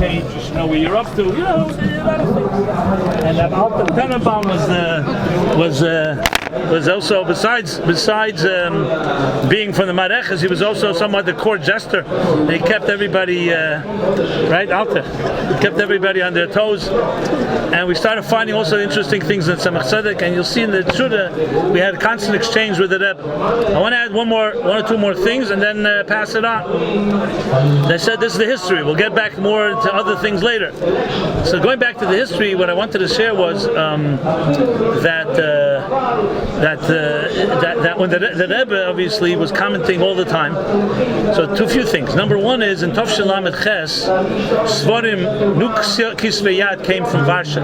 page, you should know where you're up to. You know, a lot of things. And that Alter Tenenbaum was also besides being from the Mareches, he was also somewhat the court jester. And he kept everybody right out there. He kept everybody on their toes. And we started finding also interesting things in Tzemach Tzedek, and you'll see in the Tshuda we had a constant exchange with the Rebbe. I want to add one or two more things and then pass it on. They said this is the history. We'll get back more to other things later. So going back to the history, what I wanted to share was that when the Rebbe obviously was commenting all the time. So few things. Number one is in Tov Shel Lamed Ches, Svarim Nuk Kisvei Yad came from Varsha.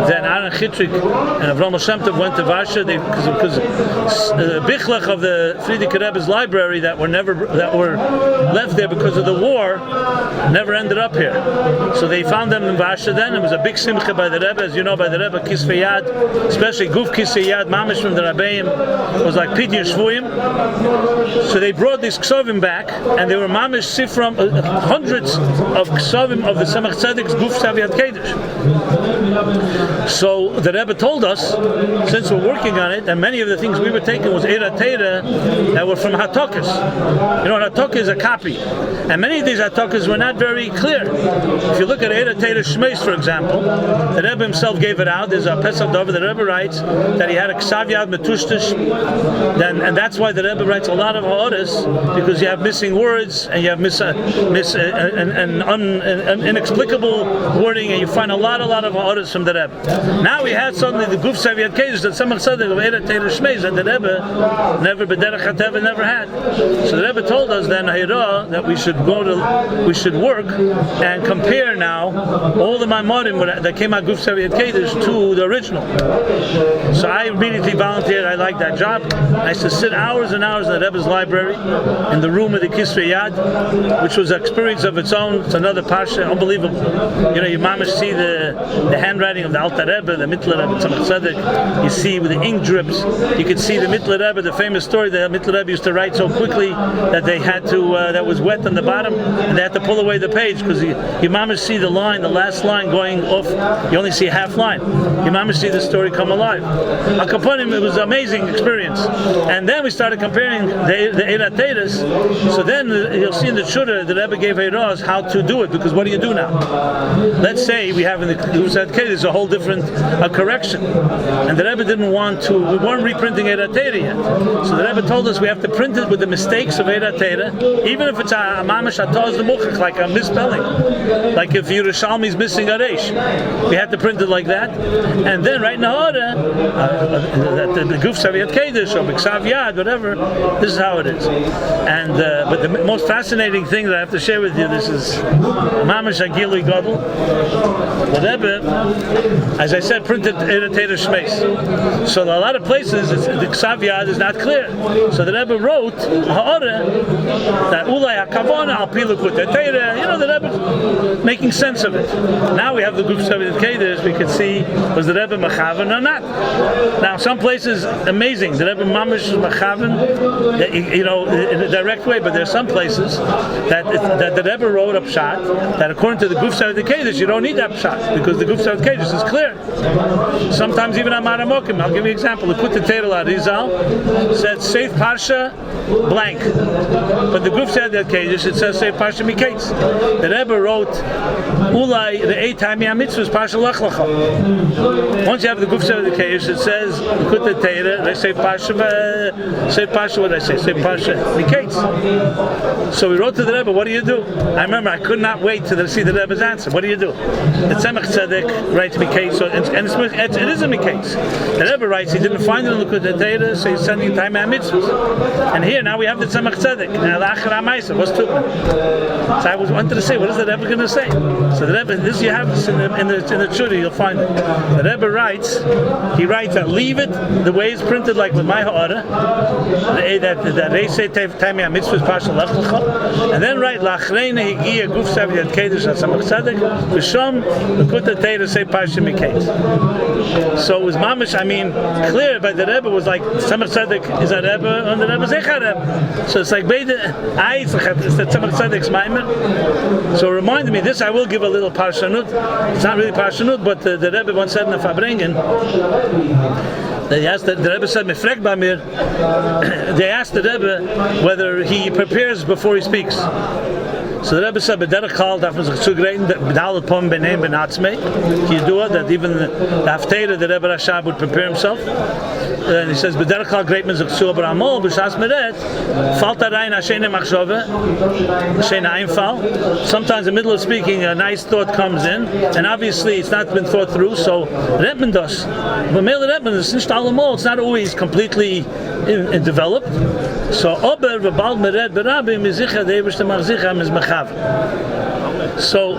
Then Aaron Chitrik and Avraham Shem Tov went to Varsha because the Bichlach of the Frierdiker Rebbe's library that were left there because of the war never ended up here. So they found them in Varsha. Then it was a big simcha by the Rebbe, as you know, by the Rebbe Kisvei Yad, especially Guf Kisvei Yad, Mamish from the Rabbeim was like Pidyon Shvuyim. So they brought these Ksovim back, and they were Mamish Sifram, hundreds of Ksovim of the Tzemach Tzedek's Guf Saviyat Kedesh. So the Rebbe told us, since we're working on it, and many of the things we were taking was Eira Teira that were from Hatokas. You know, Hatokas is a copy, and many of these Hatokas were not very clear. If you look at Eira Teira Shmeis, for example, the Rebbe himself gave it out. There's a Pesach Dover. The Rebbe writes that he had a Ksav Yad Metushtish, and that's why the Rebbe writes a lot of ha'oris, because you have missing words and you have inexplicable wording, and you find a lot of ha'oris from the Rebbe. Now we had suddenly the Guf Saviyat Kedesh that Tzemach Tzedek of Eira Teira Shmeis that the Rebbe never b'derech hateva never had. So the Rebbe told us then that we should work and compare now all the Maimorim that came out Guf Saviyat Kedesh to the original. So I immediately volunteered. I liked that job. I used to sit hours and hours in the Rebbe's library in the room of the Kisvei Yad, which was an experience of its own. It's another parsha, unbelievable. You know, you mamish see the handwriting of the Alter Rebbe, the Mittler Rebbe, Tzemach Tzedek. You see with the ink drips. You could see the Mittler Rebbe, the famous story. The Mittler Rebbe used to write so quickly that they had to, that was wet on the bottom, and they had to pull away the page because you mamish see the last line going off. You only see half line. You mamish see the story come alive. Al Kaponim, it was an amazing experience. And then we started comparing the Eira Teiras. So then you'll see in the Shura the Rebbe gave Eiros how to do it, because what do you do now? Let's say we have in the Gusad Kedesh a whole different correction. And the Rebbe didn't want to, we weren't reprinting Eira Teira yet. So the Rebbe told us we have to print it with the mistakes of Eira Teira, even if it's a mamash ataz the muchach, like a misspelling. Like if Yerushalmi is missing a resh. We had to print it like that. And then right now, the Guf Saviyat Kedesh or B'Ksav Yad, whatever, this is how it is. And but the most fascinating thing that I have to share with you, this is Mamash Agili Gadol. The Rebbe, as I said, printed Eira Teira Shmeis. So in a lot of places, the Ksav Yad is not clear. So the Rebbe wrote Ha'ora that Ulay HaKavona Al Pi Likutei Teira. You know, the Rebbe making sense of it. Now we have the Guf Saviyat Kedesh. We can see was the Rebbe Machavan or not. Now some places amazing. The Rebbe Mamish Machavan, you know, in a direct way. But there are some places that the Rebbe wrote up shot that according to the Guf Saviyat Kedesh you don't need that shot because the Guf Saviyat Kedesh is clear. Sometimes even on Maramokim, I'll give you an example. The Likutei Teira Rizal said Seif Parsha blank, but the Guf Saviyat Kedesh it says Seif Parsha Miketz. The Rebbe wrote Ulai the 8 Tamiyah Mitzvahs Parsha Lech Lecha. Once you have the Guf Saviyat Kedesh, it says Likutei Teira. They say Parsha. What did I say? Say Parsha Miketz. So we wrote to the Rebbe. What do you do? I remember I could not wait to see the Rebbe's answer. What do you do? The Tzemach Tzedek writes Miketz, so it is a Miketz. The Rebbe writes he didn't find it in the Likutei Teira, so he's sending Tamiyah Mitzvahs. And here now we have the Tzemach Tzedek. Now the Achar HaMaisa. What's to? So I wanted to say, what is the Rebbe going to say? So the Rebbe, this you have this in the Tshuda, you'll find it. The Rebbe writes, he writes at least leave it the way it's printed, like with my ha'ara, that they say Tami HaMitzvah is Parsha Lech Lecha, and then write Lachreina Higia Guf Saviyat Kedesh At Samach Tzedek V'Sham L'Kuta Teira say Parsha Miketz. So it was mamish, clear by the Rebbe was like Samach Tzedek is a Rebbe and the Rebbe is Echa Rebbe. So it's like beide it's the Samach Tzedek's maimer. So it reminded me this. I will give a little parshanut. It's not really parshanut, but the Rebbe once said in the Farbrengen. They asked the Rebbe said Mefrek Bamir. They asked the Rebbe whether he prepares before he speaks. So the Rebbe said, "B'derech kal dafnus zugreiten b'dalet pom b'neim b'natzmei." Yidua that even the haftarah the Rebbe Rashab would prepare himself. And he says, "B'derech kal greit men zechzul b'ramol b'shas meret falt rein hashene machshove hashene einfall." Sometimes in the middle of speaking, a nice thought comes in, and obviously it's not been thought through. So Rebbe does, but mele Rebbe is nicht allemol. It's not always completely developed. So ober v'bal meret b'rabim mizicha deibishtem machzicha mizmach. So,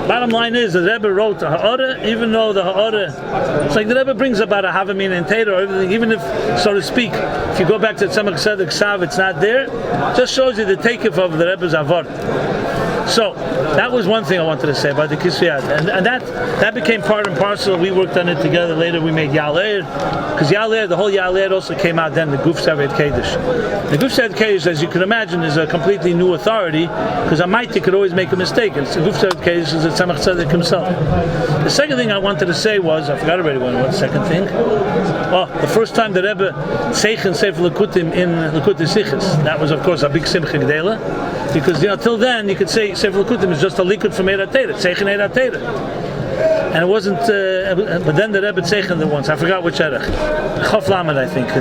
bottom line is the Rebbe wrote a ha'ara, even though the ha'ara, it's like the Rebbe brings about a havamin and tater or everything, even if, so to speak, if you go back to Tzemach Tzedek Sav, it's not there, just shows you the takeoff of the Rebbe's avot. So, that was one thing I wanted to say about the Kisviyat, and that became part and parcel. We worked on it together. Later we made Yaleir, because Yaleir, the whole Yaleir also came out then, the Guf Saved Kedesh. The Guf Saved Kedesh, as you can imagine, is a completely new authority, because a mighty could always make a mistake, and the Guf Saved Kedesh is the Tzemach Tzedek himself. The second thing I wanted to say was, I forgot already what second thing. Oh, the first time the Rebbe Seichen Sefer HaLikkutim in Likutei Sichos. That was, of course, a big Simcha Gdela, because till then you could say Sefer HaLikkutim is just a likud from Eira Teira, Seichen Eira Teira. And it wasn't, but then the Rebbe Seichen the once, I forgot which Erech, Chof Lamed, I think, the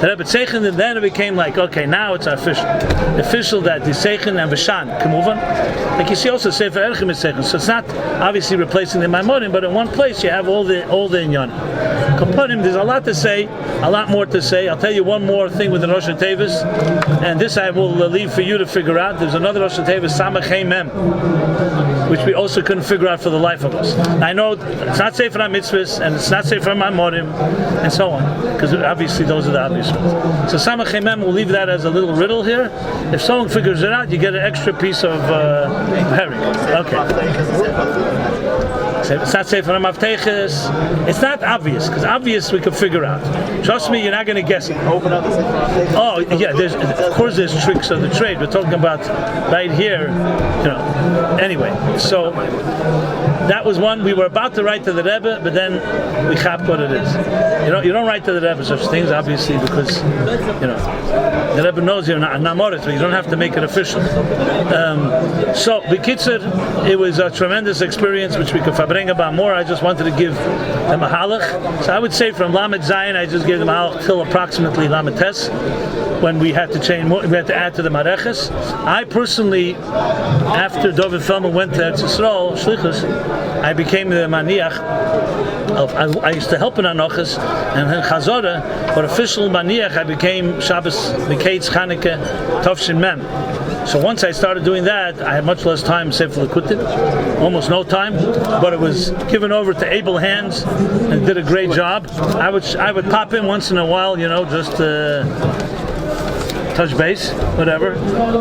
Rebbe Seichen, and then it became like, okay, now it's official that the Seichen and Vishan can move on. Like you see also Sefer Erechim is Seichen, so it's not obviously replacing the Maimonim, but in one place you have all the Inyan. Kaponim, there's a lot to say, a lot more to say. I'll tell you one more thing with the Rosh Hashanah, and this I will leave for you to figure out. There's another Rosh Hashanah, Samach Hey Mem, which we also couldn't figure out for the life of us. I know it's not Sefer HaMitzvahs, and it's not Sefer HaMaimorim, and so on, because obviously those are the obvious ones. So Samach Hey Mem, we'll leave that as a little riddle here. If someone figures it out, you get an extra piece of herring. Okay. It's not Sefer HaMavteches. It's not obvious, because obvious we can figure out. Trust me, you're not going to guess it. Oh yeah, of course there's tricks of the trade. We're talking about right here, Anyway, so that was one. We were about to write to the Rebbe, but then we chapped what it is. You don't write to the Rebbe such things, obviously, because the Rebbe knows you're not namoret, but you don't have to make it official. So b'kitzur, it was a tremendous experience, which we could Farbrengen about more. I just wanted to give them a halach. So I would say from Lamed Zayin, I just gave them a halach till approximately Lamed Tes, when we had to change more, we had to add to the Mareches. I personally, after David Feldman went to Eretz Yisrael, Shlichus, I became the maniach. I used to help in Anochas and in Chazorah, but official maniach I became Shabbos, Miketz, Chanukah, Tovshin Mem. So once I started doing that, I had much less time, Sefer HaLikkutim, almost no time, but it was given over to able hands and did a great job. I would pop in once in a while, just touch base, whatever,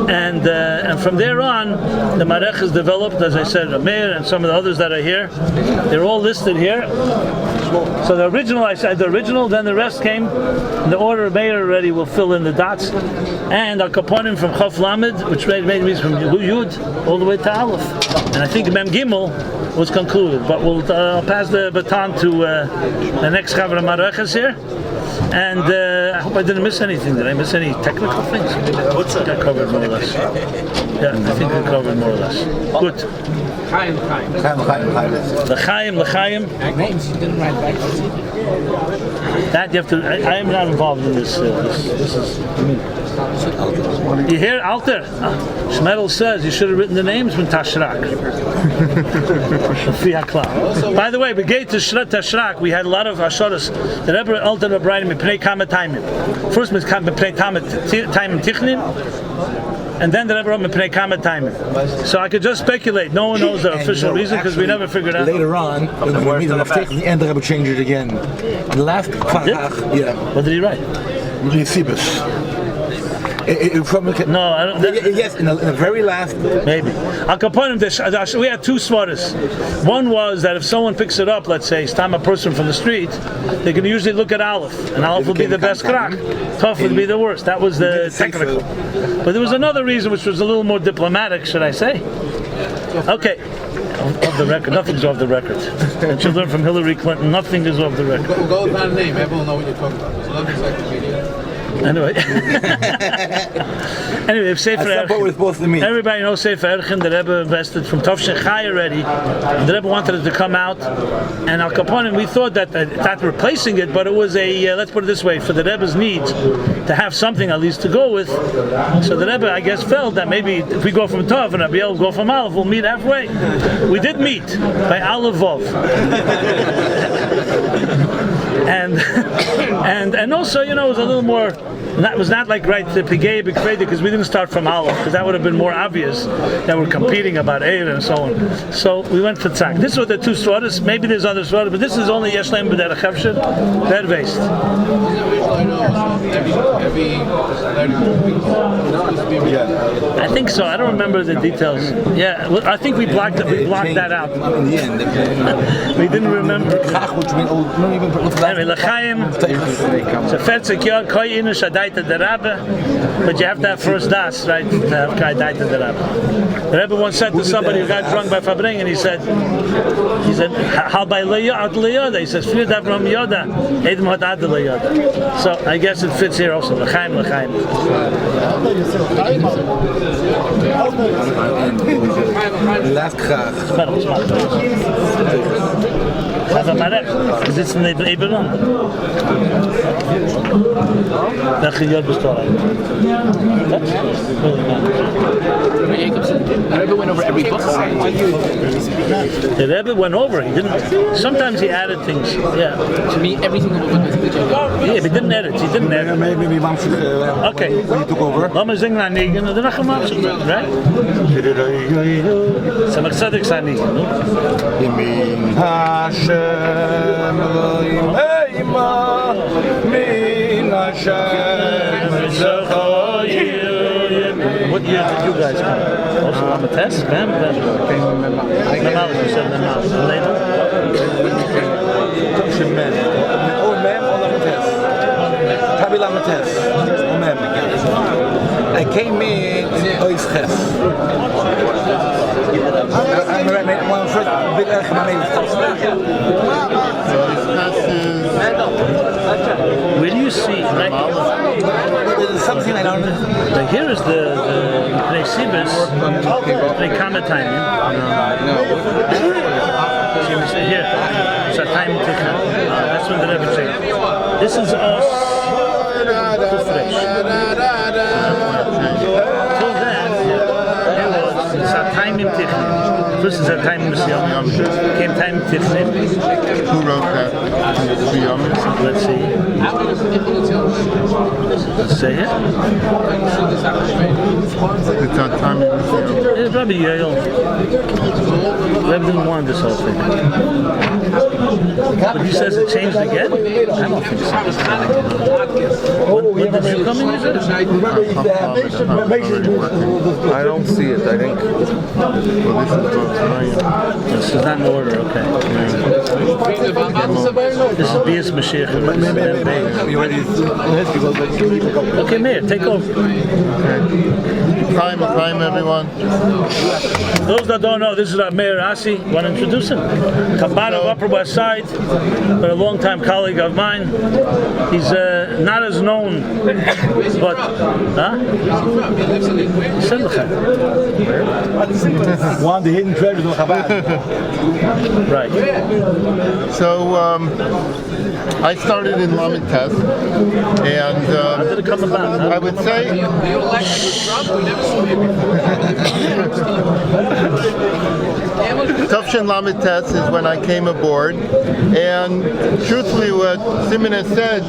and from there on, the Marech is developed. As I said, Amir and some of the others that are here, they're all listed here. So the original, I said the original, then the rest came in the order. Meir already will fill in the dots, and Al Kaponim from Chof Lamed, which made me from Yud all the way to Aleph, and I think Mem Gimel was concluded. But I'll pass the baton to the next Chavra Marechas here. And I hope I didn't miss anything. Did I miss any technical things? I covered more or less. Yeah, I think I covered more or less. Good. L'chaim. That you have to. I am not involved in this. This is me. You hear Alter? Shmedel says you should have written the names from Tashrak. By the way, we gave to Tashrak. We had a lot of Ashoras. The Rebbe Alter Rebbeinu Mipnei Kama Taimim. First, Mipnei Kama Taimim Tichnim. and then the Rebbe wrote Mepnei Kama Timing. So I could just speculate. No one knows the official reason because we never figured out. Later on, when we meet the end, the Rebbe changed it again. The last yeah. What did he write? Yesibus. No, I don't. Yes, in the very last. Maybe. Al Kaponim, we had two svaras. One was that if someone picks it up, let's say, stam a person from the street, they can usually look at Aleph, and Aleph will be the best crack. Tov would be the worst. That was the technical. But there was another reason which was a little more diplomatic, should I say? Okay. Off the record. Nothing's off the record. And you learn from Hillary Clinton, nothing is off the record. Go with that name. Everyone will know what you're talking about. So nothing's like the media. Anyway, if Sefer HaLikkutim, everybody knows Sefer HaLikkutim. The Rebbe invested from Tavshin Chai already. And the Rebbe wanted it to come out, and Al Kaponim, we thought that not replacing it, but it was a let's put it this way, for the Rebbe's needs to have something at least to go with. So the Rebbe, I guess, felt that maybe if we go from Tav and Abiel go from Aleph, we'll meet halfway. We did meet by Aleph Vov. and also, it was a little more. That was not like right the Pigay B'Kveda because we didn't start from Aleph because that would have been more obvious that we're competing about Eir and so on. So we went for Tzak. This were the two svaras. Maybe there's other svaras, but this is only Yeshlaim B'Derech Chefshet. They're based. I think so. I don't remember the details. Yeah, I think we blocked that out. In the end, we didn't remember. Anyway, L'chaim. So Fetzik Yod Koi Inu Shadaita the Rabbe, but you have to have first das, right? To have Kadaita the Rabbe. The Rebbe once said to somebody who got drunk by Farbrengen, he said, "How by Leyoda?" He says, "Fear that from Yoda, Edom Had Ad Leyoda." So I guess it fits here also. L'chaim, l'chaim. Last krach. Have a marek. We sitzen neben Eberon. Welche Jahr bist du rein? The Rebbe went over every book. The Rebbe went over. He didn't. Sometimes he added things. Yeah. To me, every single book was the Yeah, but he didn't edit. He didn't edit. Maybe Okay. When he took over. Lama zing na nigen and then I come up, right? Samach Tzedek sa nigen. Yemin Hashem Elohim Heima Min Hashem What year did you guys come? Also on the test? Bam? You said Namal. Later? Mem or Lamates. Tabi Lamates. Or Mem. I came in Oisches. I'm one first big where do you see, right? There's something I don't know. Like here is the Chassidus, the Kama time. Here, it's a time to come. That's when the Rebbe changed. This is us too fresh. Till then, it's a time in Tichnim. First is a time in Messiah. Came time in Tichnim. Who wrote that? Let's see. Let's say it. It's on time. It's probably Yale. Rebbe didn't want this whole thing. But he says it changed again? I don't think so. When did you come in? I don't see it. I think. This is not in order, okay. This is Bias Mashiach. Okay, Mayor, take over. Time, everyone. Those that don't know, this is our Mayor Asi. Want to introduce him? Kabbalah of Upper West Side, but a long-time colleague of mine. He's not as known, but One of the hidden treasures of Chabad. Right. So I started in Lamed Tes, and How did it come about? I would say. Tufshin Lamed Tes is when I came aboard, and truthfully what Simon has said,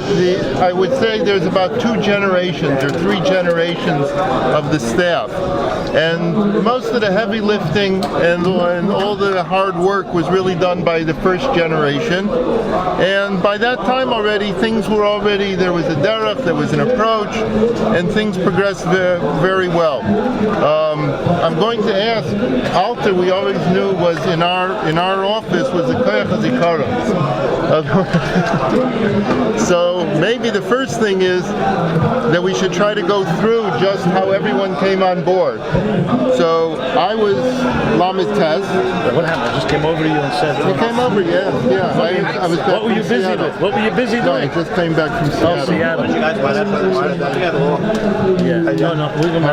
I would say there's about 2 generations or 3 generations of the staff. And most of the heavy lifting and all the hard work was really done by the first generation. And by that time already, things were already, there was a derech, there was an approach, and things progressed very well. I'm going to ask, Alter, we always knew was in our office was the Koyach HaZikaron. So maybe the first thing is that we should try to go through just how everyone came on board. So I was Lamed Tes. What happened? I just came over to you and said. You came over, yeah. I was back What were you from busy Seattle. with? What were you busy No, I doing? just came back from Seattle. Oh, Seattle. Yeah. No, we're going to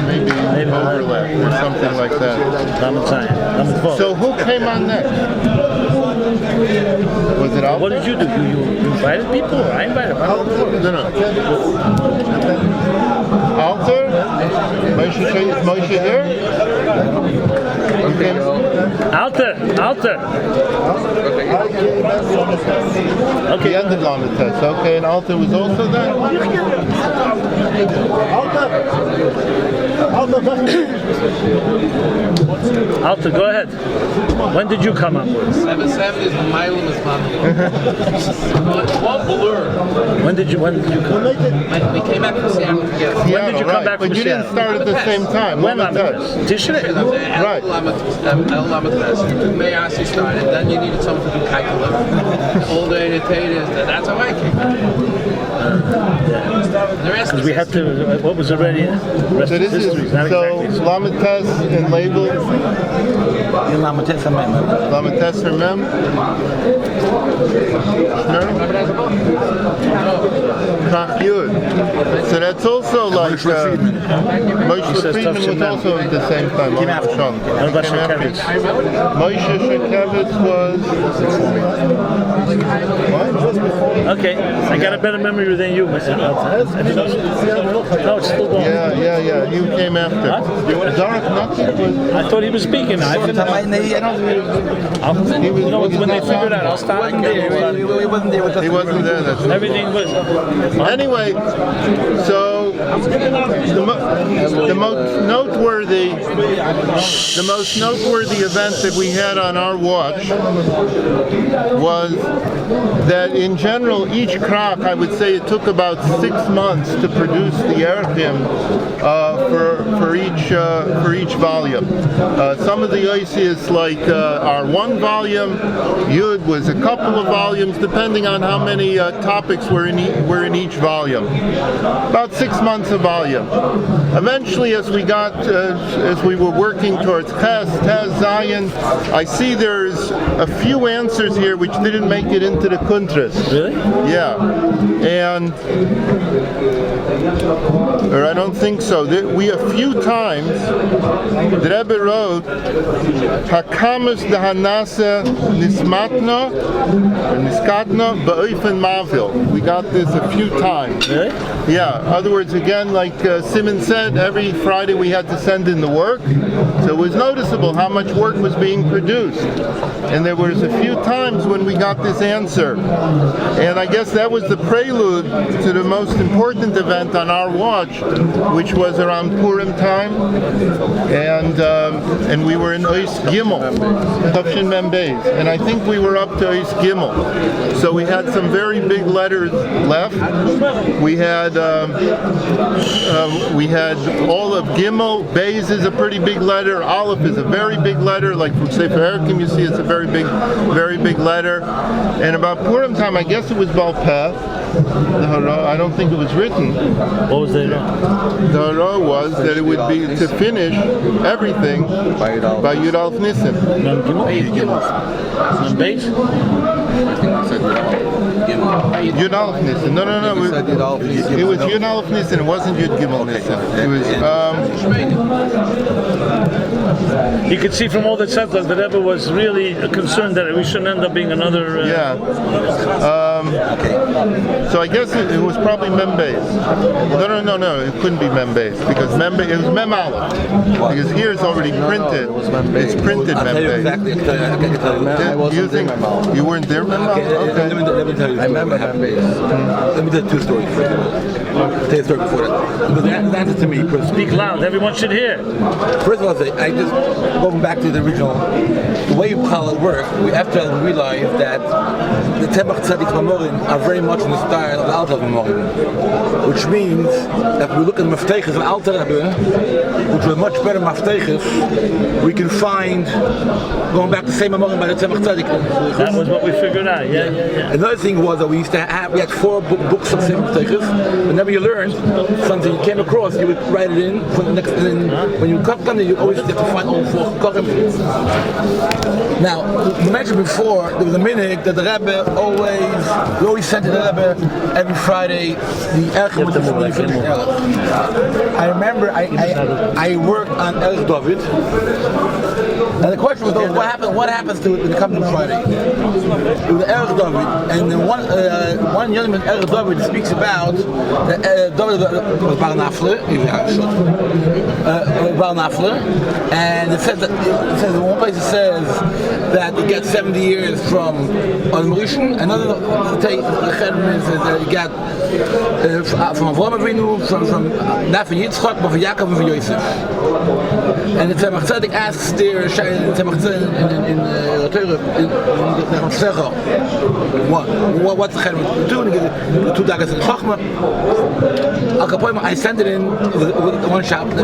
Maybe overlap or something like that. So who came on next? Was it Alter? What did you do? You invited people, or I invited them? No. Alter? Moshe here? Okay. Alter. Okay, the end of Lamed Tes. Okay, and Alter was also there? Alter, go ahead. When did you come up? 7-7 is the Milam is one blur. When did you come? We came back from Seattle together. When did you come back but from you didn't Seattle? start at the same time. When Lamed Tes. Tishrei. Right. Mayasi started. Then you needed someone to do Kaikalim. All the entertainers. That's how I came The rest Because we had to. What was already? Rest So of this is history. Not so exactly. Lamed Tes and label Lamed Tes Mem. So that's also like Moshe Friedman was also at the same time. What about Shekevitz? Moshe Shekevitz was. Okay, I got a better memory than you, Mr. No, it's still going. Yeah. You came after. Zarek Naki was. I thought he was speaking. When they figured out, I'll start. He wasn't there with us. He wasn't there. That's Everything was. Anyway, so the most noteworthy event that we had on our watch was that in general each krach, I would say it took about 6 months to produce the erchim for each volume. Some of the oisias like our 1 volume, Yud was a couple of volumes, depending on how many topics were in each volume. About 6 months a volume. Eventually, as we were working towards Ches, Zayin, I see there's a few answers here which didn't make it into the Kuntras. Really? Yeah, or I don't think so. We a few times the Rebbe wrote Hakamas dehanasa nismatna or niskatna ba'oifen mavil. We got this a few times. Really? Yeah. In other words, again, like Simon said, every Friday we had to send in the work, so it was noticeable how much work was being produced. And there was a few times when we got this answer. And I guess that was the prelude to the most important event on our watch, which was around Purim time. And we were in Ois Gimel, Tafshin Mem Beis. And I think we were up to Ois Gimel. So we had some very big letters left. We had all of Gimel. Beis is a pretty big letter. Aleph is a very big letter. Like from Sefer HaLikkutim, you see it's a very big letter. And about Purim time, I guess it was Baal Peh. The hara, I don't think it was written. What was the The hara was that it would be to finish everything by Yud Aleph Nisan. On base? Yud Aleph Nisan. No. It was Yud Aleph Nisan. It wasn't Yud Gimel Nisan. It was. You could see from all the settlers that Rebbe was really concerned that we shouldn't end up being another. So I guess it was probably Membeis. No, it couldn't be Membeis because it was Mem Aleph. Because here it's already printed. It's printed Membeis. Exactly. You think you weren't there, Mem Aleph? Okay. Let me tell you. I remember Membeis. Let me tell you two stories. First of all, I'll tell you a story before that. Because the answer to me, Speak loud. Everyone should hear. First of all, I just going back to the original, the way Chalal worked. We after realized that the Tebach Tzadik Mamorim are very much in the style of the Alter Mamorim, which means that we look at the Mafteiches of Alter Rebbe, which were much better Mafteiches, we can find going back to the same Mamorim by the Tebach Tzadik. That was what we figured out. Yeah. Another thing was that we had 4 books of the same Mafteiches. Whenever you learned something you came across, you would write it in for the next. And then when you come there, you always have to find all 4 kochim. Now, you mentioned before there was a minhag that the Rebbe always sent to the Rebbe every Friday the Erchim with the finished Erech. I remember I worked on Erech David, and the question was what happens to it when it comes on Friday? It was Erech David, and then one young man Erech David speaks about David was Bar Nafle, and it says in one place it says that you get 70 years from Mauritian. Another take the Cheshvan says that you get from Avraham Avinu, from not from Yitzchak, but from Yaakov and from Yosef. And the Tzemach Tzedek asks there Tzemach Tzedek in Torah what's the Cheshvan do? And he gives the 2 daggers in Chachma. Al Kapoim, I sent it in with one Shabbos.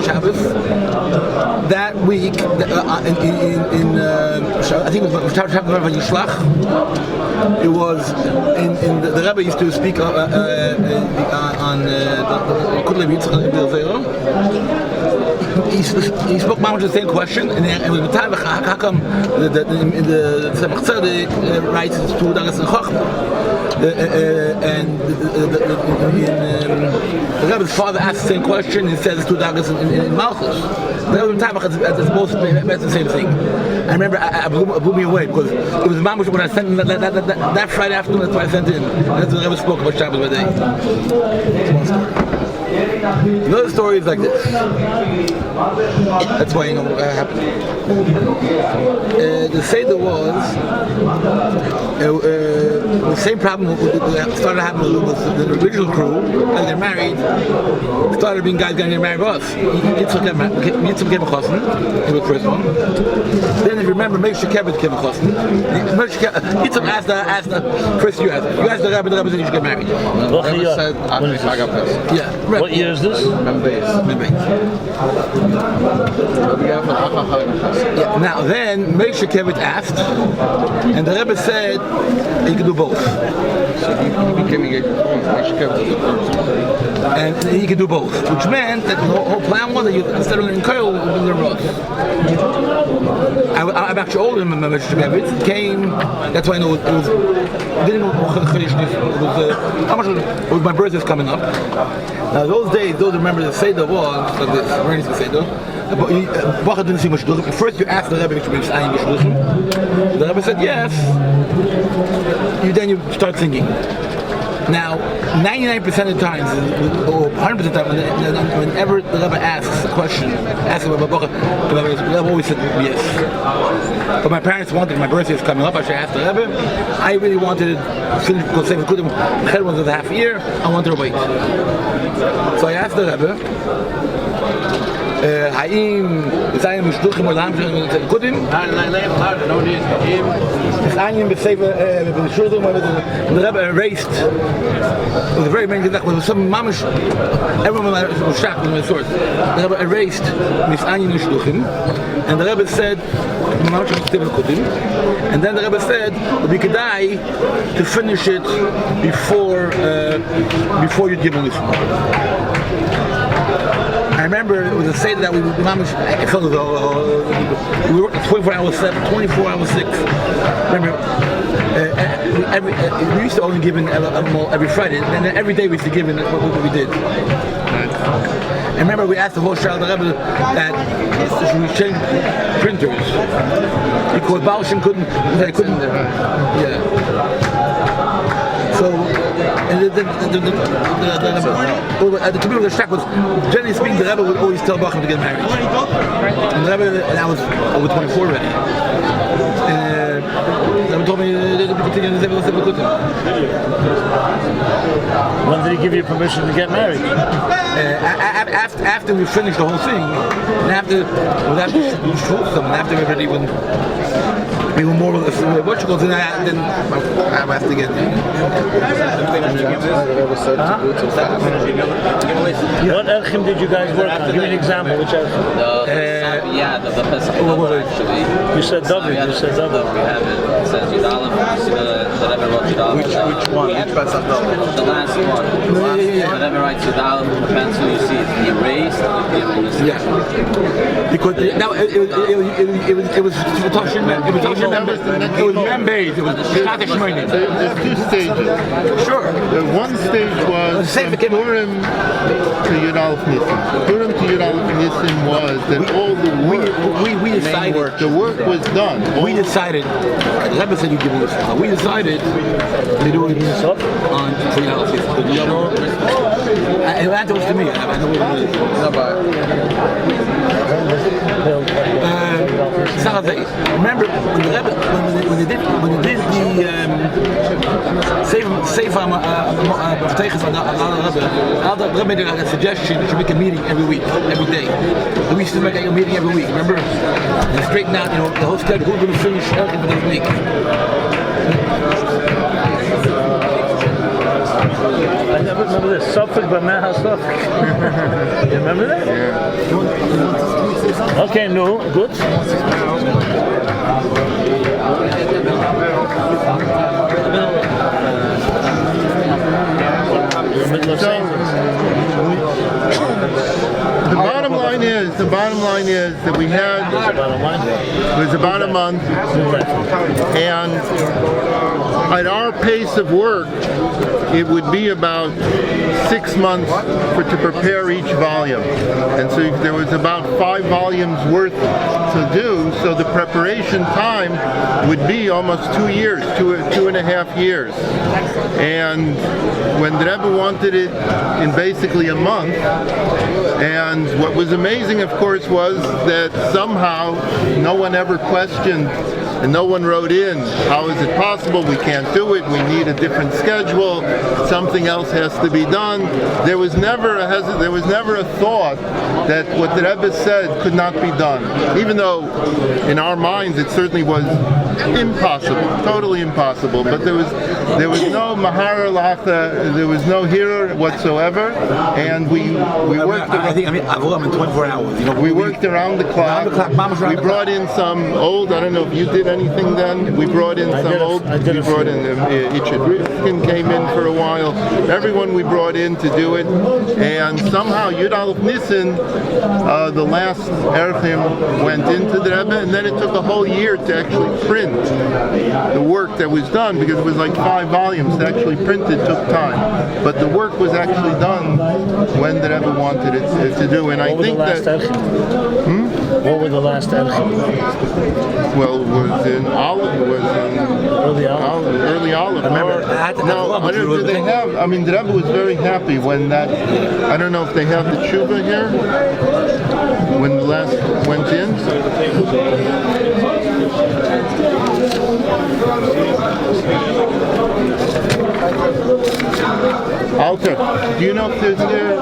That week, I think it was Shabbos Yishlach. It was in the Rebbe used to speak on the Kudlev Yitzchak in Zero. He spoke much the same question, and it was how come the Tzemach Tzedek writes 2 daggers in Chachma. And the Rebbe's father asked the same question. He says 2 daggers in Malchus. The Rebbe it's both meant the same thing. I remember I blew me away because it was Mamush when I sent that Friday afternoon. That's what I sent in. And that's what the Rebbe spoke about Shabbos by day. That's one story. Another story is like this. That's why you know what happened. The Seder was the same problem started happening with the original crew. As they're married, started being guys getting married by us. Yitzchak came a chassan, he was the first one. Then if you remember, Moshe Kevin came a chassan. Yitzchak asked the first you asked the Rebbe said you should get married. Yeah. Right. What year is this? Yeah. Now then, Moshe Kevin asked, and the Rebbe said he could do both. So he became a and he could do both, which meant that the whole plan was that you, instead of learning Koil, you would learn Rosh. I'm actually older than Moshe Kevin. Came. That's why I know it was. Didn't know it was my birthday coming up. Now those days, those remember the Seder was like this. Very nice Seder. Bacha didn't see much. First, you asked the Rebbe if you bring Ayin Geshluchim. The Rebbe said yes. Then you start singing. Now, 99% of the times, or 100% of the time, whenever the Rebbe asks a question, asking about Bacha, the Rebbe always said yes. But my parents wanted, my birthday is coming up, I should ask the Rebbe. I really wanted to finish, because Sefer HaLikkutim, the head was a half year, I wanted to wait. So I asked the Rebbe, האם יצאים משלוחים עולם של HaLikkutim? No need. יצאים בספר משלוחים, the Rebbe erased. It was a very many things. With some mamish, everyone was shocked with my sword. The Rebbe erased Ytzayim Mishluchim, and the Rebbe said, and then the Rebbe said we could die to finish it before you give a listen. I remember it was a Seder that we worked 24 hours 7, 24 hours 6. Remember, we used to only give in every Friday, and then every day we used to give in what we did. I remember we asked the whole Shal the Rebbe that should we change printers because Baal Shem couldn't. Yeah. So, and the community of the shack was, generally speaking, the Rebbe would always tell Bachman to get married. And the Rebbe, and I was over 24 already. And the Rebbe told me to continue in Sefer HaLikkutim. When did he give you permission to get married? After we finished the whole thing, and after we were more or less what you call, then I have to get. What erchim did you guys work on? Give me an example. Which erchim? The Pesach actually. You said David. You said David. We have it. It says Yudalef. The Rebbe wrote Yudalef. Which one? The last one. The Rebbe writes Yudalef with the pencil. You see it's erased. Yeah. Because now it was man-made. It was not Shmoynim. There's two stages. Sure. One stage was from Purim to Yud Aleph Nisan. Purim to Yud Aleph Nisan was that all the work, we decided. the work was done. We decided. The Rebbe said you give me this. We decided to do it on Yud Aleph Nisan. It was to me. I know what it is. Remember when the Rebbe, when they did the Sefer HaLikkutim, the Rebbe made a suggestion that you make a meeting every week, every day. And we used to make a meeting every week. Remember, and straighten out, the whole schedule. Who's going to finish everything for this week? I never remember this. Suffolk, but Meha Suffolk. You remember that? Yeah. Okay, no, good. The bottom line is that we had, it was about a month, and at our pace of work, it would be about 6 months to prepare each volume. And so there was about 5 volumes worth to do, so the preparation time would be almost 2 years, 2.5 years. And when the Rebbe wanted it in basically a month, and what was amazing, of course, was that somehow no one ever questioned and no one wrote in, how is it possible, we can't do it, we need a different schedule, something else has to be done. There was never a thought that what the Rebbe said could not be done, even though in our minds it certainly was impossible, totally impossible, but there was no mahara lacha, there was no hira whatsoever, and we worked I'm in 24 hours. we worked around the clock. We brought in some old, I don't know if you did anything then, we brought in some old, we brought in Ichid Rifkin came in for a while, everyone we brought in to do it, and somehow Yud Aleph Nisan, the last Erchim went into the Rebbe, and then it took a whole year to actually print the work that was done, because it was like 5 volumes to actually print it took time, but the work was actually done when the Rebbe wanted it to do, and I think that... What were the last erchim? Well, it was in Olive, it was in early Olive. Do they have, I mean, the Rebbe was very happy when that, I don't know if they have the tshuva here, when the last went in. Alter, do you know if there's there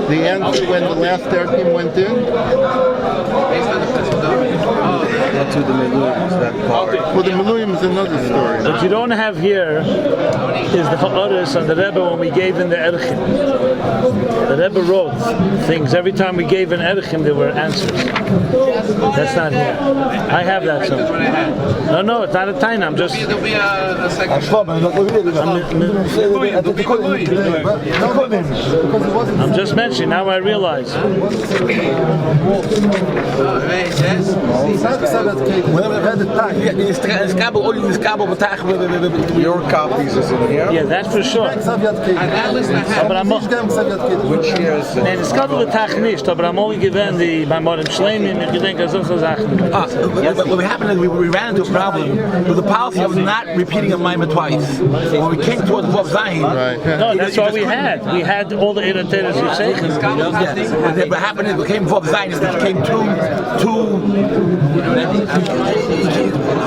the answer when the last Erchim went in? That's who the Meluyim is, that part. Well, the Meluyim is another story. What you don't have here is the ha'aris on the Rebbe when we gave in the erchim. The Rebbe wrote things. Every time we gave an erchim, there were answers. That's not here. I have that somewhere. No, it's not a time. I'm just... There'll be a second. I'm just mentioning. Now I realize. Whenever I had the time, this kabel, all this kabel, but I Your copies is in here. Yeah, that's for sure. And that list I have. Aber Which year is nein, es kann der Tag nicht, aber am Morgen gewesen die bei Modern Schleimen, ich denke so Sachen. What happened is we ran into a problem with the policy of not repeating a mimer twice. When we came towards Vav Zayin, No, that's all we had. We had all the irritators you say. yes. What happened is we came Vav Zayin, it became too.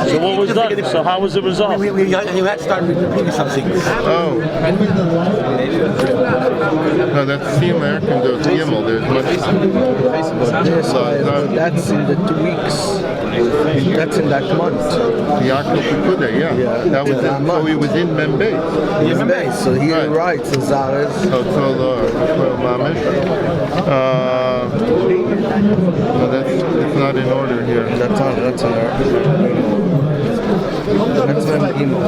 So what was done? So how was the result? You had to start repeating something. Oh. No, that's the American dose. Gimel. There's much. that's in the 2 weeks. That's in that month. Yaakov Pekuda, yeah. That was in, so he was in Membei. Membei. So he Right. writes in Zares. So Mamish. No, it's not in order here. That's in our. That's an email.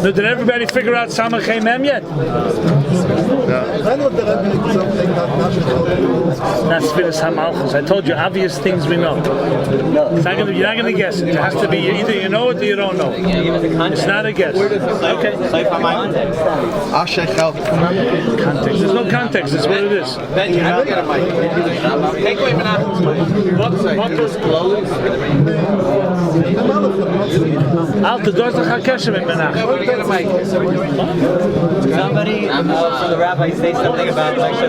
So did everybody figure out Samach Mem yet? That's Filis Hamalchus. I told you obvious things we know. You're not gonna guess it. It has to be either you know it or you don't know. It's not a guess. Okay. Context. There's no context. It's what it is. Benji, I don't get a mic. Take away Menachem's mic. What was closed? Alta, does the Hakeshem in Menachem? Everybody get a mic. Somebody from the rabbi say something about like the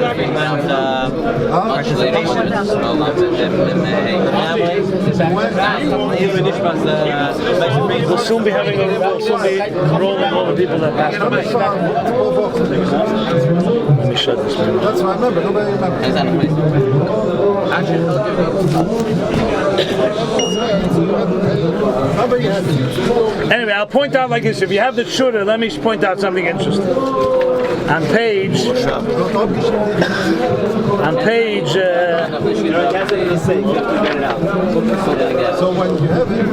Friedman's participation. We'll soon be having we'll soon be rolling all the people that passed away. Let me shut this man. That's what I remember. Nobody remembers. Anyway, I'll point out like this. If you have the shooter, let me point out something interesting. On page. So when you have it,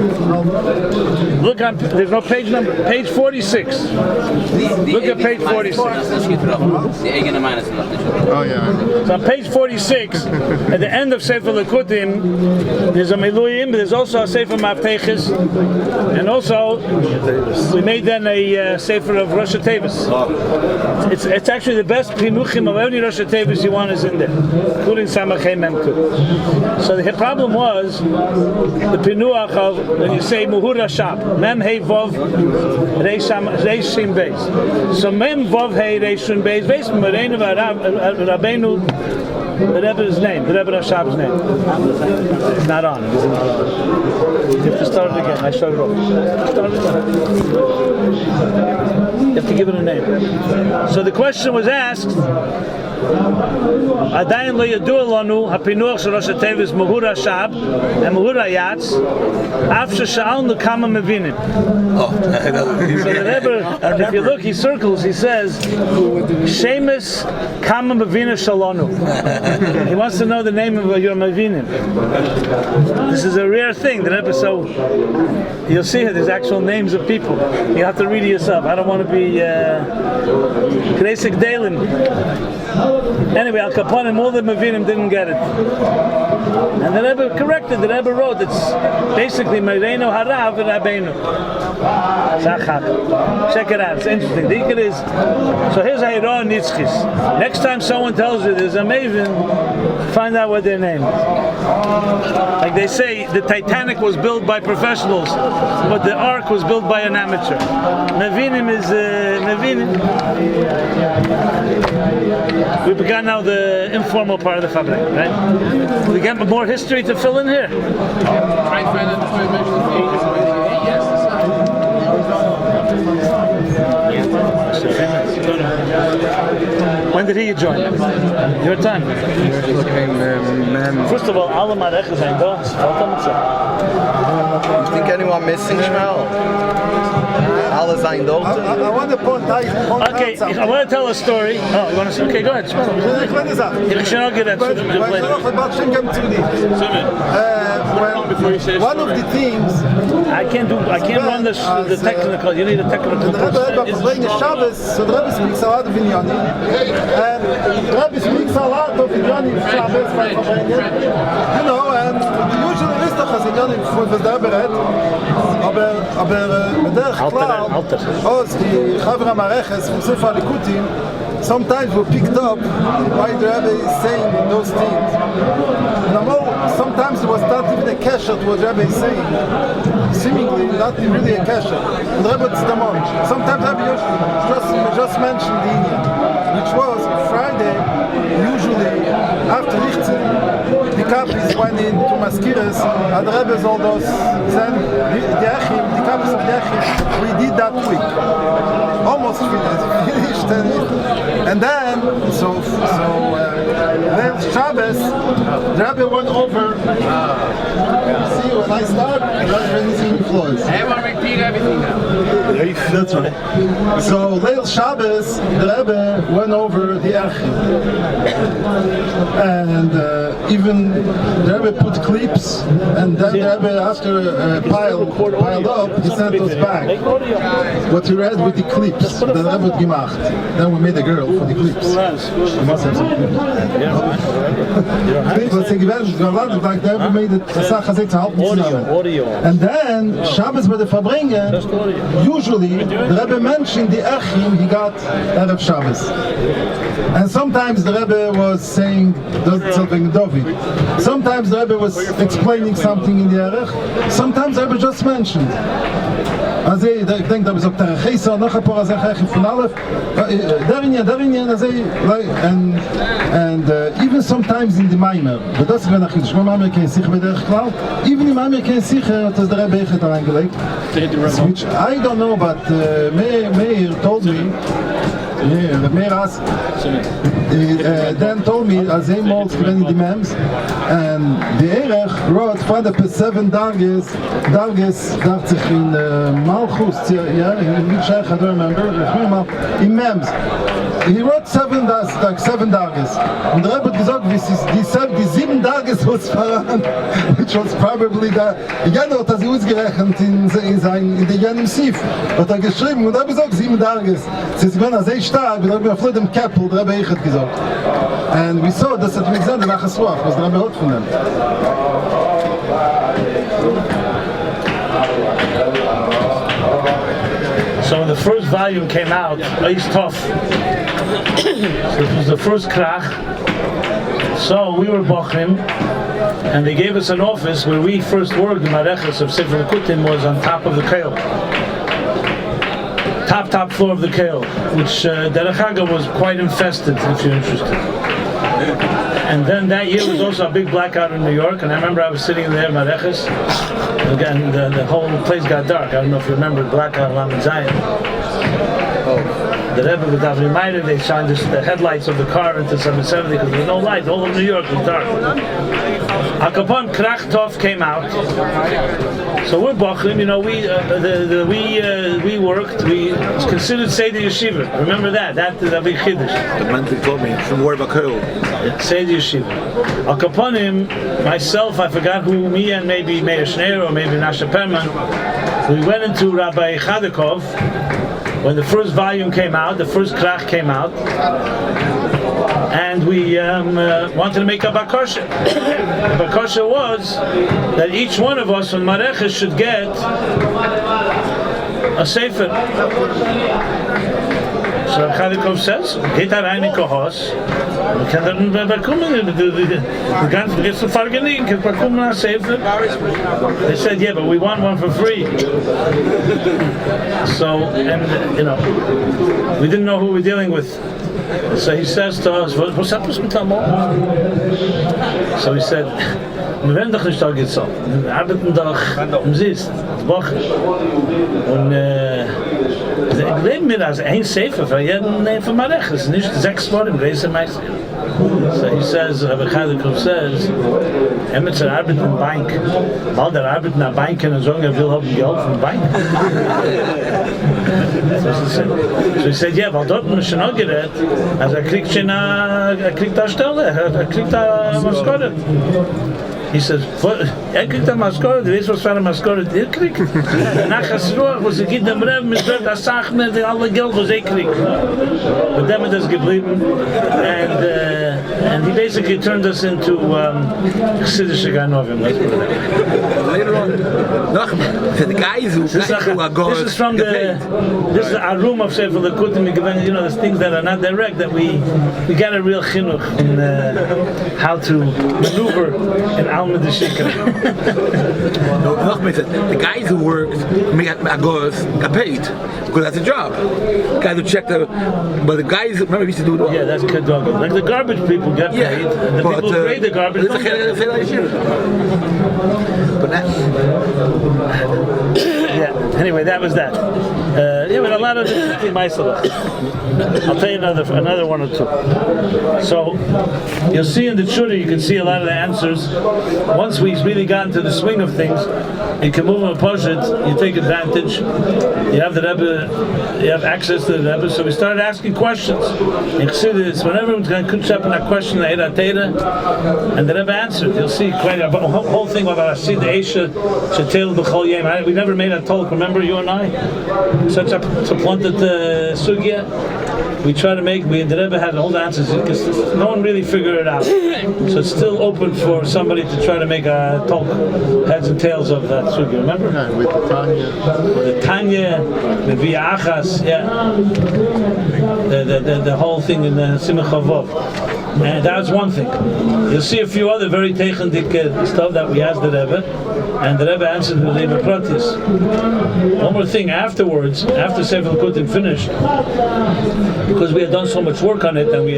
Look on. There's no page number. Page 46. Look at page 46. Oh yeah. So on page 46, at the end of Sefer HaLikkutim, there's a Miluyim, but there's also a Sefer Mavtechis, and also we made then a Sefer of Rosh Tevis. It's actually the best Pinuchim of any Rosh Tevis you want is in there, including Samachay Memkud. So the problem was the Pinuach of when you say Muhur Hashab, Mem Hey Vov Reish Shim Beis. So Mem Vov Hey Reish Shim Beis, Beis Mereinu Rabbeinu. The Rebbe's name, the Rebbe Rashab's name. It's not on. You have to start it again. I shut it off. Start it again. You have to give it a name. So the question was asked. Adayin lo yadua lanu hapinuach shel Rosh Tevis Muhur Hashab and Muhur Hayatz af shesha'alnu kama mevinim. So the Rebbe, if you look, he circles. He says, "Shemus kama mevina shalonu." He wants to know the name of your mevinim. This is a rare thing. The Rebbe, so you'll see here. There's actual names of people. You have to read it yourself. I don't want to be Knesek Dalim. Anyway, Al Kaponim, all the Mevinim didn't get it. And the Rebbe corrected, the Rebbe wrote, it's basically Mereinu Harav and Rabbeinu. Check it out, it's interesting. The Iker is, so here's Hayron Nitzchis. Next time someone tells you there's a Maven, find out what their name is. Like they say, the Titanic was built by professionals, but the Ark was built by an amateur. Mevinim is, Mevinim. We began now the informal part of the Farbrengen, right? We got more history to fill in here. Try to find out the When did he join? Your time. First of all, alle Marechen zijn da. You think anyone missing, Shmuel? Alle zijn dood. I want to point out. Okay, I want to tell a story. Oh, you want to? Okay, go ahead. Ich should not get that. One of the teams. I can't run the technical. You need a technical The person. Rebbe Shabbos, so the Rebbe speaks a lot of Inyani. And the Rebbe speaks a lot of Inyani Shabbos by Farbrengen. You know, and usually is doch as Inyani for the Rebbe read. aber בדרך כלל, אז die Chavra Mareches from Sefer HaLikkutim, sometimes we picked up why the Rebbe is saying those things. Sometimes it was not even a kesher to what the Rebbe is saying. Seemingly not really a kesher. And the Rebbe Tzedamon. Sometimes the Rebbe just mentioned the Indian, which was Friday, usually after Lichtzin, the copies went into Maskiris, and the Rebbe all those, then the copies of the Echim, we did that week. Almost finished. And then, then Shabbos, the Rebbe went over. See, when I start, everything flows. Everyone repeat everything now. That's right. So, Leil Shabbos, the Rebbe went over the Echim. And even the Rebbe put clips, and then the Rebbe, after piled up, he sent us back what he read with the clips that the Rebbe gemacht. Then we made a girl for the clips. You must have some clips. Like the Rebbe made it Audio. and then Shabbos by the Farbrengen, usually the Rebbe mentioned the Echim he got Erev Shabbos. And sometimes the Rebbe was saying something David. Sometimes the Rebbe was explaining something in the Erech. Sometimes the Rebbe just mentioned. Also, ich denke, da ist auch der Chesa, noch ein paar Sachen von allem. And even sometimes in the Maimer, but that's when I think, Maimer can sich mit der Klau. Even in Maimer can sich, dass der Rebbe hat reingelegt. Which I don't know, but Meir told me. Dan told me as hij mocht in the Mems, and the Erech wrote for the 7 days dacht zich in Malchus, yeah, in Sheikh, I don't remember, in Mems. He wrote 7 days, like 7 days. Und der Rebbe hat gesagt, die 7 days was voran, which was probably the, Jana hat das ausgerechnet in der Janem Sif. Hat geschrieben, und er hat gesagt, 7 days. Sie sind sehr stark, wir haben auf dem Kappel, der Rebbe hat gesagt. And we saw that at Mixander nach Aswach, was der Rebbe hat von dem. So when the first volume came out, it's tough. So it was the first krach. So we were bochim, and they gave us an office where we first worked. The Mareches of Sefer HaLikkutim was on top of the Keil. Top floor of the Keil, which Derech Haga was quite infested, if you're interested. And then that year was also a big blackout in New York, and I remember I was sitting there, Mareches. Again, the whole place got dark. I don't know if you remember the blackout in Lamed Zion. The Rebbe with Avri Meir, they shined the headlights of the car into 770 because there was no light. All of New York was dark. Al Capone Krach Tov came out. So we're Bochum, you know, we worked, we considered Seder Yeshiva. Remember that is a big Chiddush. The man told me, from where Bakel. Seder Yeshiva. Al Capone, myself, I forgot who, me and maybe Meir Schneer or maybe Nasha Perman, we went into Rabbi Chadakov when the first volume came out, the first Krach came out, and we wanted to make a bakasha. The bakasha was that each one of us on Mareches should get a sefer. So Chadikov says, "Geht rein in Kohos. Wir können dann bekommen. Wir ganzen jetzt zu Farbrengen, können bekommen a sefer." They said, "Yeah, but we want one for free." So, and you know, we didn't know who we were dealing with. So he says to us, "What's happening with Tamar?" So he said, "Wir werden doch nicht da geht so. Wir arbeiten doch im Siehst, Woche." Und ich lebe mir als ein Sefer für jeden von Mareches, nicht 6 Wochen im Reisemeister. So he says, Rabbi Chadikov says, Emetzer arbeitet in Bank. Weil der arbeitet in der Bank kann sagen, will haben Geld von Bank. So he said, yeah, weil dort muss schon auch gerät, also kriegt da Stelle, kriegt da Maskotte. He says, kriegt Maskor, du weißt, was für eine Maskor kriegt? Nach Hasruach, wo sie geht dem Rev, mit Rev, das sagt mir, alle Geld, was kriegt. But then it is geblieben, and he basically turned us into Chassidus Ganovim. Later on, Nachman, the guys who are going. This is from this is our room of Sefer HaLikkutim. You know, there's things that are not direct that we got a real chinuch in how to maneuver in Alma de Shikra. Nachman said the guys who work make agos got paid because that's a job. Guys who check but the guys remember we used to do it. Yeah, that's kedogah. Like the garbage people get paid. The people who grade the garbage don't get paid. But that. Yeah. Anyway, that was that. Yeah, but a lot of the myself. I'll tell you another one or two. So you'll see in the Chura, you can see a lot of the answers. Once we've really gotten to the swing of things, you can move on a Pashut, you take advantage. You have the Rebbe, you have access to the Rebbe. So we started asking questions. In Chassidus, when everyone's going to kunshap in that question, and the Rebbe answered. You'll see quite a whole thing about Asid Eisha, Shetel B'chol Yem. We never made a talk, remember you and I? Such a planted sugya. We try to make, the Rebbe had all the answers because no one really figured it out. So it's still open for somebody to try to make a talk, heads and tails of that sugya, remember? Yeah, with the Tanya. The Tanya, the Via Achas, yeah. The whole thing in the Simcha Vov. And that was one thing. You'll see a few other very technical stuff that we asked the Rebbe, and the Rebbe answered with Rebbe Pratis. One more thing, afterwards, after Sefer HaLikkutim finished, because we had done so much work on it and we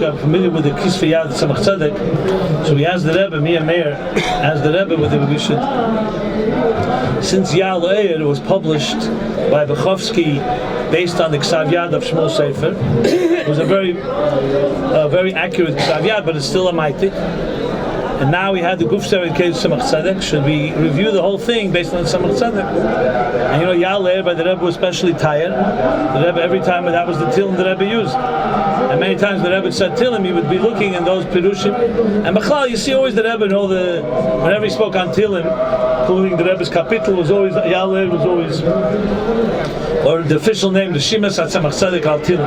got familiar with the Kisvei Yad Tzemach Tzedek, so we asked the Rebbe, me and Meir, asked the Rebbe whether we should, since Yal Eir was published by Bechovsky based on the Ksav Yad of Shmuel Sefer, it was a very accurate Ksav Yad, but it's still a maitik. And now we had the Guf Sefer Kei Tzemach Tzedek. Should we review the whole thing based on Tzemach Tzedek? And you know, Yal Eir by the Rebbe was especially tired. The Rebbe, every time that was the Tilim the Rebbe used. And many times the Rebbe said Tilim, he would be looking in those Pirushim. And B'chlal, you see always the Rebbe and whenever he spoke on Tilim, including the Rebbe's capital, was always, Yal Eir was always, or the official name, the Shimas HaTzemach Tzedek Al Tilim.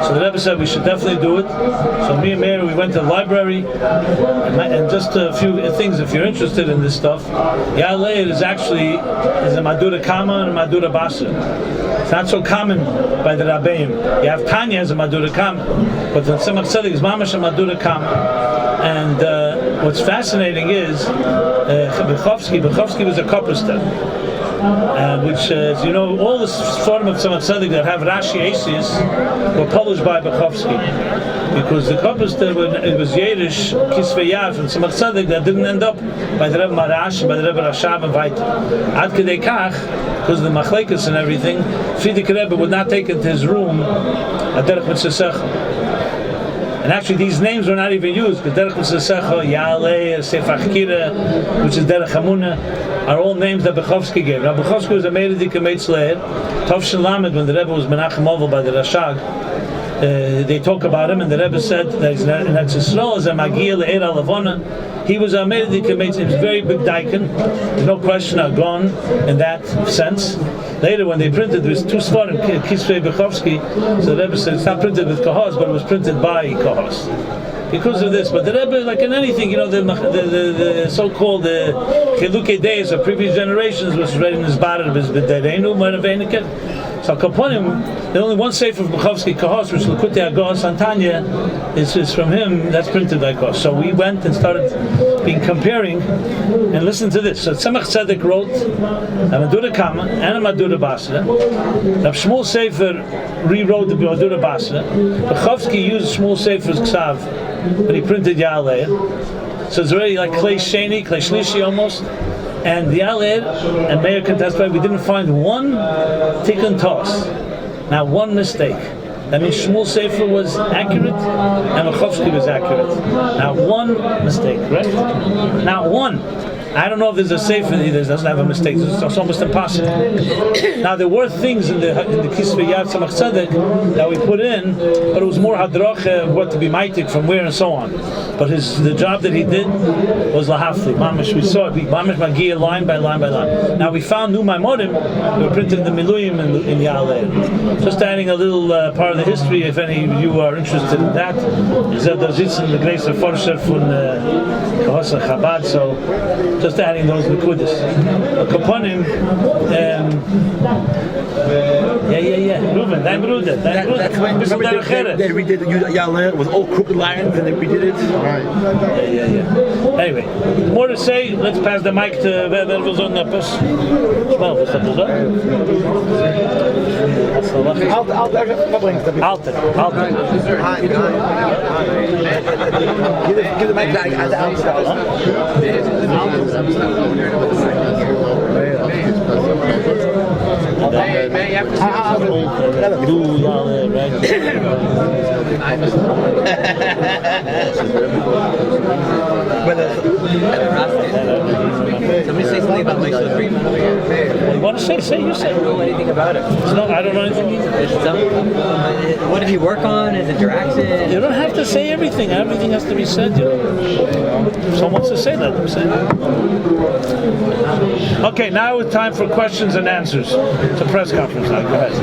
So the Rebbe said we should definitely do it. So me and Meir, we went to the library, and just a few things if you're interested in this stuff. Yal Eir is a Madura Kama and a Madura Basa. It's not so common by the Rabbeim. You have Tanya as a Madura Kama, but the Tzemach Tzedek is Mamash a Madura Kama. And what's fascinating is Bechovsky was a Koppelster. Which, you know, all the form of Tzemach Tzedek that have Rashi Asis were published by Bechovsky. Because the Koppelster, it was Yerish, Kisvei Yad, and Tzemach Tzedek that didn't end up by the Rebbe Marash, by the Rebbe Rashab and Vaita. Ad Kedei Kach, because of the Machlekes and everything, Frierdiker Rebbe would not take into his room a Derech Mitzvah. And actually, these names were not even used. The Derech Mitzvah, Yal Eir, Sefer HaKira, which is Derech Hamunah, are all names that Bechovsky gave. Now, Bechovsky was a Meiredik Meitzleir. Tovshin Lamed, when the Rebbe was Menachem Oval by the Rashag, they talk about him, and the Rebbe said that Eretz Yisrael is a Magia Le'er Alavona. He was a Meiredik Meitzleir. He was a very big daikon. There's no question are gone in that sense. Later, when they printed, there was two svarim, Kisvei Bechovsky. So the Rebbe said it's not printed with Kahos, but it was printed by Kahos. Because of this, but the Rebbe, like in anything, you know, the so-called Chilukei days of previous generations was read in his bar of his B'dereinu, Maraveiniket. So Kaponim, the only one sefer of Bechovsky Kahos, which Likutei Agos Antanya, is from him. That's printed by Kahos. So we went and started comparing, and listen to this. So Tzemach Tzedek wrote a Madura Kama and a Madura Basra. Rav Shmuel Sefer rewrote the Madura Basra. Bechovsky used Shmuel Sefer's Ksav, but he printed Yal Eir. So it's already like Klei Sheni, Klei Shlishi almost. And the Yal Eir, and Meir can testify, we didn't find one tikkun toss, not one mistake. That means Shmuel Sefer was accurate and Bechovsky was accurate. Not one mistake, right? Not one. I don't know if there's a sefer that doesn't have a mistake. It's almost impossible. Now there were things in the Kisvei Yad Tzemach Tzedek that we put in, but it was more hadracha of what to be maitik from where and so on. But the job that he did was lahafli. Mamish, we saw it. Mamish Magia line by line by line. Now we found new Maimonim. We were printed in the Miluyim in Yaleh. Just adding a little part of the history, if any of you are interested in that. Is that there's in the grace of Forsher from Kahosa Chabad. So just adding those nekudas. Kaponim. Yeah. Ruben, that's when they redid the Yaleh with all crooked lines, and they redid it. Right. Yeah. Anyway, more to say. Let's pass the mic to wer will so etwas. Well, was das so? Alter. Give the mic back at the outside. Man, you have to Somebody say something about Moshe Friedman over here. You want to say? You say. I don't know anything about it. No, I don't know anything either. What did he work on? His interaction? You don't have to say everything. Everything has to be said. If someone wants to say that, let them say that. Okay, now it's time for questions and answers. It's a press conference now. Go ahead.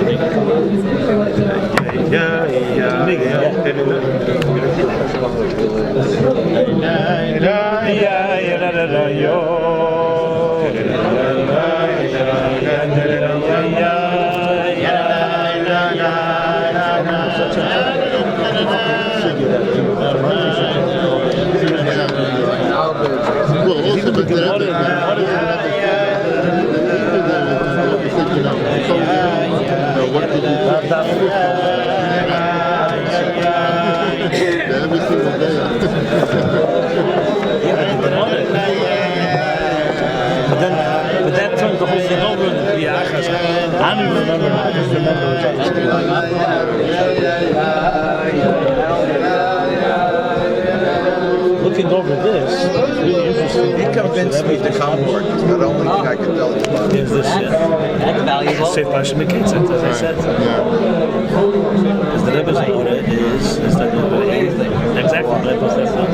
Every single day. But that turns the whole thing over into the achas. I don't even remember. I just remember looking over this, it's really interesting. He convinced me to come aboard. It's not the only thing I can tell you about. Is this That's valuable. Safe Pasha Mekitza, as I said. Because the Rebbe's order is that exactly the Rebbe's that's not.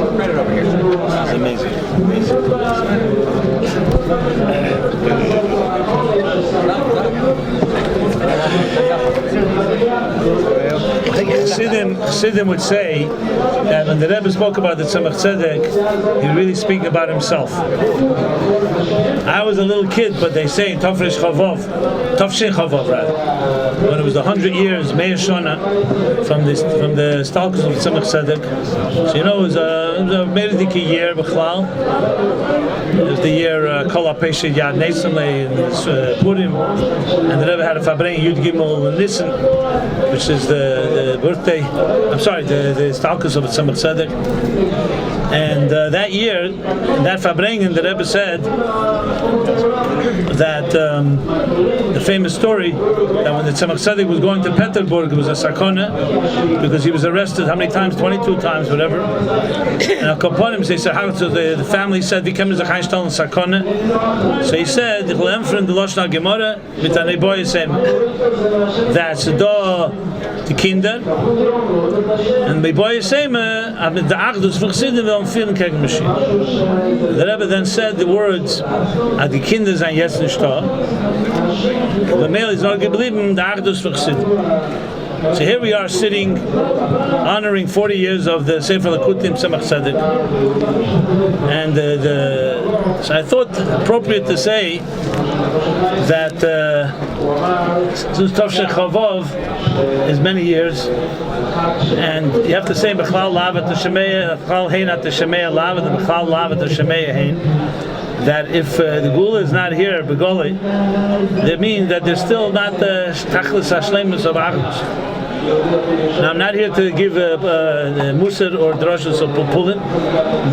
It's amazing. Chassidim would say that when the Rebbe spoke about the Tzemach Tzedek, he was really speaking about himself. I was a little kid, but they say Tafshin Chavov rather. When it was 100 years, Meir Shona, from the stalkers of Tzemach Tzedek. So it was a Meridiki year, B'chlal. It was the year Kol HaPeshet Yad Nesim Purim, and the Rebbe had a Farbrengen Yud Gimel Nissen, which is the birthday. I'm sorry, the stalkers of Tzemach Tzedek. And that year, that Farbrengen, the Rebbe said that the famous story that when the Tzemach Tzedek was going to Petersburg, it was a sakona because he was arrested how many times? 22 times, whatever. And Al Kaponim, they said, how? So the family said, "We came as a Chainstall and sakona." So he said, "The Loshna Gemara mit anei boy same." That's the Kinder and by boy same. Mit the Achdus for Chassidim will feeling gegen Mashiach. The Rebbe then said the words, "Ad die Kinder zijn jetzt nicht da." The male is not geblieben, the Achdus for Chassidim. So here we are sitting, honoring 40 years of the Sefer HaLikkutim Tzemach Tzedek, and so I thought appropriate to say that Tafshin Chavov is many years, and you have to say B'chlal Lavat Hashemeya, B'chlal Hein At Hashemeya Lavat, and B'chlal Lavat Hashemeya Hein. That if the Gula is not here, Begoli, that means that there's still not the Tachlis Hashlemus of Achdus. Now I'm not here to give Musar or Drashas or Pulpulin,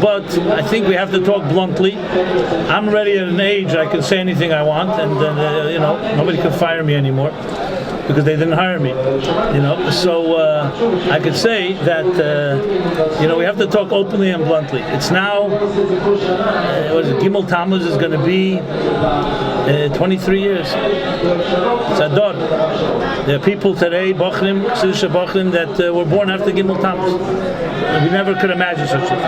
but I think we have to talk bluntly. I'm already at an age I can say anything I want, and nobody can fire me anymore. because they didn't hire me. So I could say that we have to talk openly and bluntly. It's now Gimel Tammuz is going to be 23 years. It's Ador. There are people today, Bochrim, Chassidus Bochrim, that were born after Gimel Tammuz. We never could imagine such a thing.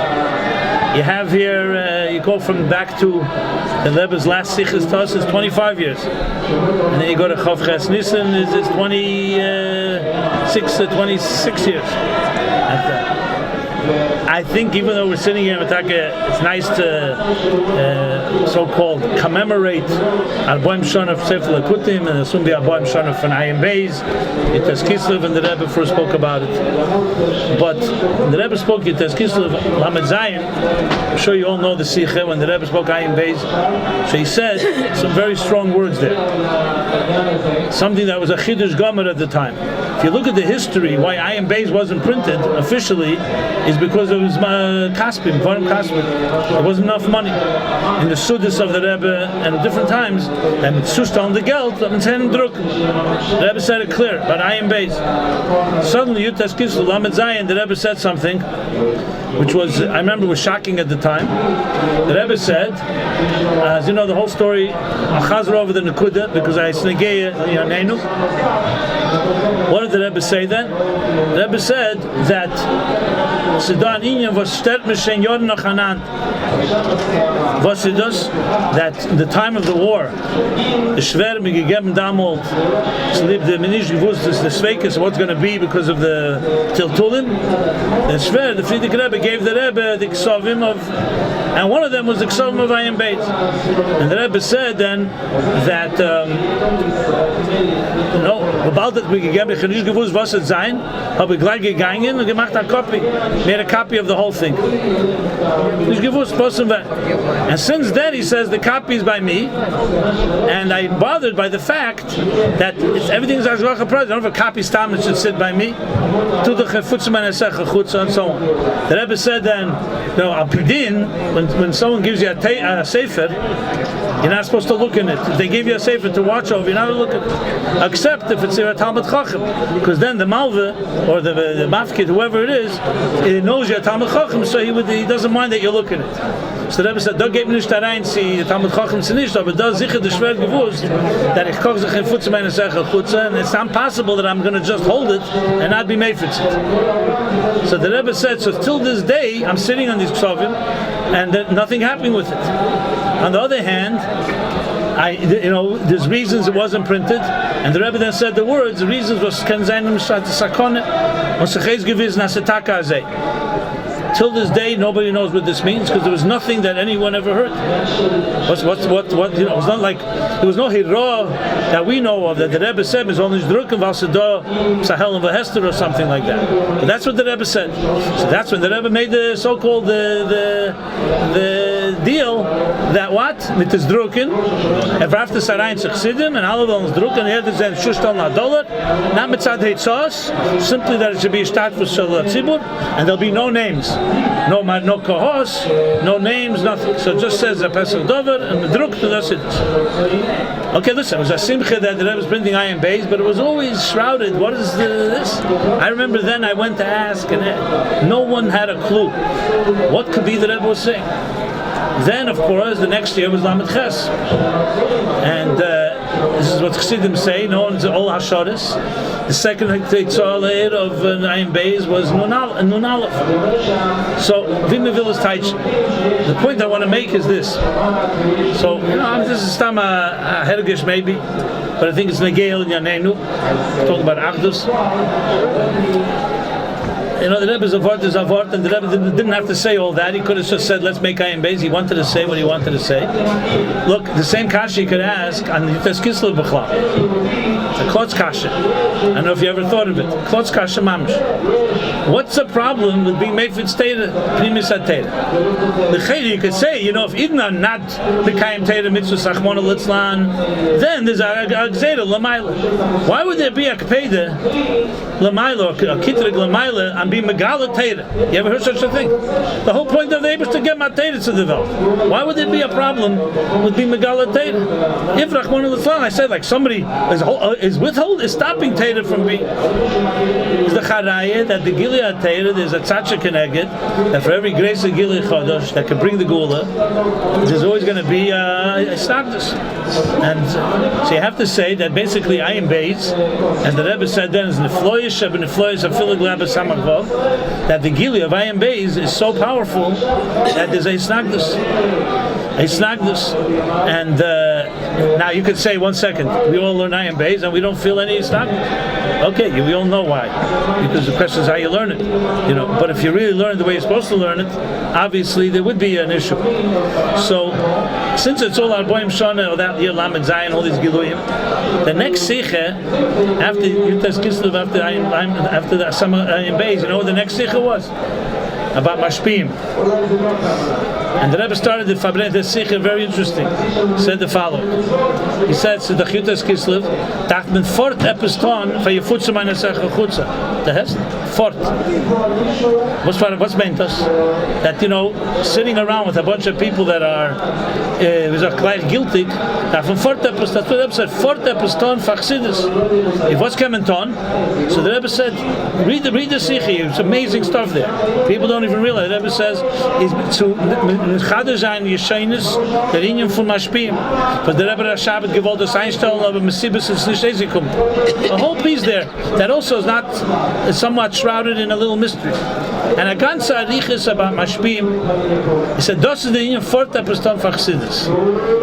You have here, you go from back to the Rebbe's last Sichos to us is 25 years. And then you go to Chav Ches Nisan, it's 26 years. I think even though we're sitting here in Mataka, it's nice to so-called commemorate Arboim Shana of Sefer HaLikkutim, and soon be Arboim Shana from Ayin Beis. Yitas Kislev and the Rebbe first spoke about it. But when the Rebbe spoke Yitas Kislev, Lamed Zayin, I'm sure you all know the Sikha, when the Rebbe spoke Ayin Beis, so he said some very strong words there. Something that was a Chidush Gomer at the time. If you look at the history, why Ayin Beis wasn't printed officially is because it was Kaspim, Varim Kaspim. There wasn't enough money. In the Sudis of the Rebbe, and at different times, and mit Sustal the Geld, and it's hand druk. The Rebbe said it clear, but Ayin Beis. Suddenly, Yutas Kislev, Lamed Zayin, the Rebbe said something, which was, I remember, was shocking at the time. The Rebbe said, as you know the whole story, I'll chazer over the Nekuda, because I snegeya Yanenu. What did the Rebbe say then? The Rebbe said that Sidan Inyan was stert mishen Yorn noch anand. Chassidus, that in the time of the war, the Shver gegeben damals, the Minish gewusst the Sveikis what's going to be because of the Tiltulim. The Shver, the Friedrich Rebbe, gave the Rebbe the Ksovim of, and one of them was the Ksovim of Ayin Beis. And the Rebbe said then that about that we gegeben, ich nicht gewusst was es sein, habe gleich gegangen und gemacht a copy, made a copy of the whole thing. Nicht gewusst was. And since then, he says, the copy is by me, and I'm bothered by the fact that everything's Ashgacha Pras. I don't have a copy stam that should sit by me. And so on. The Rebbe said then, when someone gives you a sefer, you're not supposed to look in it. If they give you a sefer to watch over, you're not looking at it. Except if it's a Talmud Chacham, because then the Malva or the Mafkid, whoever it is, he knows you're a Talmud Chacham, so he doesn't mind that you're looking at it. So the Rebbe said, don't give me nicht rein, see Talmud Chacham sie nicht, aber da sicher der Schwer gewusst, that ich koch sich in Futze meine Sache Chutze, and it's not possible that I'm going to just hold it and not be made for it. So the Rebbe said, so till this day, I'm sitting on these Ksovim, and nothing happening with it. On the other hand, there's reasons it wasn't printed, and the Rebbe then said the words. The reasons was ken zayin mishat sakone, was seches gewiss nasetaka azay. Till this day, nobody knows what this means because there was nothing that anyone ever heard. It was not like there was no hira that we know of that the Rebbe said is only drukken valsada sahel and vahester or something like that. But that's what the Rebbe said. So that's when the Rebbe made the so-called the deal that what mit is drukken and after sarayin Chassidus and all of them drukken here to say shustal na dollar not mit sad heitzos, simply that it should be a start for Shalat Tzibur, and there'll be no names. No kohos, no names, nothing. So it just says a Pesach Dover and the Druk to the Chassidus. Okay, listen, it was a simcha that the Rebbe was printing Ayin Beis, but it was always shrouded. What is this? I remember then I went to ask, and no one had a clue. What could be the Rebbe was saying? Then, of course, the next year was Lamed Ches. And this is what Chassidim say, known as all Hashoris. The second Tzoleh of Ayin Beis was Nun Aleph. So, Vimavilas Taich. The point I want to make is this. So, this is Stam a Hergish maybe, but I think it's Negeel and Yanenu. Talking about Achdus. The Rebbe's avort is avort, and the Rebbe didn't have to say all that. He could have just said, let's make Ayin Beis. He wanted to say what he wanted to say. Look, the same kasha you could ask on the Yitas Kislev B'chlal. It's a klotz kasha. I don't know if you ever thought of it. Klotz kasha mamish. What's the problem with being made for Tzteira, Primis HaTeira? The Chayri, you could say, if Eden are not the Kaim Teira Mitzvah Sachmona Litzlan, then there's a Gzeda Lamaila. Why would there be a Kpeda Lamaila or a Kitrig Lamaila and be Megala Teira? You ever heard such a thing? The whole point of the Eibush is to get Mateira to develop. Why would there be a problem with being Megala Teira? If Rachmona Litzlan, I said like somebody is stopping Teira from being. Is the Charaya that the Gilead Teira there's a Tzatzah Keneged that for every grace of Gilead Chodosh that can bring the Gula, there's always going to be a Snagdus. And so you have to say that basically Ayin Beis, and the Rebbe said then is Nefloyish Nefloyish Afilig Labas Hamagvav, that the Gilead of Ayin Beis is so powerful that there's a Snagdus. And now you could say 1 second, we all learn Ayin Beis and we don't feel any Snagdus. Okay, we all know why. Because the question is how you learn it. But if you really learn it the way you're supposed to learn it, obviously there would be an issue. So, since it's all Arboim Shana or that year Lamed Zayin, all these Giluyim, the next Sikha, after Yutas Kislev, after the Summer Ayin Beis, what the next Sikha was? About Mashpim. And the Rebbe started the Farbrengen, the Sikha, very interesting. He said the following. He said, the Chutas Kislev, Tacht men fort episton, van je voedsel mijn zeggen goedse. The hest? Fort. What's meant us? That, sitting around with a bunch of people that are quite guilty, that from fort episton, that's what the Rebbe said, fort episton van Chassidus. If what's coming on, so the Rebbe said, read the Sikha, it's amazing stuff there. People don't even realize. The Rebbe says, is to Chader sein Yeshainis, der Inyan von Mashpim. But the Rebbe Shabbat gewollt das Einstellen, aber Mesibus ist nicht Ezikum. A whole piece there that also is not somewhat shrouded in a little mystery. And a ganze Arichis about Mashpim, he said, das ist der Inyan Forta Pestan von Chassidus.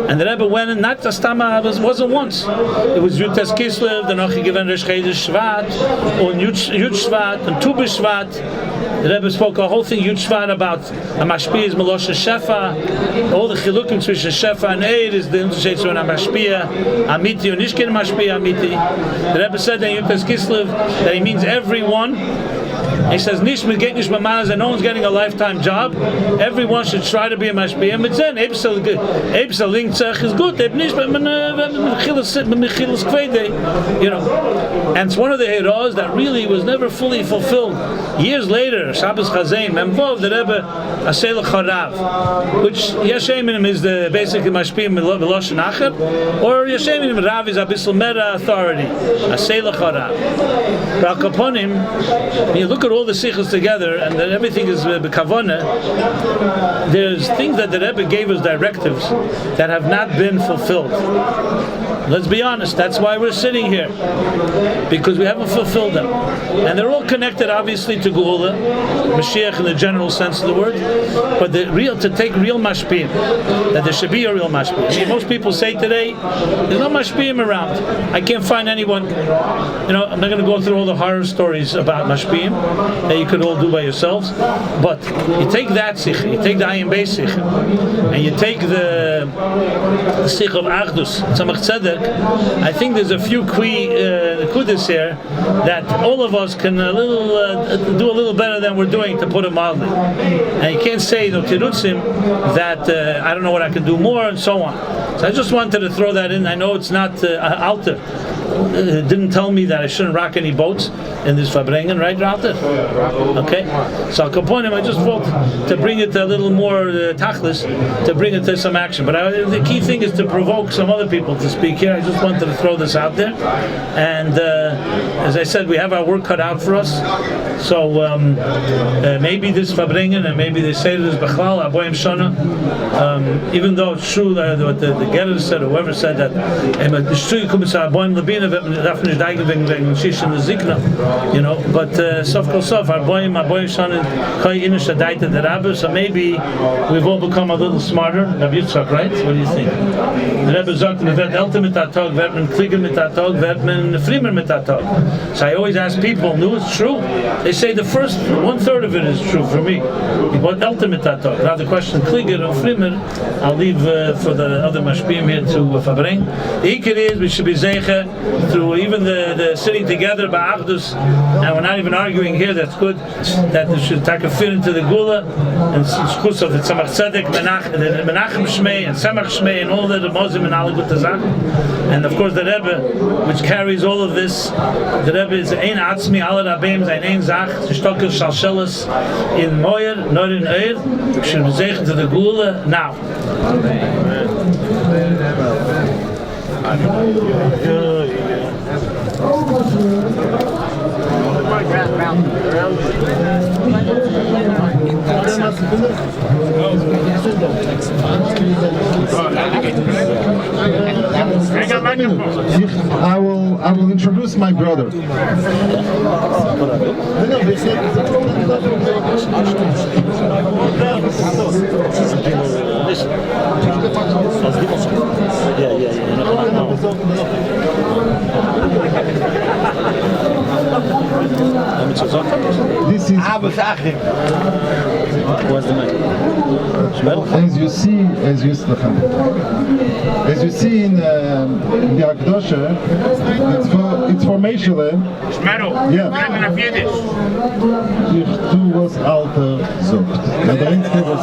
And the Rebbe went and not just Tama wasn't once. It was Yutas Kislev, then auch given Rosh Chodesh Shvat, and Yud Shvat, and Tu B'Shvat. The Rebbe spoke a whole thing, Yud Shvat, about a Mashpia is Melosha Shefa, all the chilukim between Shefa and Eid is the interchange between a Mashpia, Amiti, and Nishkin Mashpia, Amiti. The Rebbe said in Yutas Kislev that he means everyone. He says, Nish Megek Nish Mamanas, and no one's getting a lifetime job. Everyone should try to be a Mashpia. But then, Ebsel Lingtzach is good. And it's one of the heroes that really was never fully fulfilled. Years later, Shabbos Chazain, Memvov, the Rebbe, Asel Charav, which Yasheminim is the basically Mashpia Meloshan Acher, or Yasheminim Rav is Abyssal Mera authority, Asel Charav. But Kaponim, when you look at all the sikhs together and that everything is bekavona, there's things that the Rebbe gave us directives that have not been fulfilled. Let's be honest, that's why we're sitting here, because we haven't fulfilled them. And they're all connected obviously to Geula, Mashiach in the general sense of the word, but to take real mashpiyim, that there should be a real mashpiyim. I mean, most people say today, there's no mashpiyim around. I can't find anyone, I'm not going to go through all the horror stories about mashpiyim that you could all do by yourselves, but you take that sikh, you take the Ayin Beis sikh, and you take the sikh of Achdus, Tzemach Tzedek. I think there's a few kudis here that all of us can do a little better than we're doing, to put it mildly. And you can't say tirutzim that I don't know what I can do more and so on. So I just wanted to throw that in. I know it's not alter. Didn't tell me that I shouldn't rock any boats in this Farbrengen, right, Ralter? Okay. So I'll complain. I just thought to bring it a little more tachlis, to bring it to some action. But the key thing is to provoke some other people to speak here. I just wanted to throw this out there. And as I said, we have our work cut out for us. So maybe this Farbrengen and maybe they say this Bechlal, Aboyim Shana, even though it's true that what the Getter said, or whoever said that, it's true, Aboyim Labina, but Sof Kol Sof, Aboyim Shana, Koi Inish Adaita the Rabbi, so maybe we've all become a little smarter. Rabbi Yitzchak, right? What do you think? The Rebbe sagt, wir werden älter mit der Tag, wird man klüger mit der Tag, wird man früher mit der Tag. So I always ask people, no, it's true. They say the first 1/3 of it is true for me. What ultimate that talk? Now the question Kliger and Frimer, I'll leave for the other mashpim here to Farbrengen. The ikir is we should be zeicha through even the sitting together by Achdus, and we're not even arguing here. That's good. That they should take a fit into the gula and schus of the Tzemach Tzedek, Menachem Shmei and Semach Shmei and all the Mozim and all the good Tazach. And of course the Rebbe, which carries all of this. The Rebbe is ein atzmi alle rabbeim zayin ein zach shtokel shalshelas in moyer nor in eir. We should be zeichen to the gula now. I will introduce my brother. This is as you see in the Akdosha, it's for Meishele. Yeah. Du was alter sucht. Der Einzige was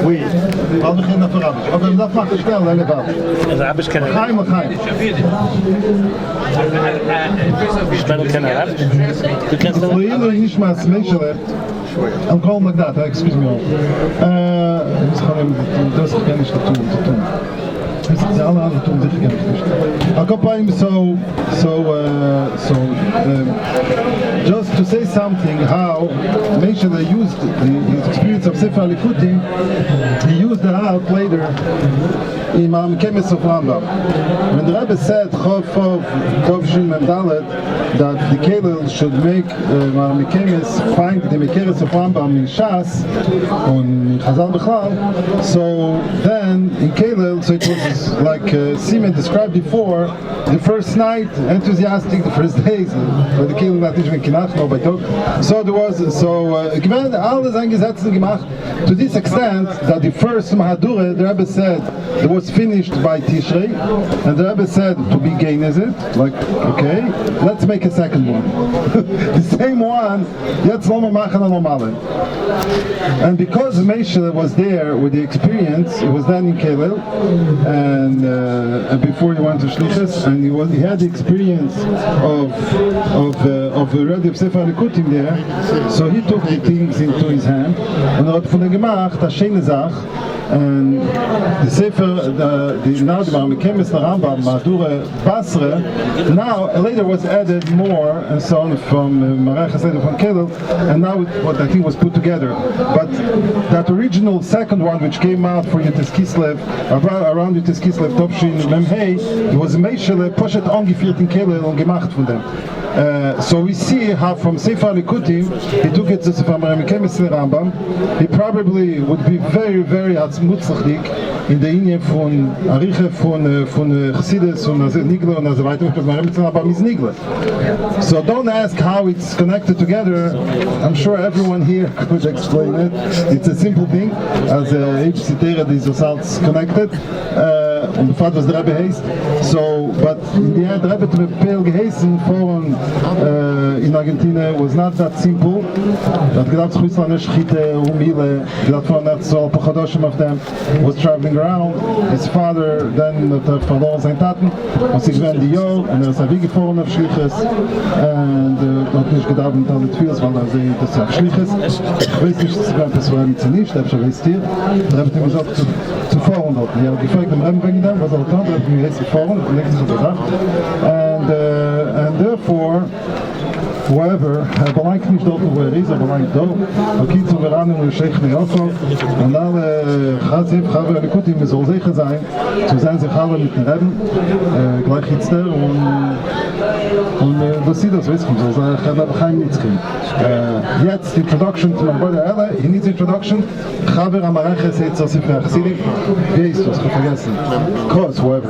Oui, wir beginnen auf Arabisch. Aber das macht es schnell, alle Welt. Arabisch kann er. Heim. Schmedel kann er. Du kennst das? Nicht mal Meishele. I'm calling like that, excuse me. Das kann ich tun. Just to say something, how Meshach used his experience of Sefer HaLikkutim, he used that out later in Kemes of Rambam. When the Rebbe said Chov Tov Shin Mem Dalet that the Kelel should make Kemes find the Mekeres of Rambam in Shas and in Chazal Bechlal, so then in Kelel, so it was like Simon described before, the first night enthusiastic, the first days, for the Kelel not even Kinach, no by talk. So there was given all the Eingesetzten gemacht to this extent that the first Mahadure, the Rebbe said, it was finished by Tishrei, and the Rebbe said to be gain is it? Like, okay, let's make a second one. The same one, jetzt wollen wir machen normale. And because Meshach was there with the experience, it was then in Kelel, and before he went to Shlichus, and he had the experience of the Rebbe of Sefer HaLikkutim there, so he took the things into his hand, and hat von der gemacht, eine schöne Sache. And the Sefer, now the Mekemes Rambam, Madure Basra, now later was added more and so on from Marach HaSeder from Kelel, and now what I think was put together. But that original second one, which came out for Yutes Kislev, around Yutes Kislev, Topshin Memhei, it was Meishele Poshet angeführt in Kelel und gemacht von dem. So we see how from Sefer HaLikkutim, he took it to Sefer Mekemes Rambam. He probably would be very, very mutzachdik in der Linie von Ariche von Chassidus und Nigle und so weiter, aber is Nigle. So don't ask how it's connected together. I'm sure everyone here could explain it. It's a simple thing, as each citera is also connected. Und der Vater was der Rebbe heißt. So, but in the end, the Rebbe to be pale geheißen foreign in Argentina was not that simple. Dat gedacht Russland Schite Humile, gedacht von that so Pochadoshim of them was traveling around. His father then verloren sein Taten, was sich wenn die Jahr und ist wie gefahren auf Schliches und hat nicht gedacht mit alle Twiels, weil sehen das ja Schliches. Ich weiß nicht, das war nicht, aber schon wisst ihr. Da habe ich mir gesagt zu fahren dort. Ja, gefragt dem Rebbe was all the time, we had to phone, the next to the and therefore, whoever, belangrijk niet dat we reizen, belangrijk dat we kiezen we aan en Sheikh Meosov en dan gaat Sefer HaLikkutim soll sicher sein, zu sein sich alle mit den Reben, gleich jetzt und was sieht das wissen, so ich habe kein nichts gehen. Jetzt introduction to my brother Ella, he needs introduction. Chaver Amareches jetzt so Sefer HaChasidim, wie ist das? Vergessen. Kurs, whoever.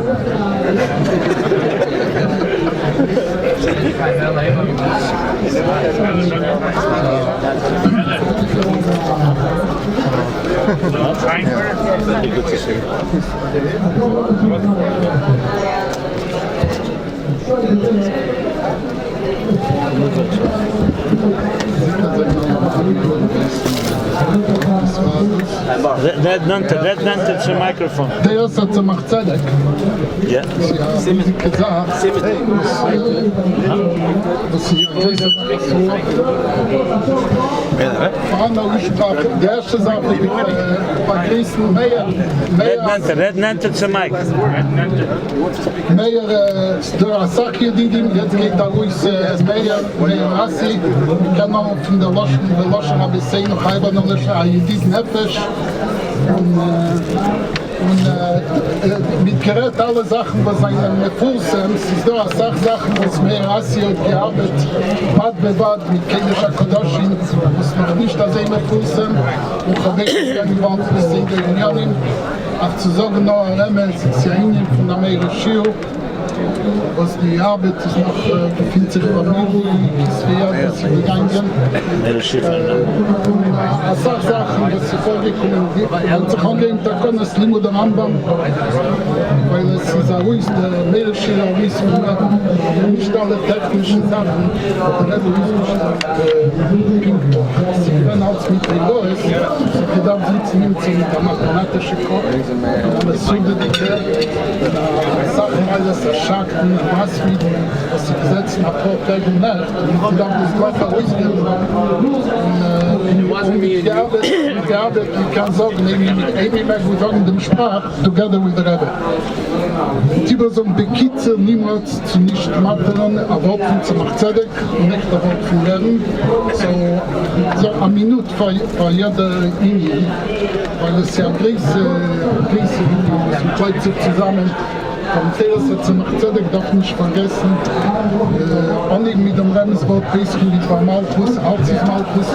Red Nanted to microphone. Der erste macht Tzedek. Ja. Die erste Sache, bei Christen Red Nanted to mic. Mehr der Sache, die jetzt geht da ruhig mehr Rassi, kann man von der Loschen ein bisschen noch halber noch nicht diesen Nefesh und mit Gerät alle Sachen, was einem Fußem, es ist da Sachen, was mehr Rassi hat gearbeitet, Bad Bebad mit Kedesh HaKodashim, was noch nicht das eine Fußem und habe ich gerne überhaupt bis in der Union, auch zu sagen, noch ein Remel, es ist ja Indien von der Meere Shio, was die Arbeit ist noch, befindet sich bei mir, das sie gegangen. Sachen, was sie vorgekommen sind, und sich angehen, da kann es Limo der Rambam, weil es ist ein Ruiz, der Meeresschiller Ruiz, nicht alle technischen Sachen, der Rebbe ist nicht sie werden als mit Rigor ist, sie darf sitzen mit der mathematischen Kopf, und es sucht die Sachen, alles Schakten, was sie gesetzen, ein paar Tage und Nacht, und dann ist gleich ein Ruizgeld. Und mit der Arbeit, ich kann sagen, mit Amy wir sagen dem Sprach, together with the Rebbe. Die so ein Bekitzer niemals zu nicht machen, aber zu machen Tzedek, nicht aber zu lernen. So eine Minute für jeder Indien, weil es ja Grieße, es bleibt sich zusammen. Vom Teres zu machen Tzedek darf nicht vergessen. Onnig mit dem Rebenswort Pesach mit bei Malchus, Alzis Malchus,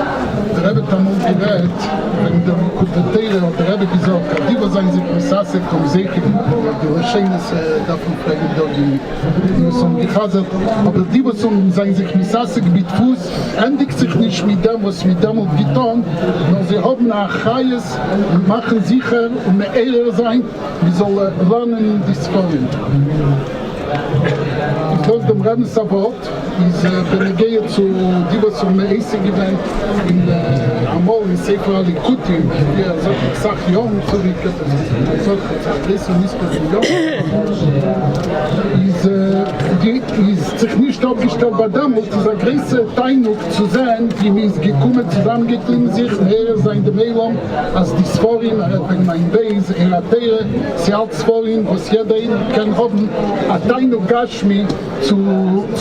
der Rebbe hat einmal gewählt, wenn der Kupatere hat der Rebbe gesagt, die was sagen sich Messase, komm sicher, die Wahrscheinlich davon fragen, die so gefasert, aber die was sagen sich Messase mit Fuß, endigt sich nicht mit dem, was mit dem getan, nur sie haben nach Chayes und machen sicher, um mehr Ehre sein, wir sollen lernen, dies vorhin. Ich glaube, dem Rebensabot ist, wenn ich gehe zu die, was mir Essen gewinnt, einmal in Sefer HaLikkutim, wie ich sage, Jom, so wie ich sage, das ist sich nicht aufgestellt bei dem, es ist eine große Teilung zu sehen, wie wir gekommen zusammengekommen sich, sein dem Elam, als die Sforim, wegen meinem Beis, hat sie als Sforim, was jeder kann haben, eine Teilung Gashmi zu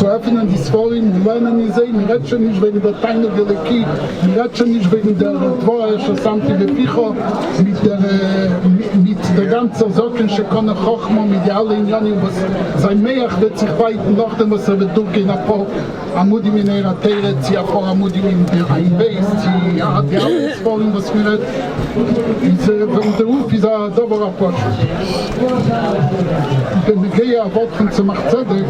öffnen, die Sforim, und lernen die sehen, wir reden schon nicht wegen der Teilung der Leki, wir reden schon nicht wegen der Dvoresh, Samti Bepicho, mit der ganzen Sokenche Kone Chochma, mit der alle Injani, was sein Meach wird sich weiten, noch dem, was wird durchgehen, Amudim in der Tere, sie Amudim in der Beis, die alle Sforim, was wir reden, der Ruf ist ein dober Aposch. Wenn wir gehen, Wochen zu Machzedek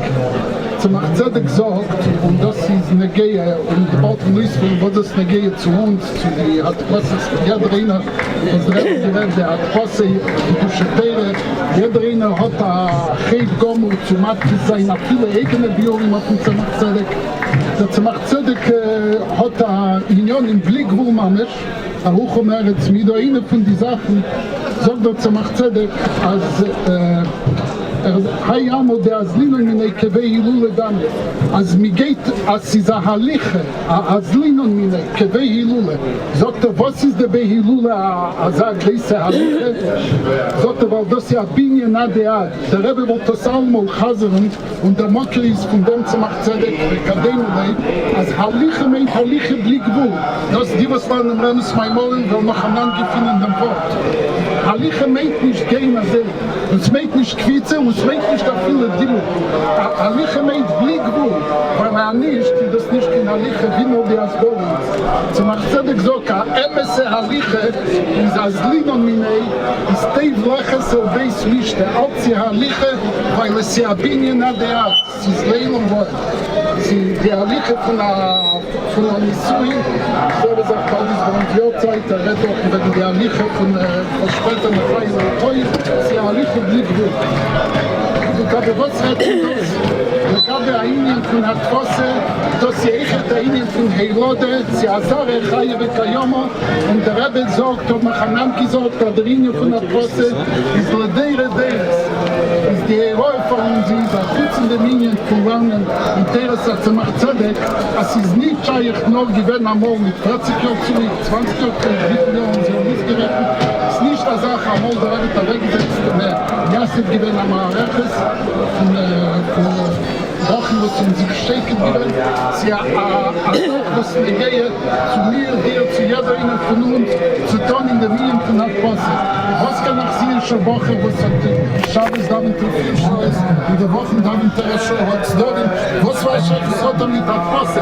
sagt, und das ist eine Gehe, und der Baut von Luis, wo das eine Gehe zu uns, zu die Adpasse, jeder einer, der Adpasse, die Duschetere, jeder einer hat ein Chef-Gommel zu Matkis sein, hat viele eigene Biorim auf dem Tzemach-Tzedek. Der Tzemach-Tzedek hat ein Union im Blick, wo man ist, ein Hochommeretz, mit einer von den Sachen, sagt der Tzemach-Tzedek, als Hayamo de Azlino Mine Kevei Hilule dann. Als Migate, als sie sa Haliche, Azlino Mine Kevei Hilule. Sagt was ist der Behilule, a Gleise Haliche? Sagt weil das ja Binje na der Rebbe wollte das allemal chazeren und der Mocker ist von dem zu machen Zedek, als Haliche meint Haliche Blickwohl. Das die was waren im Remes Maimolen, weil noch ein Land gefunden in dem Wort. Haliche meint nicht gehen als es meint nicht Quitze und es meint nicht da viele Dinge. Haliche meint Blickwohl, weil nicht, das nicht in Haliche, wie nur die Asbolen. Zu machen Zedek sagt, MSC Haliche ist als Linon Minei, ist Tev Leches el Beis Mischte, als sie Haliche, weil es ja Binien hat der Art, sie ist Leilon Wort. Sie die Haliche von der Nisui, so gesagt, all diese Volontärzeit, der redet auch über die Haliche von später nach Freien und Toi, sie Haliche blieb gut. Ich glaube, was hat das? Ich glaube, ein von Hatfosse, dass sie echt ein von Heilode, sie Azare, Chaye Vekayoma, und der Rebbe sagt, und Machanan gesagt, der Linie von Hatfosse ist Ledere Deres. Ist die Heroe von uns, der schützende Linien von Langen und Teres hat zum Zedek, es ist nicht scheich nur gewinn einmal mit 40 Jahren zurück, 20 Jahren zurück, wie viele Jahre sie haben nicht gerechnet. Es ist nicht eine Sache, einmal der Rebbe da weggesetzt, Jassif gewinn am Areches, von Wochen, wo sie sich stecken gewinn. Sie was eine Gehe zu mir, dir, zu jeder einen von uns, zu tun in der Mien von Hatfosse. Was kann ich sehen, schon Woche, wo es hat Schabes da mit der Fischung ist, in der Woche da mit der Show hat es dort. Was war schon, was hat mit Hatfosse?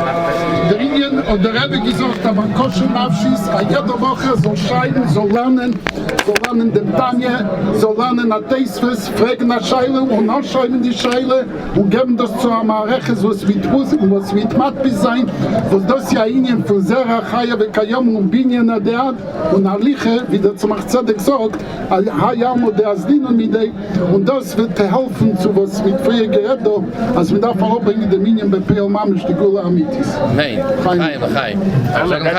Der Indien und der Rebbe gesagt, aber Koschen abschießt, jede Woche soll scheiden, soll lernen dem Tanje, soll lernen Atheismus, fragen nach Scheile und ausschreiben die Scheile und geben das zu Amareches, was mit Russen und was mit Matbis sein, was das ja Indien von Zera, Chaya, Vekayom und Binyan Adead und Aliche, wie der Tzemach Tzedek sagt, Hayamo de Azdin und Midei, und das wird helfen zu was mit früher geredet, als wir da vorbringen, der Minyan Bepel Mamisch, die Gula Amitis. Nein, Chaim.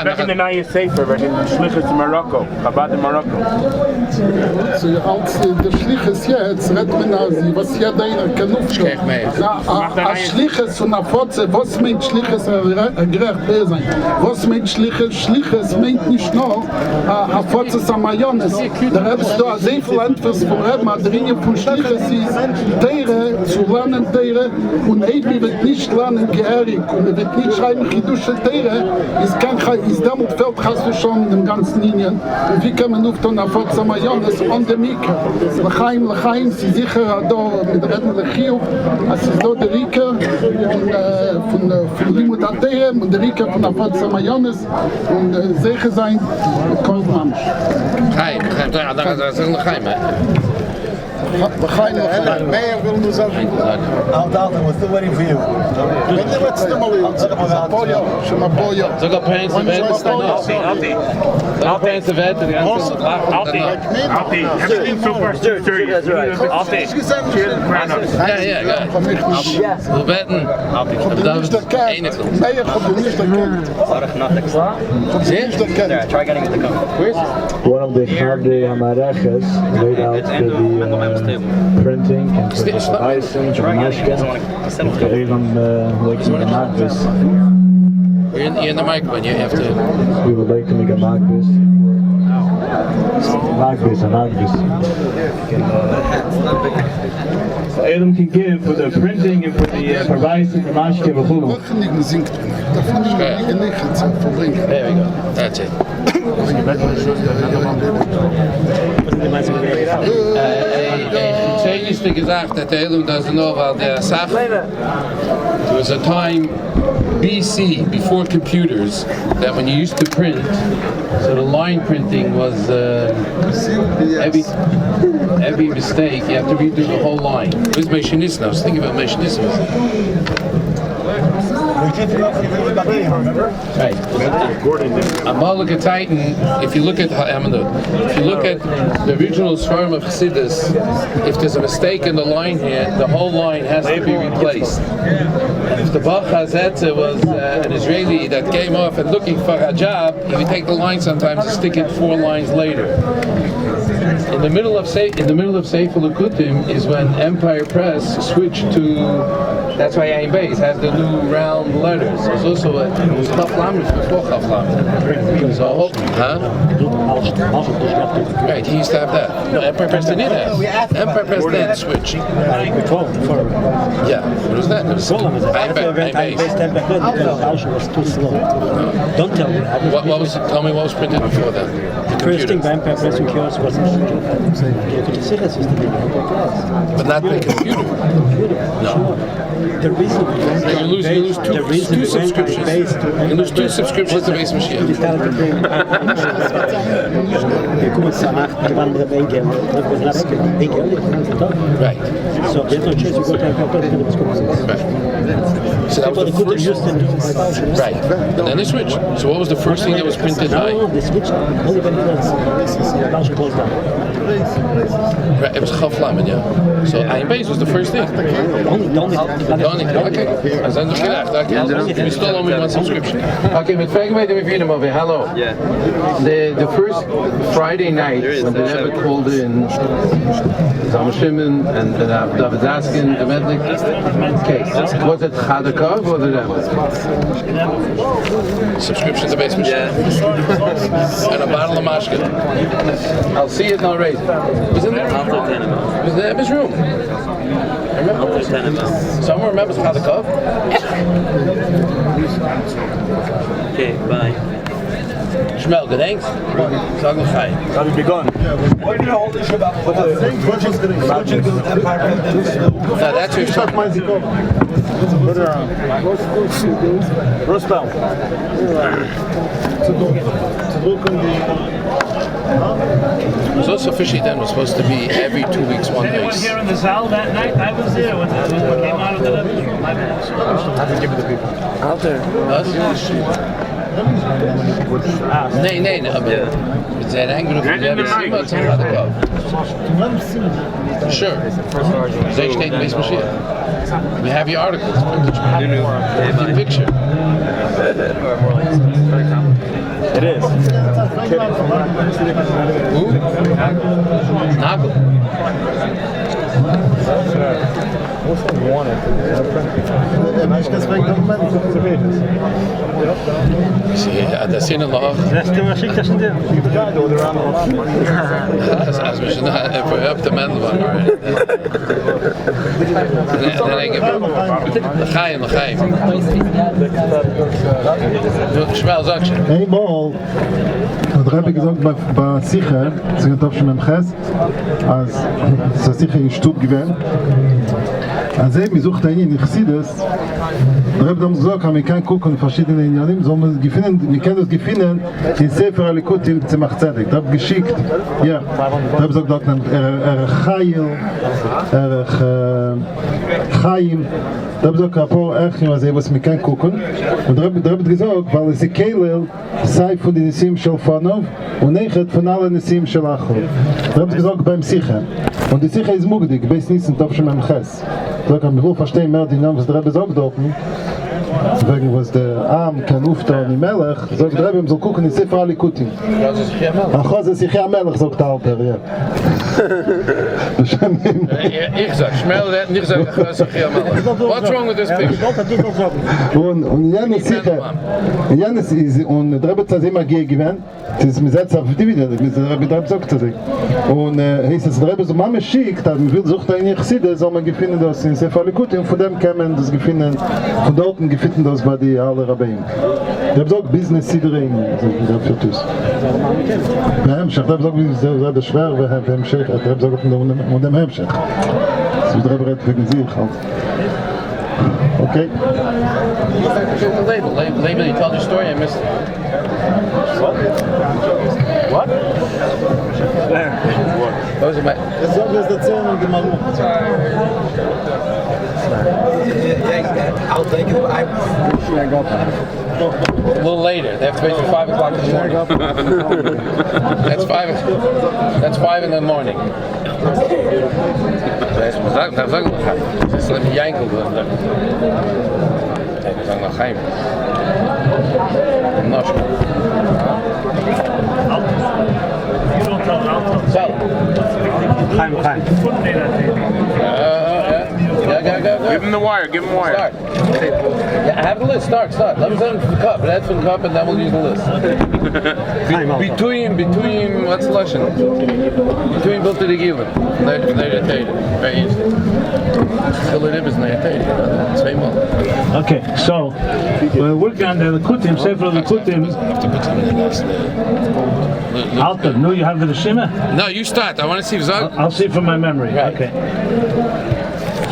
Back in the Naya Sefer, back in Shlichus in Morocco, Chabad in Morocco. Als der Schlichus jetzt, redet man also, was jeder kann aufstehen. Als Schlichus und Afotze, was meint Schlichus gerecht sein? Was meint Schlichus? Schlichus meint nicht nur Afotze Samayones. Da hast du sehr viel Entwürfe von Reben, der Linie von Schlichus ist Teire, zu lernen Teire, und Ebi wird nicht lernen Geherig, und er wird nicht schreiben Chidusche Teire, ist damit fällt hast du schon in den ganzen Linien. Und wie kann man auf den Afotze Samayones und der Mika? Lechaim, sie sicher da mit Reden Lechiu, es ist da der Rika von Limut Atehem und der Rika von Afotze Samayones und sicher sein mit Kolmamisch. Chaim, Lechaim. Mayor will do something. We're still waiting for you. Let's stimulate. Sogar Pants of Ed stand up. Sogar Pants of Ed. Alti. Everything's super serious. Alti. Ja. We wetten. Try getting it to come. One of the Chavdei Hamareches laid out the printing and for the icing, the mashke, even like the markers. You're in the microphone, you have to. We would like to make a markers. Markers. Adam can give for the printing and for the Parkway and the mashke v'chulu. There we go. That's it. Chassidus gesagt, that Elum doesn't know about the Sach. There was a time BC, before computers, that when you used to print, so the line printing was every mistake, you have to redo the whole line. Where's Meshaniss now? Think about Meshaniss. Right. Amalek Titan. If you look at the original Swarm of Chassidus, if there's a mistake in the line here, the whole line has to be replaced. And if the Bach Hazetze was an Israeli that came off and looking for a job, he would take the line sometimes and stick it 4 lines later. In the middle of Sefer HaLikkutim is when Empire Press switched to. That's why Ayin Beis has the new round letters. There's also it was Chaf Lamed before Chaf Lamed. So, right, he used to have that. No, Empire Press didn't have. Empire Press then switched. Yeah, what was that? It was Ayin Beis. Was too slow. Don't tell me. Tell me what was printed before that. The first thing by Empire Press and Kiosk was but not the computer. No. The reason you lose two subscriptions. You lose two subscriptions to Beis Mashiach. Right. So there's no chance you go to Empire Press and Right. So that was the first. Right. And then they switched. So what was the first thing that was printed by? No, they switched only when it closed down. Right, it was Chaf Lamed, yeah. So Ayin Beis was the first thing. Okay. As I gedacht, okay. We still only one subscription. Okay, mit Farbrengen we beginnen maar weer. Hello. Yeah. The first Friday night when the Rebbe called in Zalman Shimon and David Zaskin, the Medlik. Okay, was it Chadakov or the Rebbe? Subscription to Beis Mashiach. And a bottle of mashkin. I'll see it and I'll raise it. Was in there? It was in the Rebbe's room. Someone remembers Chadakov? Okay, bye. Shmuel, gedenkt? Sag noch Chai. Have you begun? What do you hold this about? What the thing? No, that's your stuff. Rospel. It was also fishy then. It was supposed to be every 2 weeks, one Anyone race. here in the Zal that night? I was there when it came out of the Rebbe's room. I have to give it to people. Out there. Us? Nee, no. It's that anger of the Rebbe Sima to Chadakov. Sure. They stayed in Beis Mashiach. We have your articles. The picture. It is. Who? Nagel. See, that's in the law. That's too much interesting there. As we should not up the man already. Then I give him the Chaim. Shmuel, sag schon. Einmal, da habe ich gesagt, bei Sicher, es ist auf schon im Ches, als es sicher in Stub gewesen. Also ich suchte einen in Chassidus, da habe ich dann gesagt, wir können gucken in verschiedene Inyanim, sondern wir können das gefunden in Sefer HaLikkutim Tzemach Tzedek. Da habe ich geschickt, ja, da habe ich gesagt, Chayil, Chaim, da habe ich gesagt, ein paar Erchen, was wir können gucken. Und da habe ich gesagt, weil es ist Keilel, sei von den Nisim Shel Fanov und Nechet von allen Nisim Shel Achol. Da habe ich gesagt, beim Sicher. Und die Sicher ist Mugdig, ich weiß nicht, ob schon am Ches. Da kann ich wohl verstehen, mehr die Namen, was der Rebbe sagt dort. Wegen was der Arm kann auftauen im Melech, sagt der Rebbe, soll gucken in Sefer HaLikkutim. Ach, das ist Sicher Melech, sagt der Alter, ja. Ich sag, Shmuel hat nicht gesagt, Sicher Melech. What's wrong with this picture? Und Janis Sicher, Janis ist, und der Rebbe hat es immer gewinnt, das ist mir selbst auf die Video, der Rebbe sagt es. Und heißt es, der Rebbe so, Mama schickt, dann will sucht er in Chassidus, soll man gefunden das in Sefer HaLikkutim, von dem kann man das gefunden, von dort gefunden das bei den alle Rabbeim. Der Rebbe sagt, Business Sidrein, so wie der Fürtus. Behemschach, der Rebbe sagt, das ist schwer, Behemschach, der Rebbe sagt, und dem Behemschach. Das ist der Rebbe redet wegen sich halt. Okay. Label, you told your story, I missed it. What? Those are my... Das sagen wir es erzählen und gemacht. I'll take it. I got that. A little later. They have to wait till 5 o'clock in the morning. That's 5 in the morning. Das sagen wir. Das ist ein Jankel drin. Das sagen wir Chaim. Nosch. You don't tell an alto. Give him the wire. Give him the wire. Start. Yeah, have the list. Start. Let him send the cup. That's for the cup, and then we'll use the list. Between what's the lesson? Between built to the given. Very easy. Still it is same one. Okay, so we're working on the Likkutim, Sefer HaLikkutim. Alter, no, you have the Rishima? No, you start. I want to see if I'll see from my memory. Right. Okay.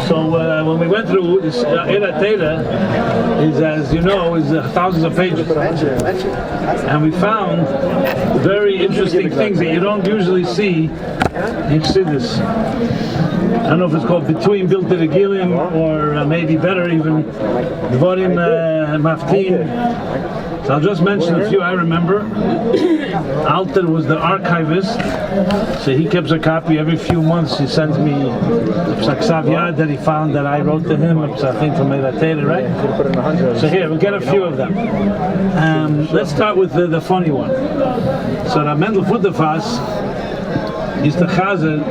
So when we went through this Era Teda, is, as you know, is thousands of pages, and we found very interesting things that you don't usually see in Chassidus. I don't know if it's called Between Biltei Regilim, or maybe better even Dvarim Maftim. So I'll just mention a few I remember. Alter was the archivist, so he keeps a copy every few months. He sends me the Psak Yad that he found that I wrote to him, I think from Era Teda, right? So here, we'll get a few of them. Let's start with the funny one. So Rav Mendel Futterfass used to chazer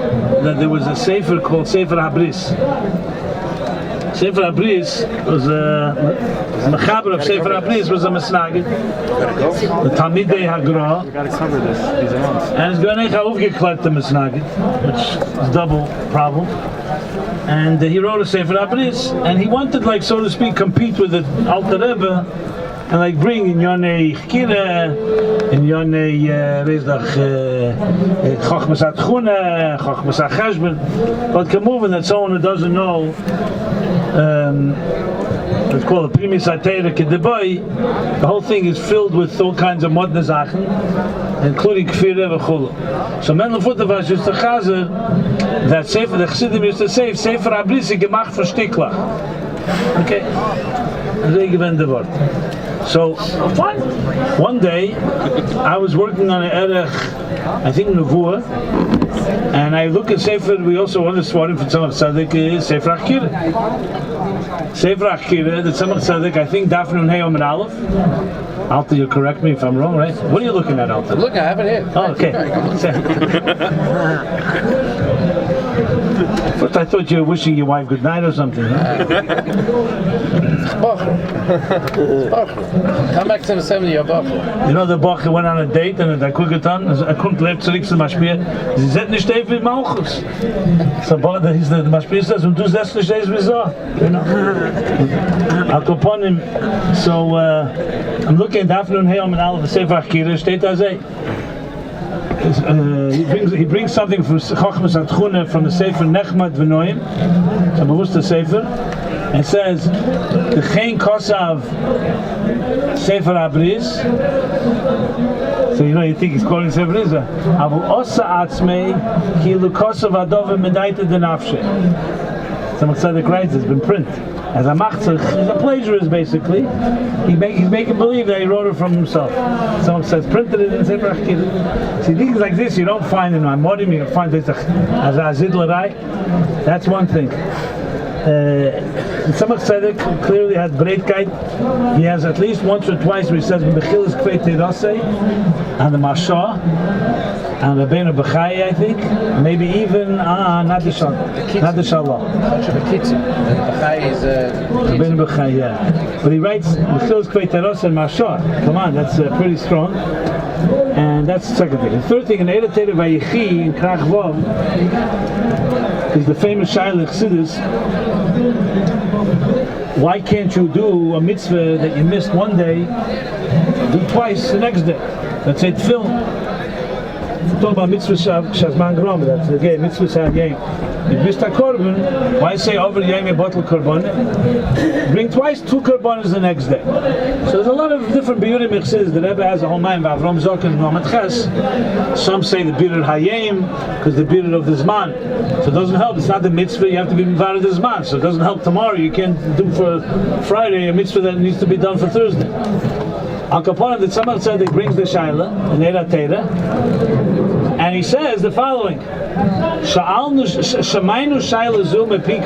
that there was a sefer called Sefer HaBris. Sefer HaBris was a mechaber of Sefer HaBris was a mesnagid. The Talmidei Hagra. And it's going to aufgeklärt the mesnagid, which is double problem. And he wrote a Sefer HaBris, and he wanted, like, so to speak, compete with the Alter Rebbe, and like bring in Yonei Chkira, in Yonei Chochmas HaTchuna, Chochmas HaCheshvan. But Kamuvan, that someone who doesn't know, it's called a Primis HaTeira Kedeboy, the whole thing is filled with all kinds of modne Sachen, including Kfirah v'chulu. So Mendel Futterfass used to chazer that Sefer, the Chassidim used to say, Sefer HaBris is gemacht for Stiklach. Okay? So, fine. One day, I was working on an erech, I think Nevuah, and I look at Sefer, we also want to swat him for Tzemach Tzedek, is Sefer HaKira. Sefer HaKira, the Tzemach Tzedek, I think Daf Nun Hey Omen Aleph. Alter, you correct me if I'm wrong, right? What are you looking at, Alter? Look, I have it here. Oh, okay. First I thought you were wishing your wife good night or something. Huh? Come back to the 70 of Bacher. You know, the Bacher went on a date and I couldn't left zurück zu Maschmier. Sie sind nicht stehen wie Malchus. So the Maschmier says, und du setzt nicht stehen wie so. You know? I'll go upon him. So I'm looking at Daf Nun Hey Omen Aleph, the Sefer HaKira, steht da sei. He brings something from Chochmas HaTchuna from the Sefer Nechmad V'Noim, so bewusst the Sefer, and says the Chein Kosav Sefer HaBris. So you know, you think he's quoting Sefer Rizah. Avu Osa Atzmei Kilu Kosav Adov Medaita Denafshe. Some Tzedek writes it's been printed. As a machzach, he's a plagiarist basically. He's making believe that he wrote it from himself. Someone says, printed it in Sefer HaKira. See, things like this you don't find in Maimorim, you find this as a Zidlerai. That's one thing. Tzemach Tzedek clearly had breitkeit. He has at least once or twice where he says, B'chilas Kvei Teirasei, and the Mashah, and Rabbeinu Bechai, I think, maybe even not the Shalom. Bechai is Rabbeinu Bechai, yeah. But he writes Mechilas Kvei Teirasei and Mashah. Come on, that's pretty strong. And that's the second thing. The third thing, in Era Teda Vayechi in Krach Vav, is the famous Shaila Chassidus. Why can't you do a mitzvah that you missed one day, do twice the next day? Let's say tefillin. Talk about mitzvah shazman grom. That's again mitzvah shagayim. You missed a korban. Why say over yom bottle korban? Bring twice 2 korbanos the next day. So there's a lot of different biurim chassidus. The Rebbe has a whole mind. Avram Zok and Muhammad Ches. Some say the biur hayim because the biur of the zman. So it doesn't help. It's not the mitzvah. You have to be invited the zman. So it doesn't help tomorrow. You can't do for Friday a mitzvah that needs to be done for Thursday. Al Kaponim, the Tzemach Tzedek brings the Shaila, the Era Teda, and he says the following: Shamaynu Shaila Zu mepi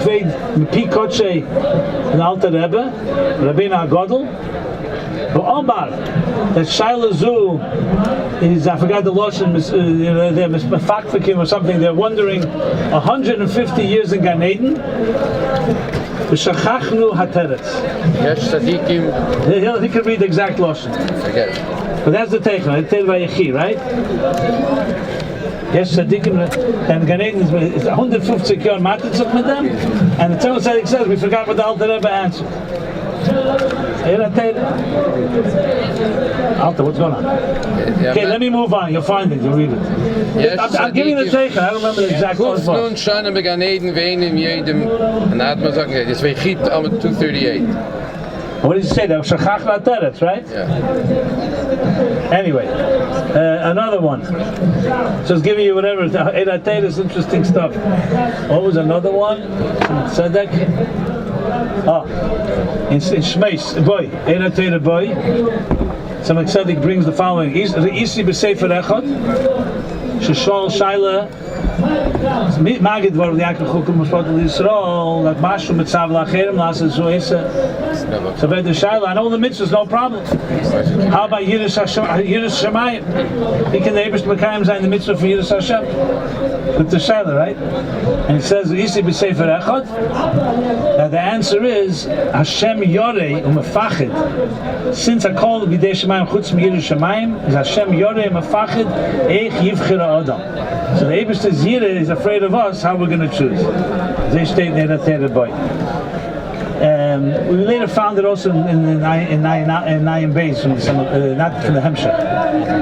Kotshei the Alter Rebbe, Rabbeinu HaGodol, Omar, that Shaila Zu is, I forgot the Lashon, they're Mefakfikim or something, they're wondering 150 years in Gan Eden, V'shachachnu hateretz. Yes, Tzadikim. He can read the exact Lashon. Forget it. But that's the Teichel, it's Tel Vayechi, right? Yes, Tzadikim, and Gan Eden is 150 years Matitzuk with them, and the Tzemach Tzedek says, we forgot what the Alter Rebbe answered. Alter, what's going on? Okay, let me move on. You'll find it. You'll read it. Yes, I'm giving the take. I don't remember the exact words. Nun Shana began Eden ve'enim jedem, and that was okay. It's Vechit Amud 238. What did you say? That was Shachach Lateretz, right? Yeah. Anyway, another one. Just giving you whatever. Edatei is interesting stuff. What was another one? Tzedek. In Shmeis, boy, Edatei boy. Some Tzedek brings the following: Isi b'Sefer Echad, Sheshol Shaila, Magid var Yaakov Chukum Mishpat Yisrael, like Mashu Mitzav Lacherim Lasa Zuesa. So by the Shaila, and all the mitzvahs, no problem. How about Yiras Shemayim? He can neighbors to Mekayim Zayin the mitzvah for Yiras Hashem with the Shaila, right? And it says Isi b'Sefer Echad. Now the answer is Hashem Yorei Umefachid. Since I call it B'dei Shemayim Chutz Yiras Shemayim, is Hashem Yorei Umefachid Eich Yivchira Adam. So the Eibush says Yireh is afraid of us. How we're going to choose? They state Edatei boy. We later found it also in Nayim Beis, not from the Hemshech,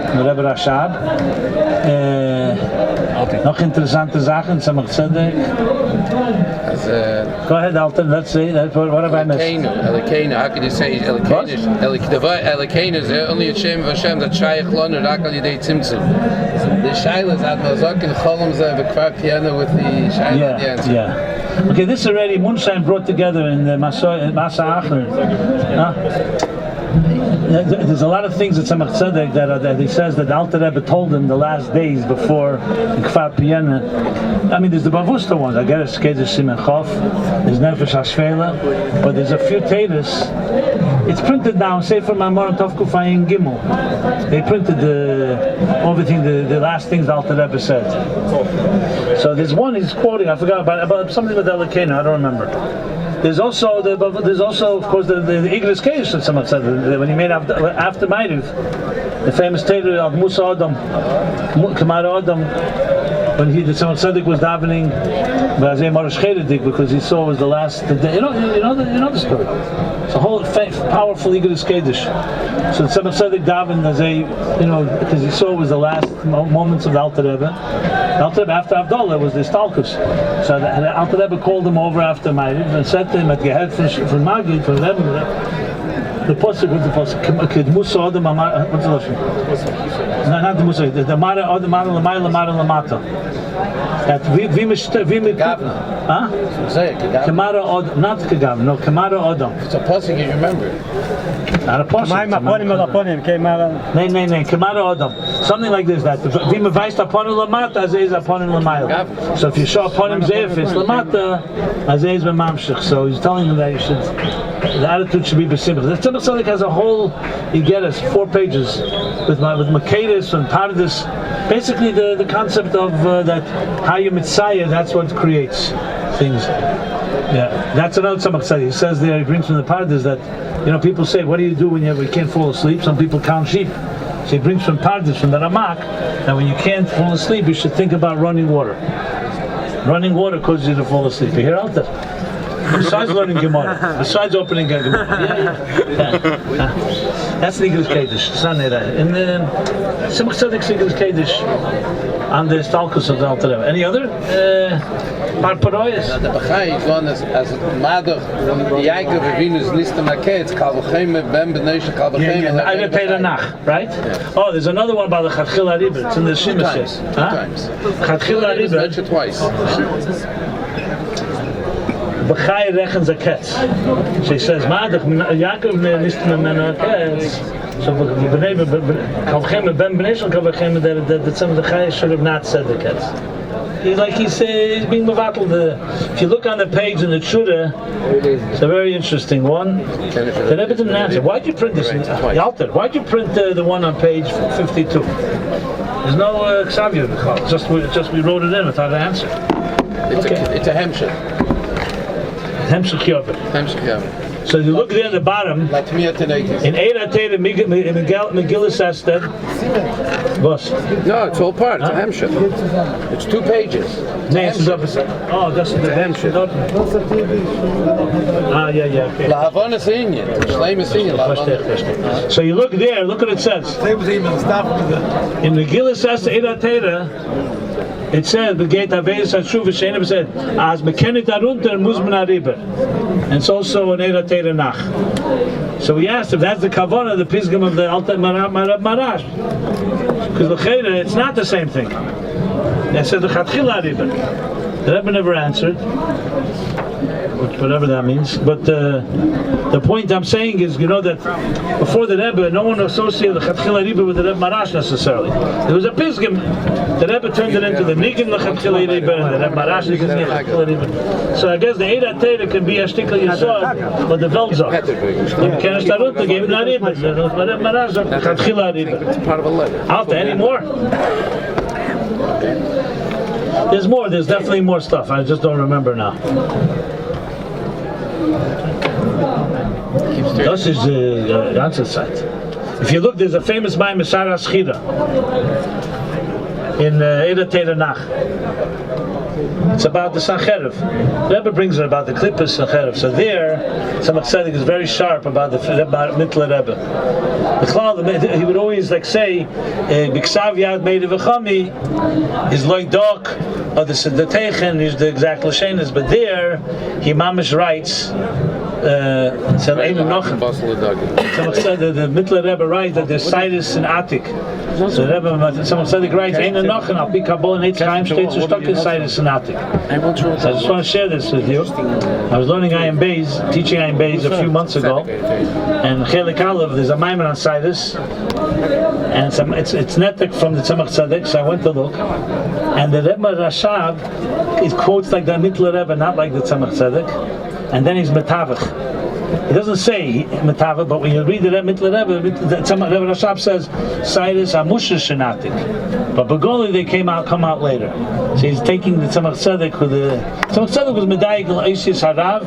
from the Rebbe Rashab. Noch interessante Sachen, Tzemach Tzedek. Go ahead, Alton, let's see. What have I missed? Elikenu, how can you say Elikenu is only a Shem of Hashem that Shayach Lonu Rak Al Yidei Tzimtzum. The Shaila is at Mazak and Cholom Zeh V'Kvar Piano with the Shaila the answer. Yeah. Okay, this already Munshine brought together in the Masa Achner. There's a lot of things that Tzemach Tzedek that he says that the Alter Rebbe told him the last days before the Kfar Piyana. I mean, there's the Bavusta ones. I guess Kedus Simen Chof. There's Nefesh Hashvela, but there's a few Tatus. It's printed now. Sefer Mamor Tov Kufayin Gimel. They printed everything, the last things the Alter Rebbe said. So there's one he's quoting. I forgot about something with Elikenu. I don't remember. There's also, of course, the Igros Keish that someone said when he made after Ma'ariv, the famous Tater of Musa Adam, Kamar Adam, when the Tzemach Tzedek was davening B'Azei Marash Cheredik because he saw it was the last. You know the story. It's a whole powerful Igros Keish. So the Tzemach Tzedek davened because he saw it was the last moments of the Alter Rebbe. The Alter Rebbe after Abdullah was the Stalkus. So the Alter Rebbe called him over after Ma'ariv and said to him at Gehet from Magid from Rebbe. The pasuk with the pasuk Musa Adam what's the lashon? No, not the Musa. The Mara Adam Mara Lamata. That Gavna. Huh? Kamara Adam, not Kagav. No, Kamara Adam. It's a pasuk you remember. Not a pasuk. Nay. Kamara Adam. Something like this. That Vima Vaist upon Lamata, Azay is upon Lamayla. So if you show upon him Zayf, it's Lamata, Azay is Mamshich. So he's telling him that you should. The attitude should be besimach. The Tzemach Tzedek has a whole, you get us 4 pages with Makedis and Pardes. Basically, the concept of that how you mitzayah, that's what creates things. Yeah, that's another Tzemach Tzedek. He says there, he brings from the Pardes that people say, what do you do when you can't fall asleep? Some people count sheep. So he brings from Pardes, from the Ramak, that when you can't fall asleep, you should think about running water. Running water causes you to fall asleep. You hear out there? Besides learning Gemara, besides opening Gemara, that's the Igros Keish. And then Tzemach Tzedek's Igros Keish on the Stalkus of the Alter Rebbe. Any other? Parparoyas. The Bachai is one as Madach the Yaakov Avinu's list of Makets Kalvachem Ben Benesh Kalvachem. I repeat Nach, right? Oh, there's another one about the Chadchil Aribah. It's in the Shimas. Two times. Chadchil Aribah. Mentioned twice. B'chai rechens a ketz. She says, Madach, Yaakov nistim memeno a ketz. So Kavchem ben Bnei Shel Kavchem that some of the Chai should have not said the ketz. he's being mevatel. If you look on the page in the Tshuda, it's a very interesting one. The Rebbe didn't answer. Why'd you print this? Why'd you print the one on page 52? There's no Xavier. Just we wrote it in without an answer. It's a hemshech. Hemshech Yovel. So you look there at the bottom. In Eira Teira Megillah Esther. No, it's all part. It's a hemshech. It's 2 pages. That's the hemshech. Okay. La Havana Sinyan. Shleim Sinyan. So you look there. Look what it says. In Megillah Esther Eira Teira. It says, "Begeit Aveis Hashuv Sheinem said, as mekenit arunter muzman ariber," and it's also an Eira Teira Nach. So we asked if that's the kavanah, the pisgam of the Alta Marash, because l'cheira it's not the same thing. It says the chatchila ariber. The Rebbe never answered, whatever that means. But the point I'm saying is, that before the Rebbe, no one associated the Chatchila Riba with the Rebbe Marash necessarily. There was a pisgam. The Rebbe turned it into the Nigan L'Chatchila Riba, and the Rebbe Marash is the Chatchila Riba. So I guess the Eira Teira can be a shtikl yisod, but the Velzah. The Kenesh Tarunta gave it not Riba. The Rebbe Marash is Chatchila Riba. It's part of a letter. Alta, any more? There's more. There's definitely more stuff. I just don't remember now. This is the answer site. If you look, there's a famous by Mesara Schira in Eira Teira Nach. It's about the Sancherev. Rebbe brings it about the Klippas Sancherev. So there, Tzemach Tzedek is very sharp about the Mittler Rebbe. He would always say, Biksav Yad Meide V'chami is like dog, or the Teichen is the exact Lashenis, but there, he mamish writes, the Mittler Rebbe writes that there's Chassidus in Attic. So the Rebbe, someone said, writes, Ein Nochen, Al Pi Kabbalah and Eitzchaim, steht so stuck in Chassidus in Attic. So I just want to share this with you. I was learning Ayin Beis, teaching Ayin Beis a few months ago, and Chelik Aleph, there's a Maimon on Chassidus, and it's netik from the Tzemach Tzedek, so I went to look, and the Rebbe Rashab, it quotes like the Mittler Rebbe, not like the Tzemach Tzedek, and then he's Metavach. It doesn't say Metavach, but when you read the Mittler Rebbe, the Tzemach Rebbe Rashab says, Chassidus Amusha Shenatik. But Begoli, they come out later. So he's taking the Tzemach Tzedek with the Tzemach Tzedek was Medayik L'Eisis Harav,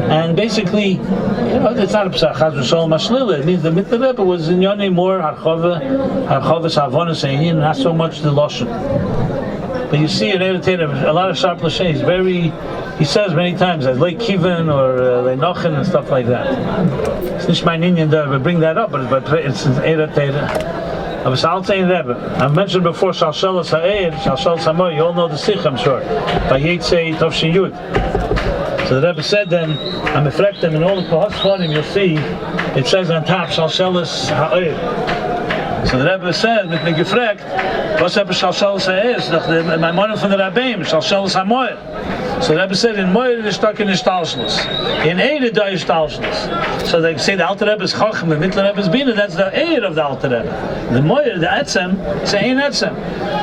and basically, it's not a Psach Chaz V'Sholom Mashlila. It means the Mittler Rebbe was in Yonei more Harchovas Havonas Ein, not so much the Loshen. But you see in Eira Teira a lot of sharp Lashem. He says many times as Lei Kivan or Lei Nochen and stuff like that. It's not my Indian to bring that up, but it's in Eira Teira. I mentioned before Shalshelas Ha'er, Shalshelas Hamoy. You all know the Sikh, I'm sure. Vayetze Tovshin Yud. So the Rebbe said then, I'm reflecting in all the Kohos Chonim, you'll see it says on top Shalshelas Ha'er. So the Rebbe said, mit mir gefragt, was habe Shalshelas Ha'er? Doch my money from the Rabbeim, Shalshelas Hamoy. So the Rebbe said, in Moyer is stuck in Ishtalshlus. In Eire da Ishtalshlus. So they say the Alter Rebbe is Chochem, the Mittler Rebbe is Bina, that's the Eire of the Alter Rebbe. The Moyer, the Etzem, say Ein Etzem.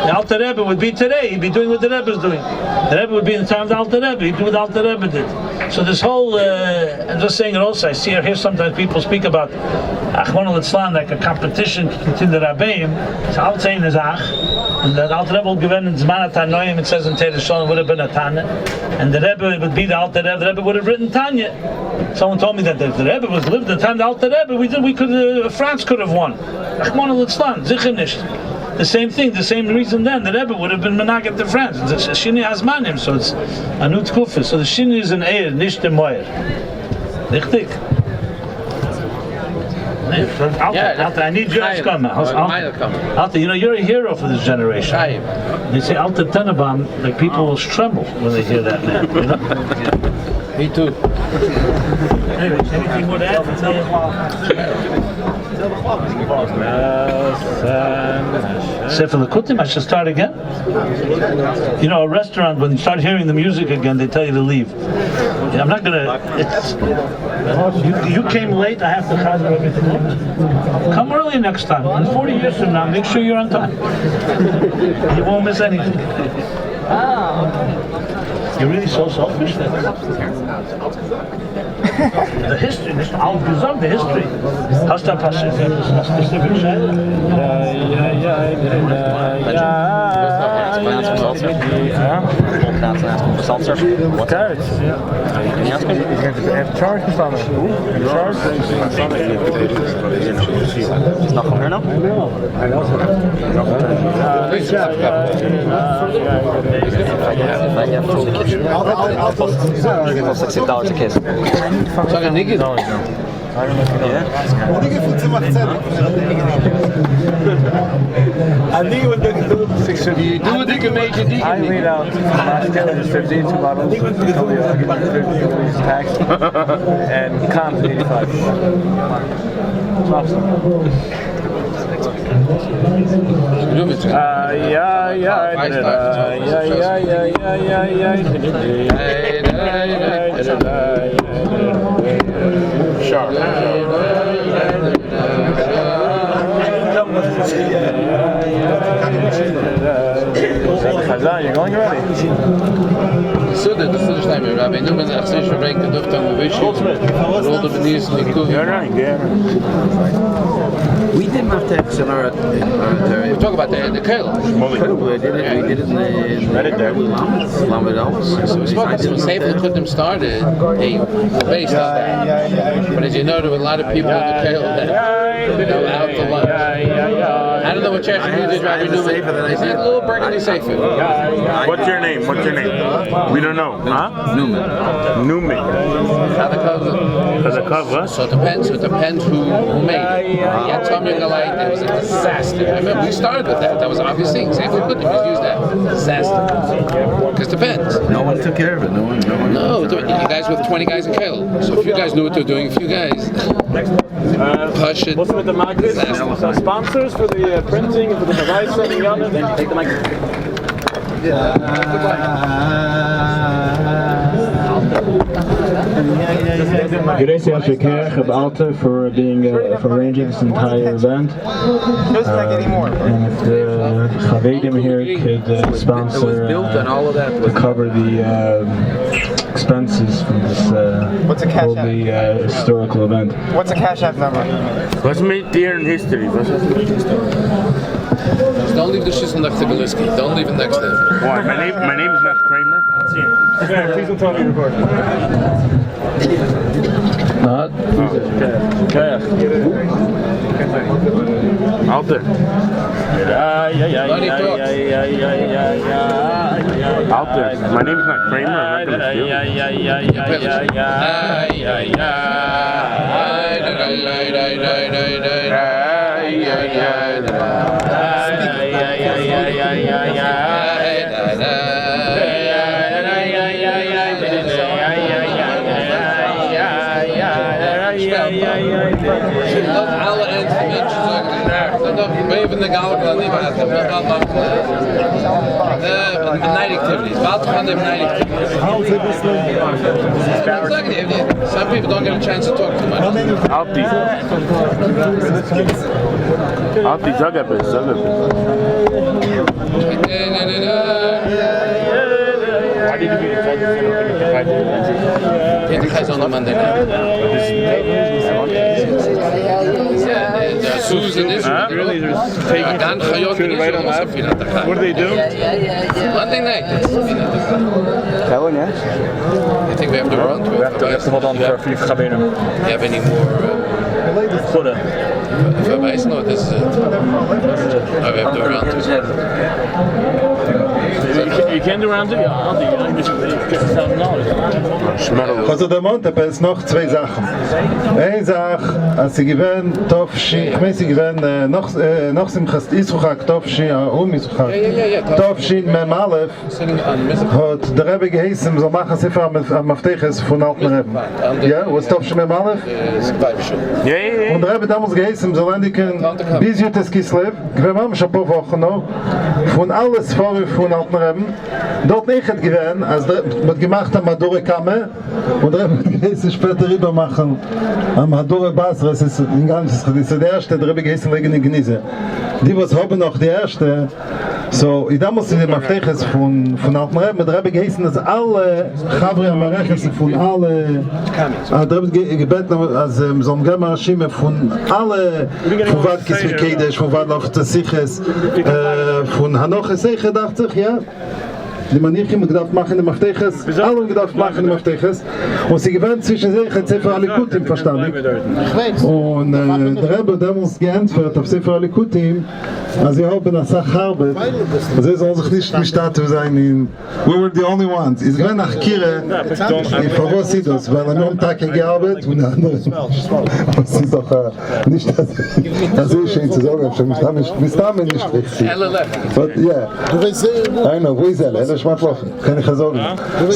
The Alter Rebbe would be today, he'd be doing what the Rebbe is doing. The Rebbe would be in the time of the Alter Rebbe, he'd do what the Alter Rebbe did. So this whole, I'm just saying it also, I see or hear sometimes people speak about Achmon al-Itzlan, like a competition between the Rabbeim. It's all saying is Ach, and the Alter Rebbe will give in Zman HaTanoim, it says in Teir Shalom, would have been a Tanya, and the Rebbe would be the Alter Rebbe, the Rebbe would have written Tanya. Someone told me that if the Rebbe was lived in the time of the Alter Rebbe, France could have won. Achmon al-Itzlan, Zicher nicht. The same thing, the same reason then, the Rebbe would have been Menaged to France. It's Shini Hazmanim, so it's Anut Kufis. So the Shini is an Eir, nicht in Moyer. Richtig. Alta, I need you to come. Alta, you're a hero for this generation. They say Alta Tenenbaum, like people will tremble when they hear that name. Me too. Anyway, anything more to add? Sefer HaLikkutim, I should start again? A restaurant, when you start hearing the music again, they tell you to leave. I'm not gonna, you came late, I have to chazer everything. Come early next time. In 40 years from now, make sure you're on time. You won't miss anything. You're really so selfish then. The history, this Al-Gazam, the history. Hast du ein paar specific Schäden? Seltzer. What? Carrots, yeah. Can you ask him? Charge is on it. Charge? It's not from here now? $60 a case. Sag ein Nigger. What do you get for too much I think it was going to do 650. You do a digger major digger. I laid out last year just 52 bottles. Told you I'll give you 50 tax. And comps 85. Sharp. Chazan, you're going already? So the first time Rabbi Newman actually bring the doctor and wish all the veneers in the cook. You're right, yeah. We did Martex in our We talk about the kale. we did it in the So we spoke when Sefer HaLikkutim started, they based on that. But as you know, there were a lot of people in the kale that out to lunch. I don't know what Cheshvan did, Rabbi Newman. Is that a little burgundy Sefer? What's your name? What's your name? We don't know. Huh? Newman. How the cover? For the cover? So it depends who made it. Yeah, Tom Youngalite, it was a disaster. I remember we started with that. That was obviously Sefer HaLikkutim just used that. Disaster. Because it depends. No one took care of it. No one. No, you guys with 20 guys in kale. So if you guys knew what they're doing, if you guys push it. What's with the market? Sponsors for the printing and for the device and the other? Then you take the mic. Gracie Ashikir Alta for being for arranging this entire event. And if the Chavedim here could sponsor to cover the expenses from this totally historical event. What's a Cash App number? Let's meet there in history. Just don't leave the shit next to Galiski. Don't leave it next to him. Why? My name is not Kramer. Please don't tell me to record. Not? Okay. Out there. Out there. My name is not Kramer. I'm not Alle mensen even de gouden niet meer. Night activities. Wat gaan de night activities? Some people don't get a chance to talk too much. Alti, zag even. The guy's on a Monday night. Susan is really taking down Chayot and right on that. What do they do? Monday night. Going, yeah? I think we have to run. We have to hold on for a few Chavedim. Do you have any more? Verwijs? No, this is it. We have to run. You can do round two? Ja, Also der Montag ist noch zwei Sachen. Eine Sache, als sie gewähnt Tofshi, ich meine sie gewähnt noch Simchas Isuchak Tofshi, Isuchak Tofshi Mem Aleph hat der Rebbe geheißen, so machen Sefer am Mafteches von alten Rebben. Ja, was Tofshi Mem Aleph? Ja. Und der Rebbe damals geheißen, so Lendiken, bis Jutes Kislev, wir haben schon ein paar Wochen noch, von alles vor von alten Rebben, dort nicht hat gewähnt, als der wird gemacht am Hadore Kamme, und der Rebbe geheißen später rüber machen, am Hadore Basra, das ist der erste, der Rebbe geheißen legen in Gnise. Die, was haben noch die erste, so, ich damals in dem Afteches von alten Rebbe, der Rebbe geheißen, dass alle Chavri am Areches von alle, der Rebbe gebeten, als so ein Gemma Schimme von alle, von Wadkis Mikedesh, von Wadlaf Tzasiches, von Hanoche Seche, dachte ich, ja. Die Manichim gedacht machen im Afteches, alle gedacht machen im Afteches, und sie gewöhnt zwischen sich ein Sefer HaLikkutim verstanden. Und der Rebbe damals geantwortet auf Sefer HaLikkutim, als sie haben eine Sache Arbeit, und sie soll sich nicht im Staat sein in we were the only ones. Ich gewöhnt nach Kire, ich verwahr Chassidus, weil nur am Tag gearbeitet und andere. Das ist doch nicht das ist schön zu sagen, bis dahin nicht richtig. But yeah, I know, wo ist er? Schmatloffen, kann ich sagen. Du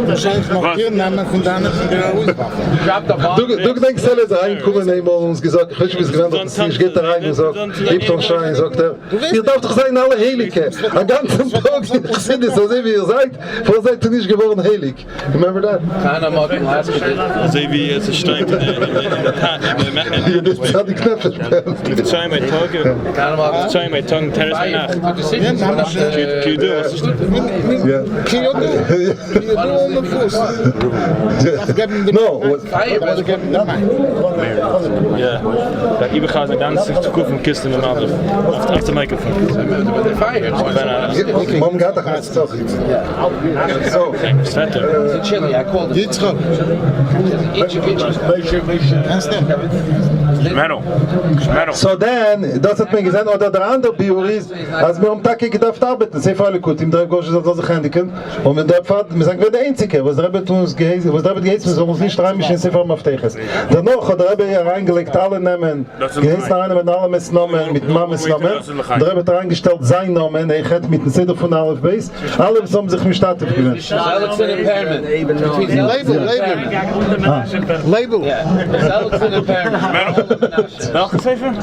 wahrscheinlich noch hier Namen von deiner Du denkst, er ist reingekommen, einmal uns gesagt, ich weiß nicht, wie es gewöhnt hat, ich gehe da rein und sagt, gibt uns Schein, sagt er, ihr darf doch sein, alle Heilige. Am ganzen Tag, ich sehe das, so wie ihr sagt, vorher seid ihr nicht geworden heilig. Remember that? Keiner mag den Last So wie es steht in der Tat. Das hat die Knöpfe sperrt. Ich zeige mein Tongue, terrorist my nacht. Can you do it? Yeah. Can you do on the Fuß? No. Yeah. Like even guys like that, to cook from Kisten and other after microphone. Mom gaat toch uit toch? So. Chili, I called it. So then, das hat mir gesagt, oder der andere Bior ist, als wir am Tag gedacht arbeiten, Sefer HaLikkutim, der Gosch soll sich handiken, und wir sagen, wir der Einzige, was der Rebbe uns geheißen, wir sollen uns nicht reinmischen in Sefer Mafteches. Danach hat der Rebbe hier reingelegt, alle Namen, geheißen einer mit allem Namen, mit Mames Namen, der Rebbe hat reingestellt sein Namen, er hat mit dem Seder von Alef Beis, alle haben sich mit Stadt gewünscht. Label. Welke Sefer?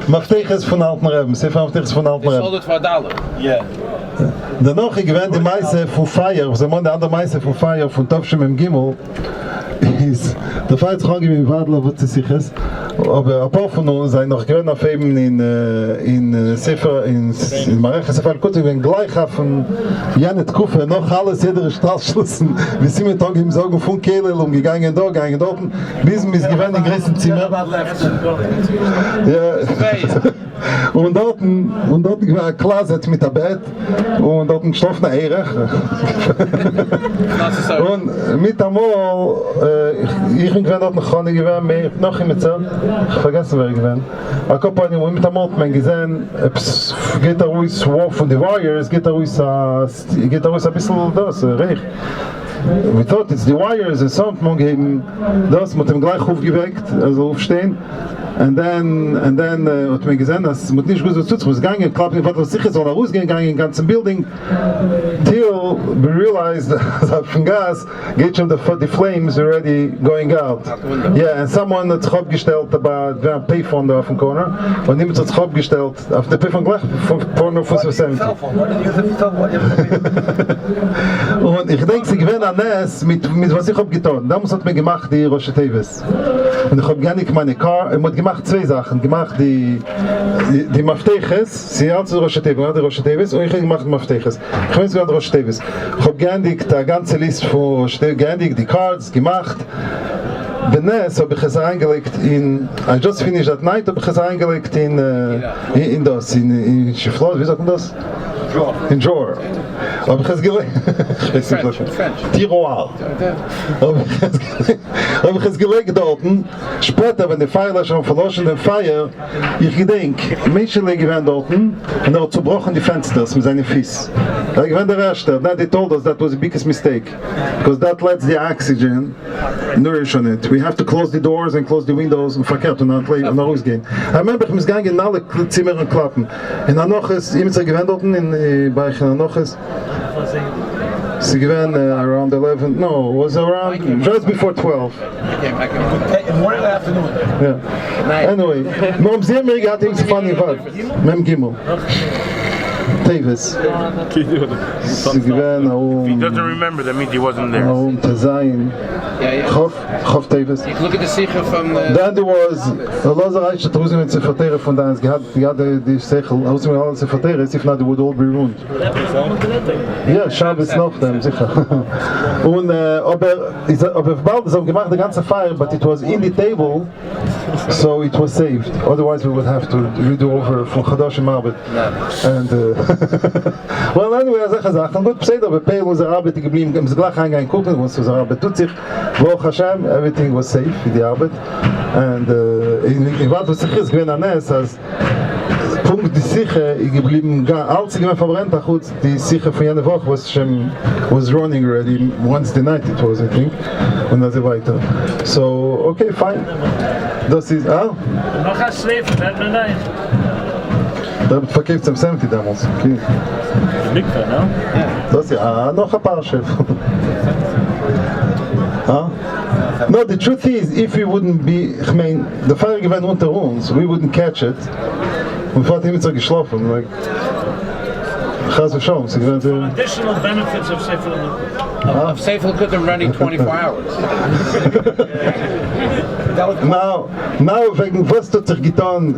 Mafteches von alten Rebben, Sefer Mafteches von alten Rebben. Sold it for $1. Yeah. Danach gewinnt die Meise von Feier, was der andere Meise von Feier von Tovshem im Gimel, ist, der Feier zu hangen mit Wadler, was sie sich ist, aber ein paar von uns sind noch gewinnt auf eben in Sefer, in Marech, Sefer HaLikkutim, wenn gleich auf Janet Kufe, noch alles, jeder Straßschlüssen, wir sind mit Tag im Sorgen von Kehlel, gegangen dort, bis wir gewinnt in größten Zimmer. Ja. Und dort war ein Closet mit einem Bett und dort ein geschlafener Erech. Und mit einmal, ich bin dort noch gar nicht gewesen, noch im Zelt, ich vergesse wer ich bin. Aber mit einmal hat man gesehen, geht er ruhig War von den Warriors, geht er ruhig ein bisschen das, reich. We thought it's the Warriors and so man geben das mit dem gleich aufgeweckt, also aufstehen. And then hat man gesehen, dass man nicht gut so muss gegangen, klappen, was sicher soll rausgehen, gegangen in ganzen Building, till we realized that from gas, geht schon the flames already going out. Yeah, and someone hat sich abgestellt, about the payphone da auf dem Corner, und jemand hat sich abgestellt, auf der Payphone gleich, von Corner von Susan. Und ich denke, sie gewinnen an Ness, mit was ich hab getan. Damals hat man gemacht, die Rosh Teves. Und ich hab gar nicht meine Car, gemacht zwei Sachen, gemacht die Mafteches, sie hat zu Rosh Teves, und ich habe gemacht Mafteches. Ich weiß gerade Rosh Teves. Ich habe geendigt die ganze Liste von Rosh Teves, geendigt die Cards, gemacht. Benes habe ich es eingelegt in, I just finished that night, habe ich es eingelegt in das, in Schiflot, wie sagt man das? In Drawer. Habe ich es gelegt? Tiroir. Habe ich es gelegt dort. Später, wenn die Feier schon verloschen, den Feier, ich gedenk, Menschen legen dort und er hat zerbrochen die Fenster mit seinen Fies. Er gewinnt der Erste. Now they told us that was the biggest mistake. Because that lets the oxygen nourish on it. We have to close the doors and close the windows und verkehrt und nach rausgehen. I remember, ich muss gehen in alle Zimmer klappen. In Anoches, immer gewinnt dort, bei Anoches. Sie gewann around 11, no, it was around just before 12. Morning or afternoon? Yeah. Anyway, Mom Zimmer got him to funny about Mem Gimel. Davis. He doesn't remember, that means he wasn't there. Tazayin. Chof Davis. Look at the Sikha from the... Then there was a Lazar Reich that was in Sefer HaLikkutim from Dance. He had the Sechel, aus dem all Sefer HaLikkutim, if not they would all be ruined. Ja, Shabbos noch dem, sicher. Und aber bald so gemacht the ganze fire, but it was in the table, so it was saved. Otherwise we would have to redo over from Chadash and Marbet. And well, anyway, as I gesagt, gut, beseder, bei Peel was Arbeit geblieben, im gleich reingehen gucken, was was Arbeit tut sich. Baruch Hashem, everything was safe in the Arbeit. And in wat was sich ist gewesen an es, als Punkt die Sicher geblieben, als ich verbrennt, gut, die Sicher von jener Woche was running already, once the night it was, I think, und dann so weiter. So, okay, fine. Das ist, Noch ein Schläfer, fällt mir nicht. Da verkauft zum 70 damals. Okay. Mikve, no? Das ja, noch ein paar Chef. Huh? No, the truth is, if we wouldn't be, I mean, the fire went unter uns, we wouldn't catch it. Und vorher haben wir geschlafen, like, Chas v'Shalom, so additional benefits of Sefer HaLikkutim. Of Sefer HaLikkutim running 24 hours. Now, wegen was tut sich getan,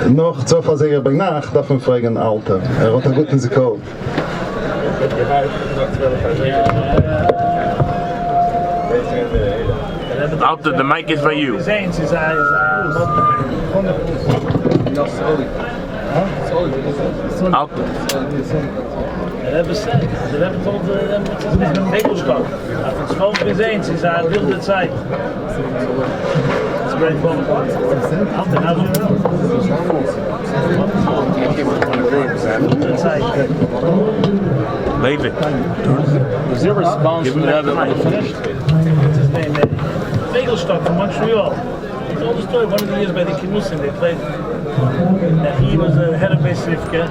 noch zu versäger bei Nacht, darf man fragen, Alter. Hat gut in sich geholt. Alter, the mic is by you. Alter. The Rebbe said, the Rebbe told them what's his name, Tegelstock. After 12 bis 1, sie sagen, wilde Zeit. That's a great moment. Alter, how's your room? Wilde Zeit. Leave it. Was there a response from the Rebbe when he finished? What's his name? Tegelstock from Montreal. He told the story, one of the years by the Kibbutzim, they played that he was the head of Beis Rivka.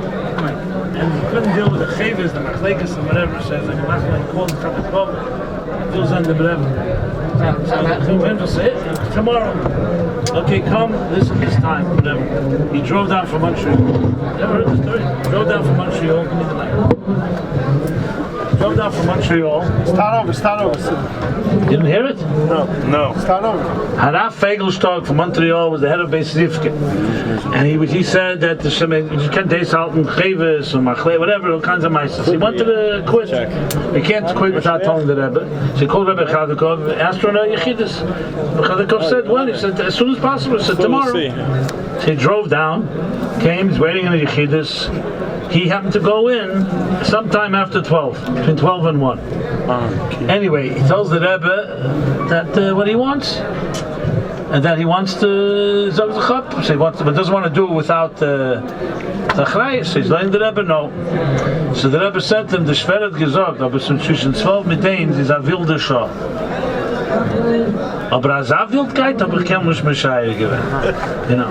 And he couldn't deal with the chavas, the machlekes, and whatever. So he's like, I'm not going to call him from the club. Deals on the whatever. So him to say, tomorrow. Okay, come, listen this time, whatever. He drove down from Montreal. Never heard the story? Drove down from Montreal, give me the mic. Drove down from Montreal. Start over. You didn't hear it? No. Start over. Haraf Fegelstock from Montreal was the head of Beis Rivka. And he said that you can't taste halten Chavis or Machle, whatever, all kinds of mices. He wanted to quit. He can't quit without telling the Rebbe. So he called Rebbe Chadikov, asked for an Yechidus. Chadikov said, when? He said, as soon as possible. He said, tomorrow. So he drove down, came, he's waiting in the Yechidus. He happened to go in sometime after 12, between 12 and 1. Anyway, he tells the Rebbe that what he wants, and that he wants to zog the chop. So he wants, but doesn't want to do it without the achrayus. So he's letting the Rebbe know. So the Rebbe said to him, the Shver hat gesagt, aber zwischen 12 mit 1 ist wilde Schau. Aber als Wildkeit habe ich kein Mischmeier gewinnt. You know,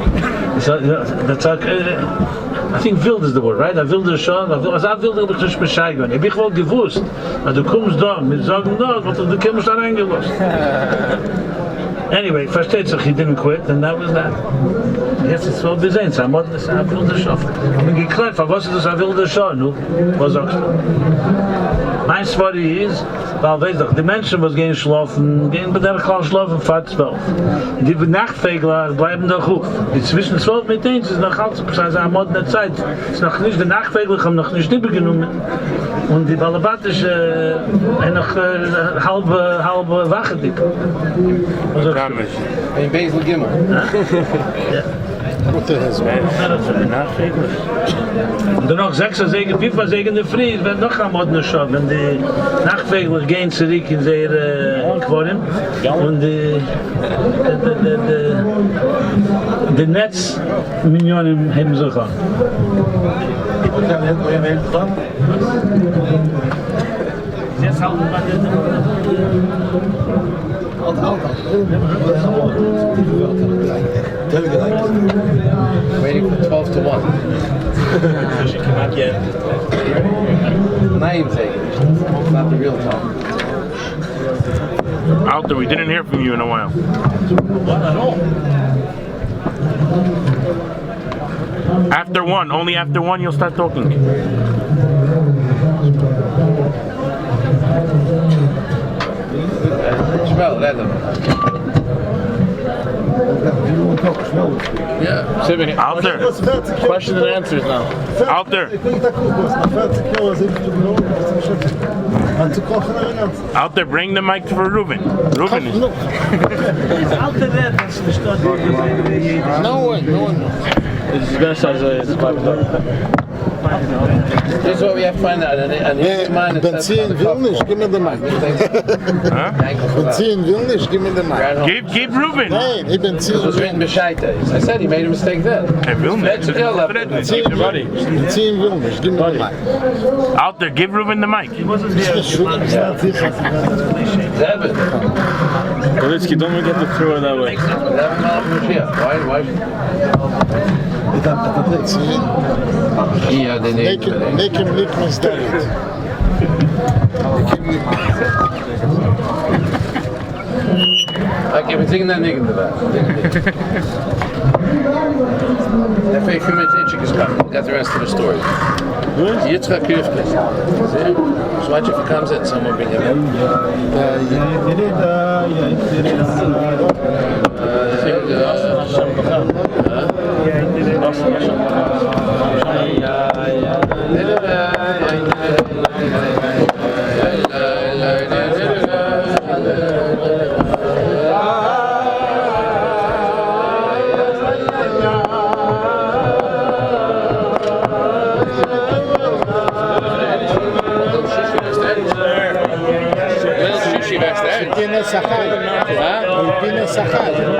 so that's like, I think wild is the word, right? Wilde Schau, als wilde habe ich nicht Mischmeier gewinnt. Hab ich wohl gewusst, weil du kommst da, mit sagen da, weil du kommst da reingelost. Anyway, versteht sich, he didn't quit, and that was that. Jetzt ist es wohl gesehen, so I'm wilde Schau. Ich bin geklärt, was ist das wilde Schau? Nu, was sagst du? Mein Story ist, weil weiß doch, die Menschen was gehen schlafen, gehen bei der Klar schlafen vor 12. Die Nachtvegler bleiben da gut. Die zwischen 12 mit 1 ist noch halt, so eine moderne Zeit. Ist noch nicht, die Nachtvegler haben noch nicht übergenommen. Und die Balabatische noch halbe Wache dick. In Basel Gimel. Und dann noch 6 Segen, 5 Segen der Früh, es wird noch ein moderner Schock, wenn die Nachtvegler gehen zurück in ihre Quorum und die Netzmillionen haben sich an. Jetzt halten wir Waiting for 12 to 1. name it's not the real talk. Out there, we didn't hear from you in a while. After one, only after one you'll start talking. Smell that. Yeah. Out there. Question and answers now. Out there. Out there, bring the mic for Ruben. Ruben is. No one. It's best as a This is what we have to find out. And his mind is Benzin will nicht, give me the mic. Benzin will nicht, give me the mic. Give Ruben. Nein, ich bin This was written Beshaita. I said he made a mistake then. Benzin will nicht, give me the mic. Out there, give Ruben the mic. Golitsky, don't forget to throw it that way. Why? Yeah, they make him Nickmas David. Okay, we're taking that nigga to that. That fake few minutes Itchik is coming. We got the rest of the story. Yitzchak Kufnis. So watch if he comes in, someone bring him in.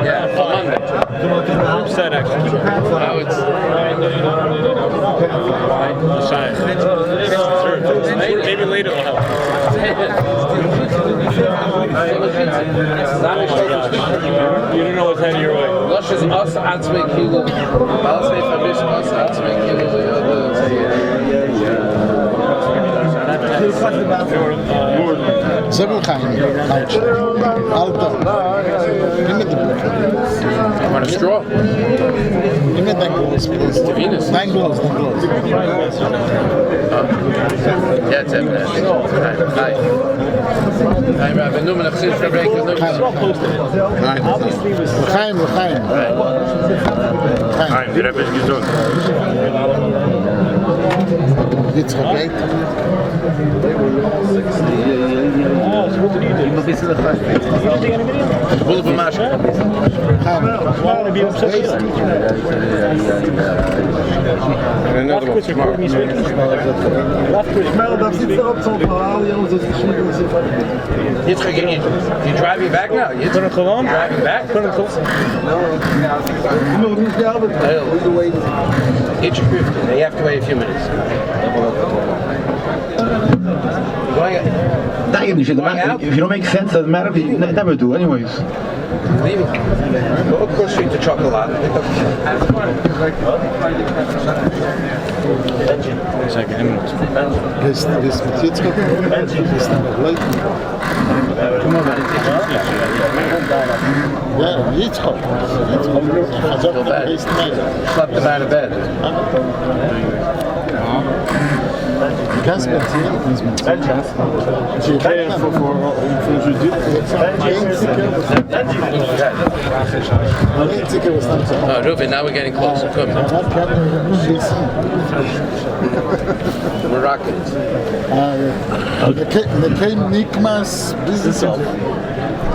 Yeah, on Monday. Upset actually. Now it's maybe later will help. You don't know what's heading your way. Lush is us atzmei kilo. I'll say fabish us atzmei kilo. Seven Chaim. Alto. Give me the book. You want a straw? Give me the gloves, please. Venus. 9 gloves, 9 gloves. Yeah, it's it. Hi. Hi, Rabbi Newman. I've seen Farbrengen. L'chaim. Chaim, the Rebbe is gesund. Yitzchak, right? Bullet for Masha. And another one tomorrow. Yitzchak, you driving back now? Yitzchak, driving back? They have to wait a few minutes. If you don't make sense, it doesn't matter. You never do, anyways. Leave it. Go across the street to chocolate. This mit Yitzchak, this number late. Yeah, Yitzchak. Slept him out of bed. Ganz Benzin. Oh, Ruben, now we're getting closer. Come on. We're rocking.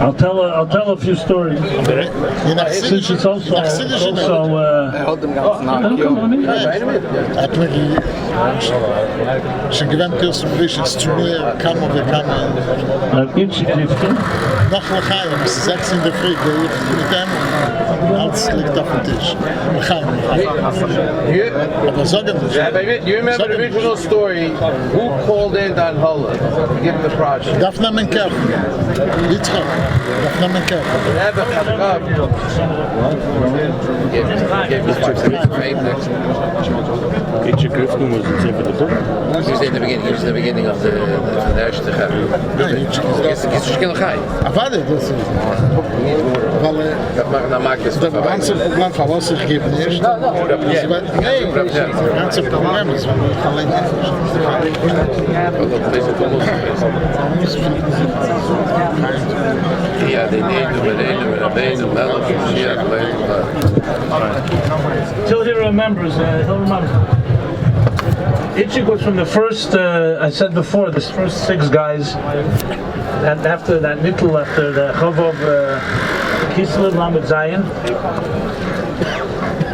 I'll tell a few stories. Since it's also שגוון פרסום ראשית סטרומיר כמה וכמה noch לחיים, es ist 6 in der Früh, ich mit dem als liegt auf dem Tisch. Aber sagen wir. You remember the original story? Who called in Don Hulla to give him the project? Darf nehmen Kerfen. Yitzchak. Darf nehmen Kerfen. Get your Griffin was Usually in the beginning of the Ashta It's still high. Warte, das ist. Weil dann mag das der ganze Problem verlassen gibt nicht. Nee, das ganze Problem ist, wenn man allein ja, die nemen melk, Till he remembers, he'll remember. Itchik was from the first, I said before, the first 6 guys, and after that Nittel, after the Chavov Kislev Lamed Zayin.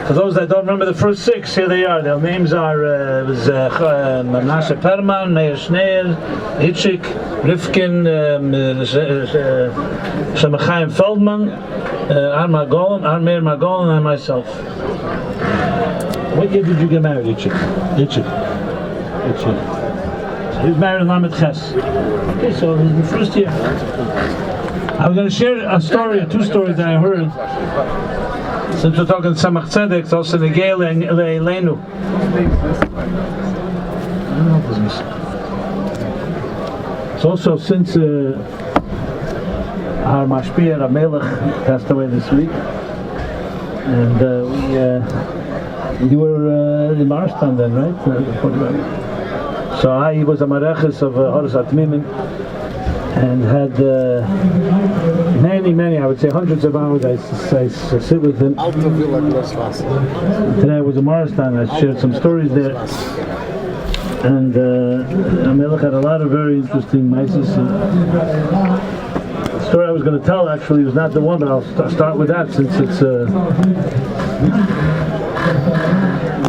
For those that don't remember the first 6, here they are. Their names are Menashe Perman, Meir Schneer, Itchik, Rifkin, Shemachayim Feldman, Armeir Margolin, and myself. What year did you get married, Itchik? Itchik. He was married in Lamed Ches. Okay, so the first year. I'm going to share a story, or 2 stories that I heard. Since we're talking Samach Tzedek, it's also Negei Le'Eleinu. It's also since our Mashpia Melech passed away this week, and you were in Marston then, right? So I was a Mareches of Horas Atmimim, and had many, I would say hundreds of hours I sit with him. Today I was in Marston, I shared some stories there. And Amelech had a lot of very interesting maises. The story I was going to tell actually was not the one, but I'll start with that since it's...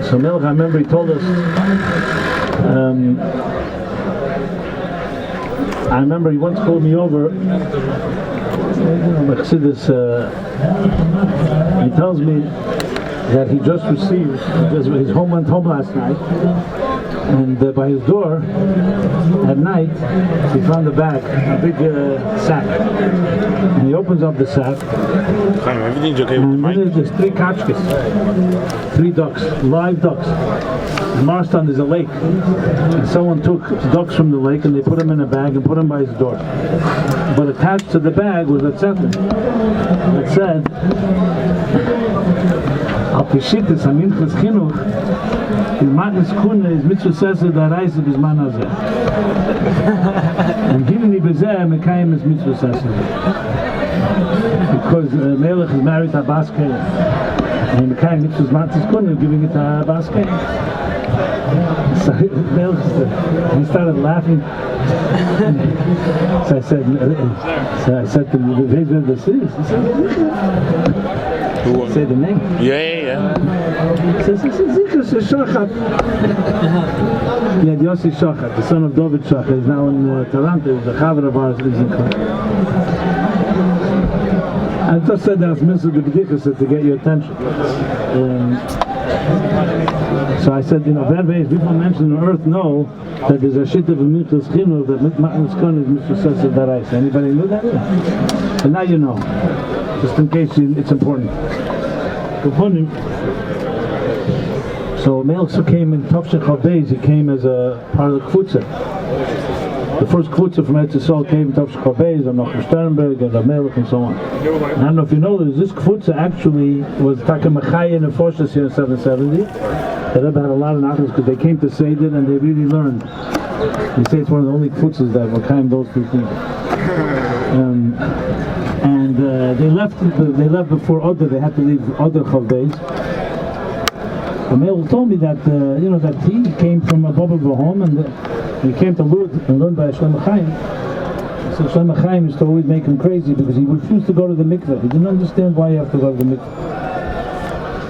So Amelech, I remember he told us... I remember he once called me over. Chassidus, he tells me that he just received, his home went home last night, and by his door at night he found a bag, a big sack, and he opens up the sack, Everything's okay with the mic? and there's 3 kachkas, 3 ducks, live ducks. In Marston there's a lake, and someone took ducks from the lake and they put them in a bag and put them by his door. But attached to the bag was a sentence that said, Al Pishittis HaMinchas Chinuch is Matnas Kuna is Mitzvah Sesa D'Araisa B'Zman Hazeh. And Hineni B'Zeh Mekayim is Mitzvah Sesa. Because Melech is married to Abbas Kei. And Mekayim Mitzvah Matnas Kuna giving it to Abbas Kei. So he started laughing. So I said to him, "This is." Say the name. Yeah. Says Shochat. Yeah, Yossi Shochat, the son of David Shochat. He's now in Toronto. He's a chaver of ours. Lives in Toronto. I just said that I was missing the b'dichas to get your attention. So I said, various people mentioned on earth know that there's a shit of a Mitzvah Chinuch that Matnas Kuna is Mitzvah Sesa D'Araisa. Anybody knew that? But now you know, just in case it's important. So Melech came in Tovshech HaBeis. He came as a part of the Kvutza. The first Kvutza from Eretz Yisrael came in Tovshech HaBeis, and Nocher Sternberg, and Melech, and so on. And I don't know if you know this Kvutza actually was Taka Mechaya in the Foshas here in 770. The Rebbe had a lot of nachas because they came to Seder and they really learned. They say it's one of the only Kvutzas that were kind of those 2 things. And they left before Oder. They had to leave Oder Chavbeis. The Melech told me that that he came from a Baba Vahom and he came to Lud and learned by Shlema Chaim. So Shlema Chaim used to always make him crazy because he refused to go to the mikveh. He didn't understand why you have to go to the mikveh.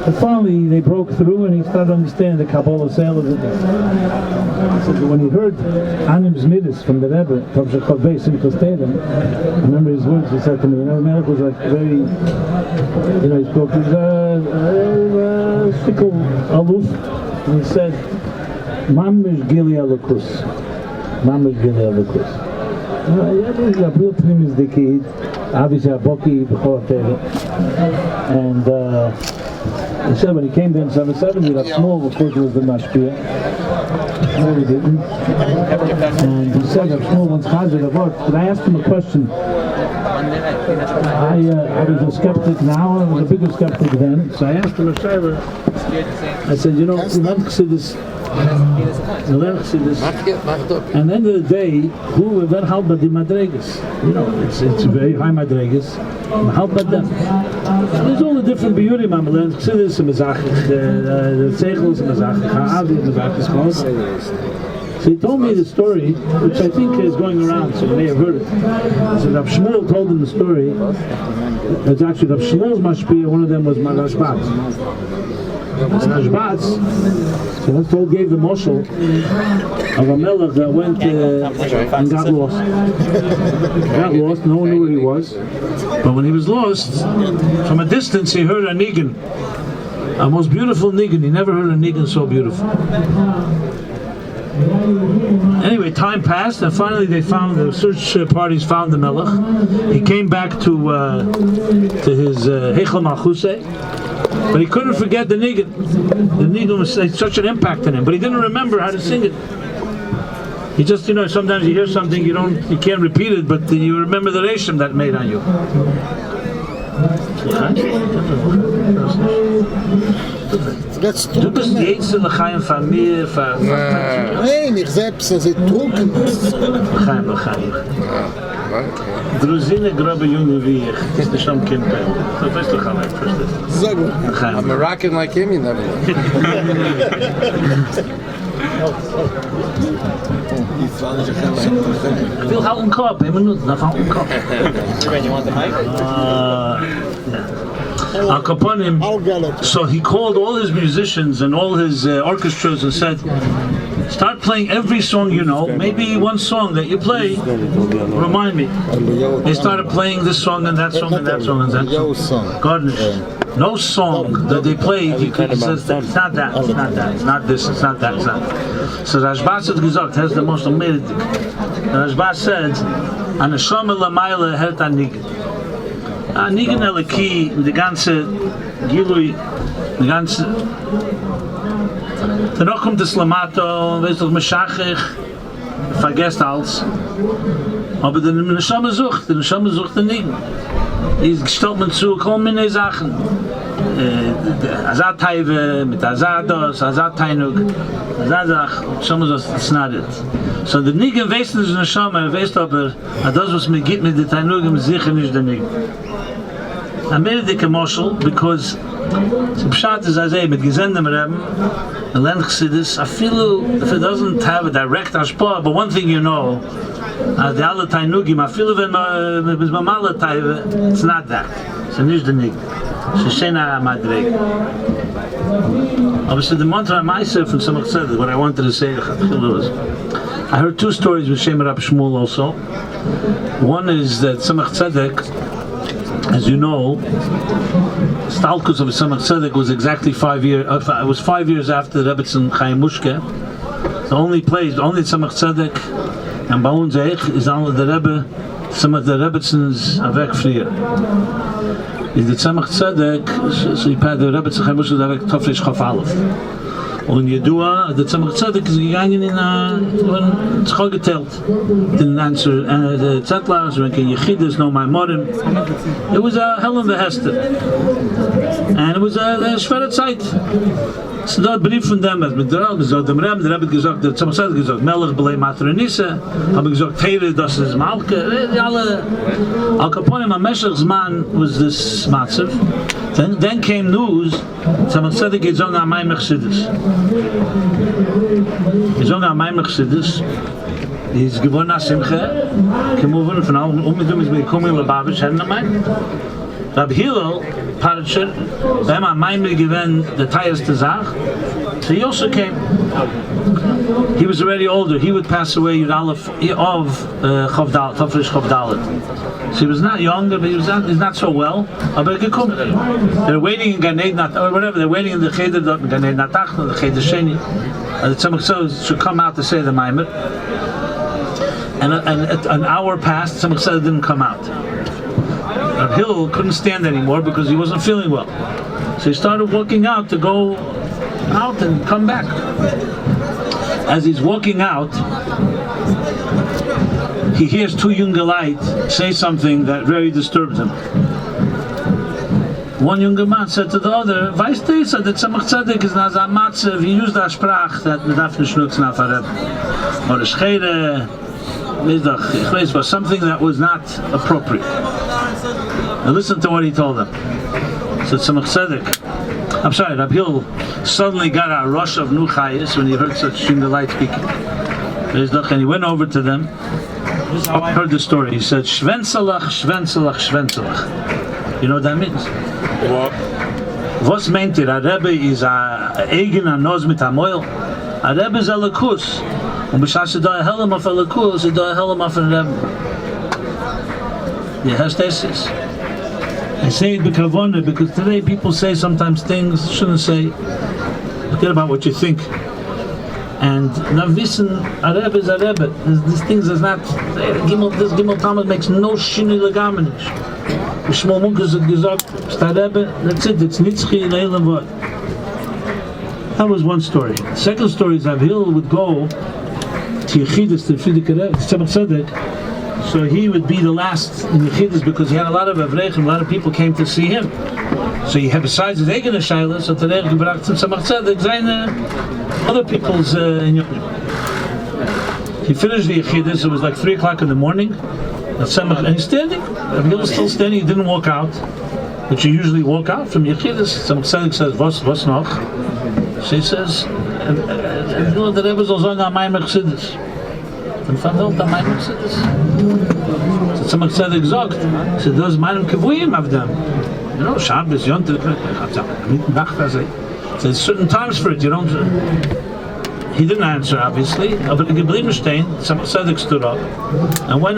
But finally they broke through and he started understanding the Kabbalah sale of it. So when he heard Anim's Midas from the Rebbe, Tovshech HaBeis, Simchas Teilim, I remember his words. He said to me, Melech was like very, he spoke, he was a fickle aloof, and he said, Mamish Gili Alakus. Mamish Gili Alakus. Yeah, real Pnim is the kid, obviously a Boki, B'chor Teilim. And he said when he came there in 770, that small, of course, was the Mashpia. No, he didn't. And he said that Shmuel wants Chazer to vote. But I asked him a question. I was a skeptic now, I was a bigger skeptic then. So I asked him a shaver. I said, you know, we learn Chassidus. And at the end of the day, who will then help but the Madregas? You know, it's very high Madregas. Help but them. There's all the different beauty, man. Learn Chassidus and Mezachich, the Seichels and Mezachich, Ha'avi and Mezachich. So he told me the story, which I think is going around, so you may have heard it. So Rav Shmuel told him the story. It's actually Rav Shmuel's mashpia, one of them was Rashbatz. Rashbatz, so that's told gave the moshel of a melech that went and got lost. Got lost, no one knew where he was. But when he was lost, from a distance he heard a nigun. A most beautiful nigun. He never heard a nigun so beautiful. Anyway, time passed, and finally they found the search parties found the melech. He came back to his Heichel Malchusei, but he couldn't forget the nigun. The nigun was such an impact on him, but he didn't remember how to sing it. He just, you know, sometimes you hear something you can't repeat it, but you remember the reishim that made on you. Du bist jetzt in der Chaim von mir, Nein, ich selbst, also trunken. Chaim. Druzine grobe Junge wie ich, ist nicht am Kind. So weißt du, Chaim, verstehst du? I'm a rockin' like him, you never know. Ich will halten Kopf, 1 Minute, dann halten Kopf. You want the mic? Al Kaponim, so he called all his musicians and all his orchestras and said, start playing every song you know, maybe one song that you play, remind me. They started playing this song and that song and that song and that song. Gardeners. No song that they played, he says, it's not that, it's not that, it's not this, it's not that, it's not that. So Rashbaz had gesagt, has the most amazing. Rashbaz said, an Neshama Lamayla hert an Nigen. Nigen Eliki, the ganze Gilui, the ganze danach kommt das Lamato, weißt du, Meshachich, vergesst alles. Aber der Neshama sucht den Nigen. Stellt man zu, kommen in Sachen. Azat Taive, mit Azados, Azat Tainug, Azazach, it's not it. So the Nigen weiß nicht in Neshama, weiß aber, das was mir gibt mit der Tainugim, sicher nicht der Nigen. I made it a commercial because the pshat is, I say, mit Gesendem Rebbe, the Len Chassidus, I feel if it doesn't have a direct ashpah, but one thing you know, the alle Tainugim, I feel when it's Mamala Taive, it's not that. It's nicht the Nig. It's Shena Madreg. Obviously, the mantra myself from Samach Tzedek, what I wanted to say was, I heard 2 stories with Shem Rab Shmuel also. One is that Samach Tzedek, as you know, Stalkus of Samach Tzedek was exactly 5 years. It was 5 years after Rebbetzin Chaim Mushke. The only Samach Tzedek and Baun Zeich is only the Rebbe. Some of the Rebbetzins are weg früher. Is the Samach Tzedek? So he had the Rebbetzin Chaim Mushke weg Tofresh Chaf Aleph. Und Yedua, the Samach Tzedek is gegangen in it's called getelt. Didn't answer the Zettlers, when can Yechidus, no my morim. It was a hell of a hester. And it was a schwere Zeit. So da brief von dem, mit der gesagt, dem Rebbe hat gesagt, der Samach Tzedek gesagt, Melech belei Matre Nisse, habe gesagt, Teire, das ist Malke, alle, Al Kaponim, am Meshach's man was this Matzev. Then came news, Samach Tzedek geht so nach meinem Chassidus. He's on our Chassidus. He's given us Simcha. Came over from now mit dem ist gekommen Lubavitch hatten mein. Rab Hillel Parasher, beim mein given the tires to Zach. So he also came. He was already older. He would pass away of Chavdal, Tafresh Chavdalet. So he was not younger, but he's not so well. They're waiting in Gan Eden, or whatever. They're waiting in the Cheder in Gan Eden Natach, the Cheder Sheni. The Tzemach Tzedek should come out to say the Maimer. And an hour passed. Tzemach Tzedek didn't come out. Rab Hillel couldn't stand anymore because he wasn't feeling well. So he started walking out to go out and come back. As he's walking out, he hears two younger light say something that very disturbs him. One younger man said to the other, "Weißt du, so that Tzemach Tzedek is not a matzev, he used that sprach that mit darf nicht nutzen auf Arab. Or a schere, was something that was not appropriate." Now listen to what he told them. So Tzemach Tzedek, I'm sorry, Rab Hillel suddenly got a rush of nuchayis when he heard such younger light speaking. And he went over to them. I heard the story. He said, "Shvenzelach, Shvenzelach, Shvenzelach." You know what that means? What? Was meint ihr? A Rebbe is a eigen an nos mit amoil. A Rebbe is a lekus. Und b'shas da a helm auf a lekus, da a helm auf a Rebbe. Yeah, has tesis. I say it because today people say sometimes things shouldn't say. Forget about what you think. And now listen, a Rebbe is a Rebbe. These things is not. This Gimel Talmud makes no shini legamenish. Shmuel Munkus hat gesagt, Rebbe, that's it. It's nitzchi leilam vod. That was one story. The second story is Avil would go to Yechidus, to Tzemach Tzedek, so he would be the last in Yechidus because he had a lot of Avreichim, a lot of people came to see him. So you have besides his eigene Shaila, so today gebracht to Tzemach Tzedek, seine other people's in He finished the Yechidus, it was like 3 o'clock in the morning, and he's standing, Avil was still standing, he didn't walk out, but you usually walk out from Yechidus. Tzemach Tzedek says, was noch? She says, and you know, the Rebbe soll sagen, am Maimer Chassidus. Und verwählt am Maimer Chassidus. So Tzemach Tzedek sagt, so does meinem Kavuyim of them. You know, Shabbos, Yontif, there's certain times for it, you don't... He didn't answer, obviously. But geblieben stehen, Tzemach Tzedek stood up and went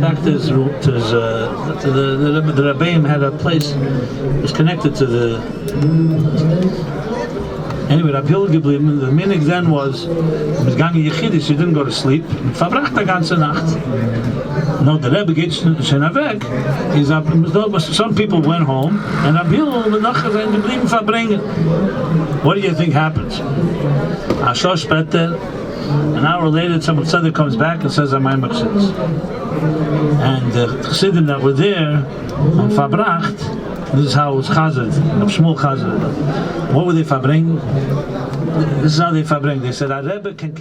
back to his room, to the Rebbeim had a place, it was connected to the... Anyway, Rab Hillel geblieben, the minig then was gegangen Yechidus, he didn't go to sleep, verbracht die ganze Nacht. No, the Rebbe geht schon weg, some people went home, and Rab Hillel the Nacht zijn geblieben Farbrengen. What do you think happens? A shor später, an hour later, Tzemach Tzedek comes back and says, "Amay Chassidus." And the Chassidim that were there on Verbracht, this is how it was Chazad, Shmuel Chazad. What were they Farbrengen? This is how they Farbrengen. They said, "A Rebbe can